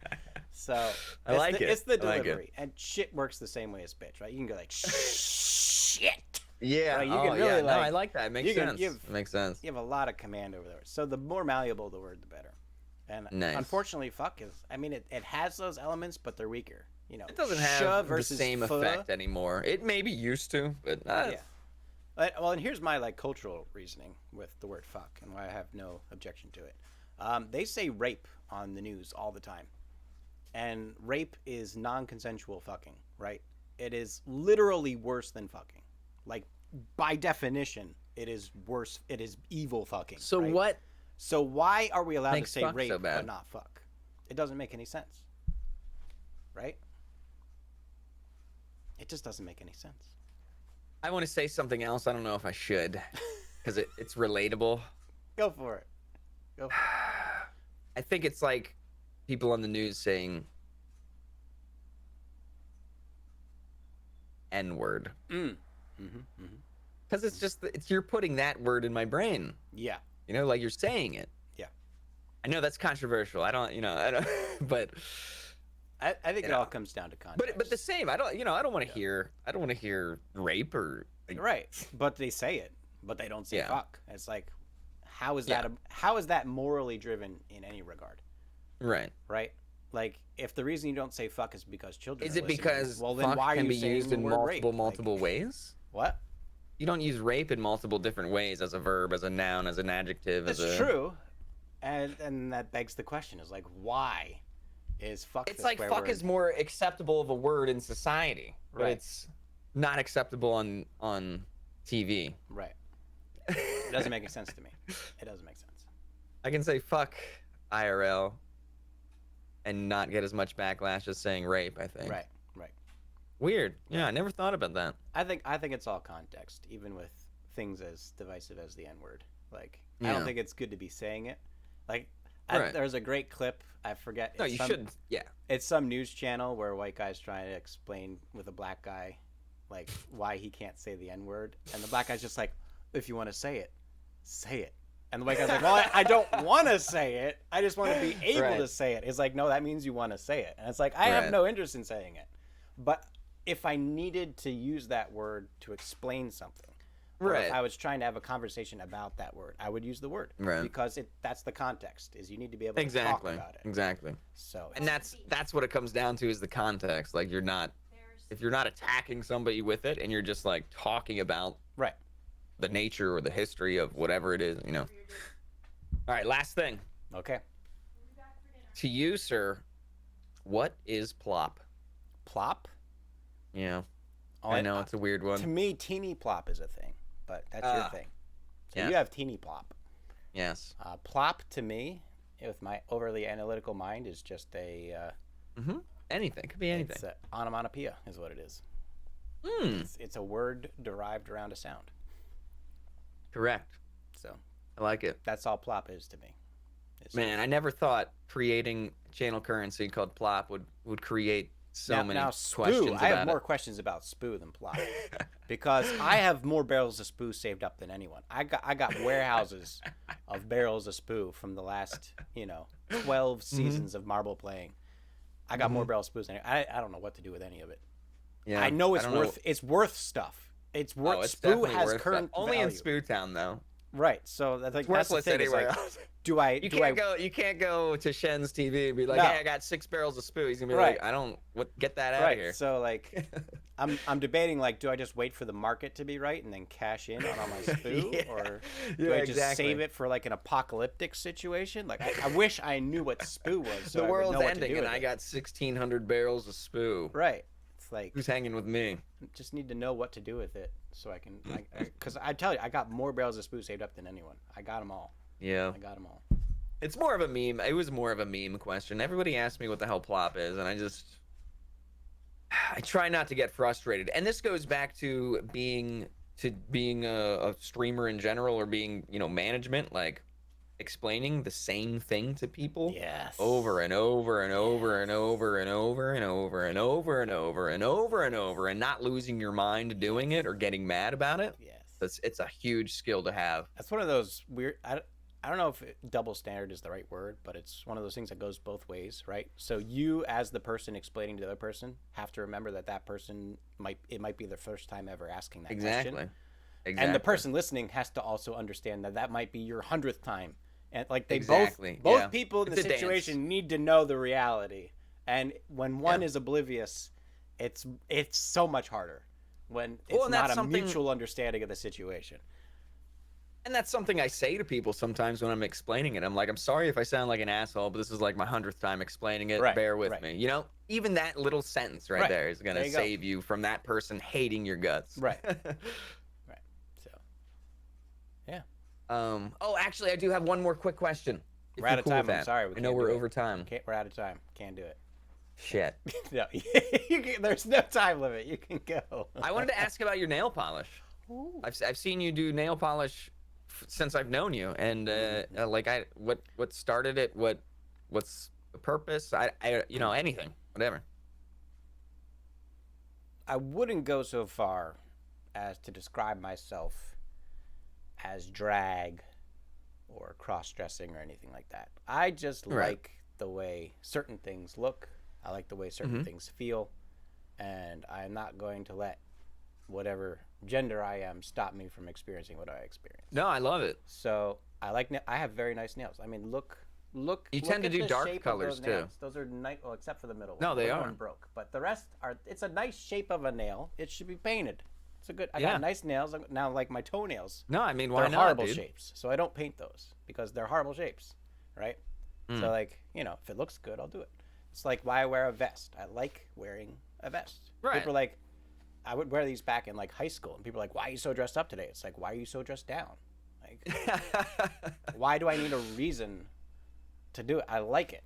So I like it. It's the delivery, and shit works the same way as bitch, right? You can go like shit. Yeah. Right? You can really no, I like that. It makes sense. It makes sense. You have a lot of command over there. So the more malleable the word, the better. And unfortunately, fuck is. I mean, it has those elements, but they're weaker. You know, it doesn't have the same effect anymore. It maybe used to, but yeah. Well, and here's my like cultural reasoning with the word fuck and why I have no objection to it. They say rape on the news all the time. And rape is non-consensual fucking, right? It is literally worse than fucking. Like, by definition, it is worse. It is evil fucking. So right? what? So why are we allowed to say rape so but not fuck? It doesn't make any sense, right? It just doesn't make any sense. I want to say something else. I don't know if I should, because it's relatable. Go for it. Go for it. I think it's like people on the news saying N-word. Because it's just, you're putting that word in my brain. Yeah. You know, like you're saying it. Yeah. I know that's controversial. I don't, but I think it all comes down to context. But the same. I don't want to hear rape or Like, Right. But they say it, but they don't say yeah. fuck. It's like, how is Yeah. how is that morally driven in any regard? Right. Right? Like, if the reason you don't say fuck is because children Is are it listening, because well, then fuck why are can you be saying used the in word rape? multiple ways? What? You don't use rape in multiple different ways as a verb, as a noun, as an adjective, as It's a. true. And that begs the question is like, why is fuck It's the like swear fuck word? is more acceptable of a word in society, but Right. it's not acceptable on TV. Right. It doesn't make any sense to me. It doesn't make sense. I can say fuck IRL and not get as much backlash as saying rape, I think. Right. Right. Weird. Yeah, I never thought about that. I think it's all context, even with things as divisive as the N word. Like, I Yeah. don't think it's good to be saying it. Like, Right. there's a great clip. I forget. No, you shouldn't. Yeah. It's some news channel where a white guy's trying to explain with a black guy, like, why he can't say the N word, and the black guy's just like, if you want to say it, say it. And the white guy's like, well, I don't want to say it. I just want to be able Right. to say it. It's like, no, that means you want to say it. And it's like, I have Right. no interest in saying it. But if I needed to use that word to explain something, or if Right. I was trying to have a conversation about that word, I would use the word. Right. Because that's the context, is you need to be able to Exactly. talk about it. Exactly. So, And that's what it comes down to, is the context. Like, if you're not attacking somebody with it and you're just like talking about right. the nature or the history of whatever it is, All right, last thing. Okay. To you, sir, what is plop? Plop? Yeah. Oh, I know it's a weird one. To me, teeny plop is a thing, but that's your thing. So yes. you have teeny plop. Yes. Plop to me, with my overly analytical mind, is just a Anything. Could be anything. it's a onomatopoeia is what it is. Hmm. It's a word derived around a sound. Correct. So I like it. that's all plop is to me. It's Man, I never thought creating channel currency called plop would create so many Spooo, questions I have about more it. questions about Spooo than plop. Because I have more barrels of Spooo saved up than anyone. I got warehouses of barrels of Spooo from the last 12 seasons of marble playing. I got more barrels of Spoos than I don't know what to do with any of it. Yeah. I know I don't it's worth stuff. It's worth. Oh, it's Spooo definitely has worth current it. Only in value. Spooo Town though. Right. So that's like It's that's the worthless thing. Is anywhere like, else. do I? You can't go to Shen's TV and be like, No. hey, I got 6 barrels of Spooo. He's gonna be Right. like, get that out Right. of here. So like, I'm debating like, do I just wait for the market to be right and then cash in on all my Spooo, Yeah. or Yeah, do I just exactly. save it for like an apocalyptic situation? Like, I wish I knew what Spooo was. So The I would world's know what to ending do and with I it. got 1,600 barrels of Spooo. Right. It's like, Who's hanging with me? just need to know what to do with it so I can, because I tell you, I got more barrels of Spooo saved up than anyone. I got them all. Yeah. I got them all. It's more of a meme. It was more of a meme question. Everybody asked me what the hell plop is, and I try not to get frustrated. And this goes back to being a streamer in general, or being, management, like explaining the same thing to people Yes. over and over and over and over and over and over and over and over and over and over, and not losing your mind doing it or getting mad about it. Yes. It's a huge skill to have. That's one of those weird. I don't know if double standard is the right word, but it's one of those things that goes both ways, right? So you, as the person explaining to the other person, have to remember that person might be their first time ever asking that question. Exactly. And the person listening has to also understand that might be your 100th time, and like they Exactly, both yeah. people in It's the a dance. situation need to know the reality. And when one is oblivious, it's so much harder when it's Well, and not that's a something- mutual understanding of the situation. And that's something I say to people sometimes when I'm explaining it. I'm like, I'm sorry if I sound like an asshole, but this is like my 100th time explaining it. Right, Bear with right. me. Even that little sentence right there is going There to you go. save you from that person hating your guts. Right. Right. So, yeah. Oh, actually, I do have one more quick question. If We're you're out of cool with time. I'm that. sorry. I know we're over time. We're out of time. Can't do it. Shit. No, there's no time limit. You can go. I wanted to ask about your nail polish. Ooh. I've seen you do nail polish since I've known you, and what started it? What's the purpose? I anything, whatever. I wouldn't go so far as to describe myself as drag or cross-dressing or anything like that. I just like the way certain things look. I like the way certain things feel, and I'm not going to let whatever gender I am stop me from experiencing what I experience. No, I love it. So I have very nice nails. I mean, look. You Look tend to at do the dark shape colors of those nails. too. Those are nice, well, except for the middle one. No, they the are. one broke, but the rest are. It's a nice shape of a nail. It should be painted. It's a good. I Yeah. got nice nails now, like my toenails. No, I mean, why They're not, horrible dude? shapes, so I don't paint those because they're horrible shapes, right? Mm. So like, if it looks good, I'll do it. It's like why I wear a vest. I like wearing a vest. Right. People are like, I would wear these back in like high school, and people are like, "Why are you so dressed up today?" It's like, why are you so dressed down? Like, why do I need a reason to do it? I like it.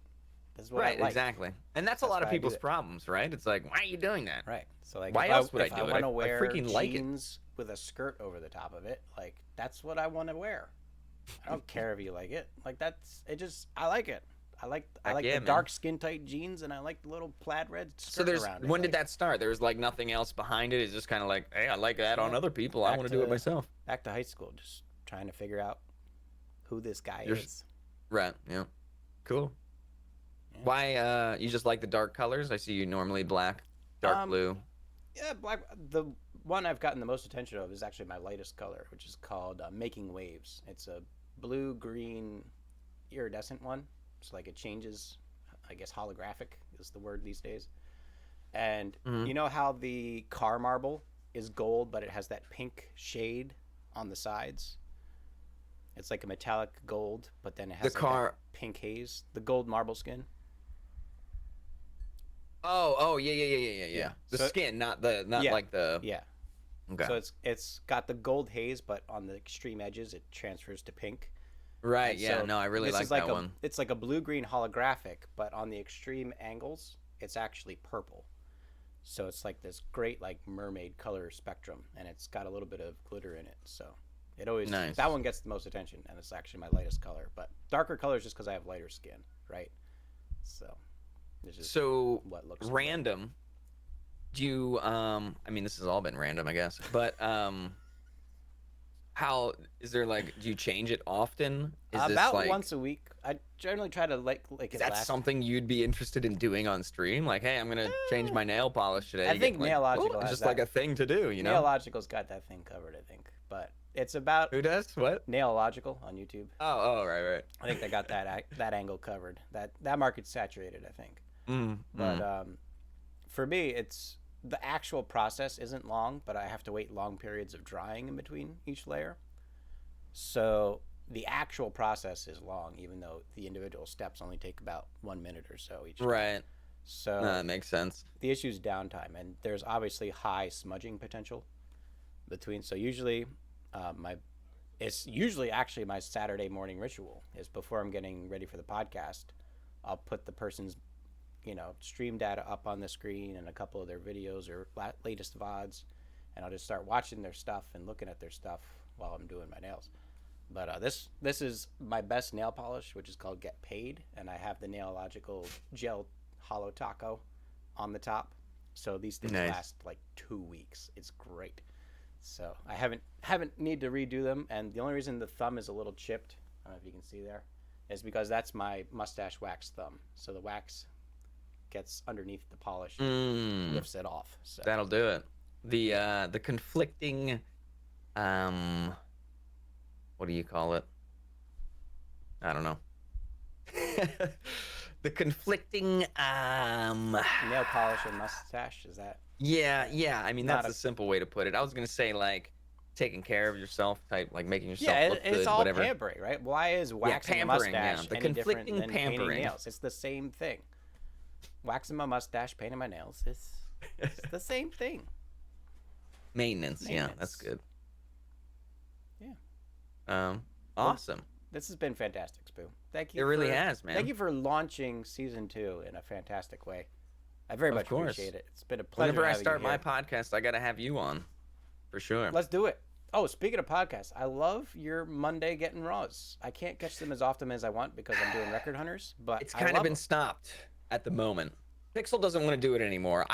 This is what Right, I like. exactly. And that's a lot of why I do people's it. problems, right? It's like, why are you doing that? Right. So like, Why if else I, would I if do it? want to I wear freaking like it. jeans with a skirt over the top of it, like that's what I want to wear. I don't care if you like it. Like that's it. Just I like it. I like Heck the yeah, man. dark skin tight jeans, and I like the little plaid red skirt So there's around it. when did Like, that start? There was like nothing else behind it. It's just kind of like, hey, I like that on Yeah. other people. I Back want to do it to- myself. back to high school, just trying to figure out who this guy You're- is. Right. Yeah. Cool. Yeah. Why? You just like the dark colors? I see you normally black, dark blue. Yeah, black. The one I've gotten the most attention of is actually my lightest color, which is called Making Waves. It's a blue-green iridescent one. It's like it changes. I guess holographic is the word these days. And Mhm. you know how the car marble is gold, but it has that pink shade on the sides? It's like a metallic gold, but then it has The like that car. pink haze. The gold marble skin. Oh, yeah. Yeah. The So- skin, not Yeah. like the. Yeah. Okay. So it's got the gold haze, but on the extreme edges it transfers to pink. Right. And Yeah. so No, I really this like is like that a, one. It's like a blue-green holographic, but on the extreme angles, it's actually purple. So it's like this great like mermaid color spectrum, and it's got a little bit of glitter in it. So it always Nice. that one gets the most attention, and it's actually my lightest color. But darker colors just because I have lighter skin, right? So this is So what looks good. random. Do you? I mean, this has all been random, I guess. But how is there like? Do you change it often? Is this About like? once a week. I generally try to like Is it that last. something you'd be interested in doing on stream? Like, hey, I'm gonna change my nail polish today. I You think get, like, Nailogical oh, it's has just that. like a thing to do, you know? Nailogical's got that thing covered, I think. But it's about Who does what? Nailogical on YouTube. Oh, right. I think they got that angle covered. That market's saturated, I think. But for me, it's the actual process isn't long, but I have to wait long periods of drying in between each layer. So the actual process is long, even though the individual steps only take about 1 minute or so each. time. Right. So No, that makes sense. the issue is downtime, and there's obviously high smudging potential between. So usually, it's usually actually my Saturday morning ritual is before I'm getting ready for the podcast. I'll put the person's, stream data up on the screen and a couple of their videos or latest VODs, and I'll just start watching their stuff and looking at their stuff while I'm doing my nails. But this is my best nail polish, which is called Get Paid, and I have the Nailogical Gel Hollow Taco on the top. So these things Nice. last like 2 weeks. It's great. So I haven't need to redo them, and the only reason the thumb is a little chipped, I don't know if you can see there, is because that's my mustache wax thumb. So the wax gets underneath the polish, and lifts it off. So That'll do it. The conflicting, what do you call it? I don't know. The conflicting, nail polish and mustache, is that? yeah. I mean, Not that's a- a simple way to put it. I was gonna say like taking care of yourself, type like making yourself Yeah, look it's good, all whatever. pampering, right? Why is waxing a pampering, mustache yeah. The any different conflicting than painting pampering. nails? It's the same thing. Waxing my mustache, painting my nails, it's the same thing. Maintenance, yeah, that's good. Yeah. Awesome. This has been fantastic, Spooo. Thank you. It really has, man. Thank you for launching season 2 in a fantastic way. I very much course. appreciate it. It's been a pleasure. Whenever I having start you my here. podcast, I gotta have you on, for sure. Let's do it. Oh, speaking of podcasts, I love your Monday Getting Raws. I can't catch them as often as I want because I'm doing Record Hunters, but It's I kind of love been them. stopped at the moment. Pixel doesn't want to do it anymore.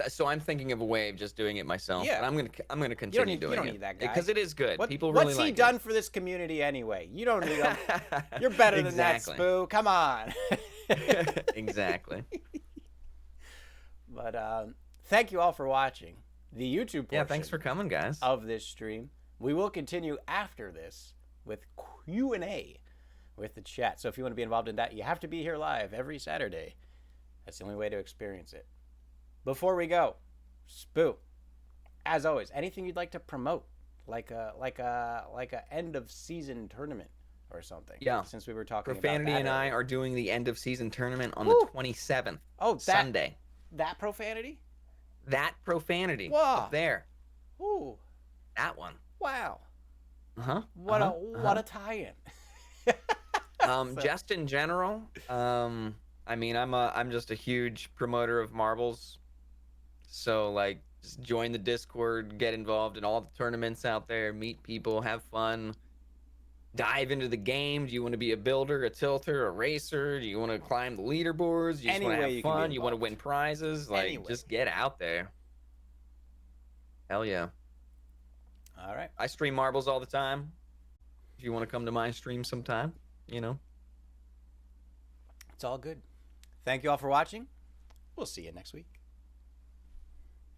So I'm thinking of a way of just doing it myself. Yeah. But I'm gonna continue need- you doing don't it need that guy. because it is good. What, People really what's like he done for this community anyway? You don't need him. it. You're better than Exactly. that, Spooo. Come on. Exactly. But thank you all for watching. the YouTube portion Yeah, thanks for coming, guys. of this stream. We will continue after this with Q&A with the chat. So if you want to be involved in that, you have to be here live every Saturday. That's the only way to experience it. Before we go, Spooo, as always, anything you'd like to promote, like a end of season tournament or something? Yeah. Since we were talking Profanity about that and I earlier. are doing the end of season tournament on Woo! the 27th. Oh, Sunday. That profanity? That profanity. Whoa. Up there. Ooh. That one. Wow. Uh-huh. What a tie-in. Just in general, I mean, I'm just a huge promoter of marbles. So like, just join the Discord, get involved in all the tournaments out there, meet people, have fun, dive into the game. Do you want to be a builder, a tilter, a racer? Do you want to climb the leaderboards? Do you just want to have fun? You want to win prizes? Like, just get out there. Hell yeah. All right. I stream marbles all the time. If you want to come to my stream sometime, you know. It's all good. Thank you all for watching. We'll see you next week.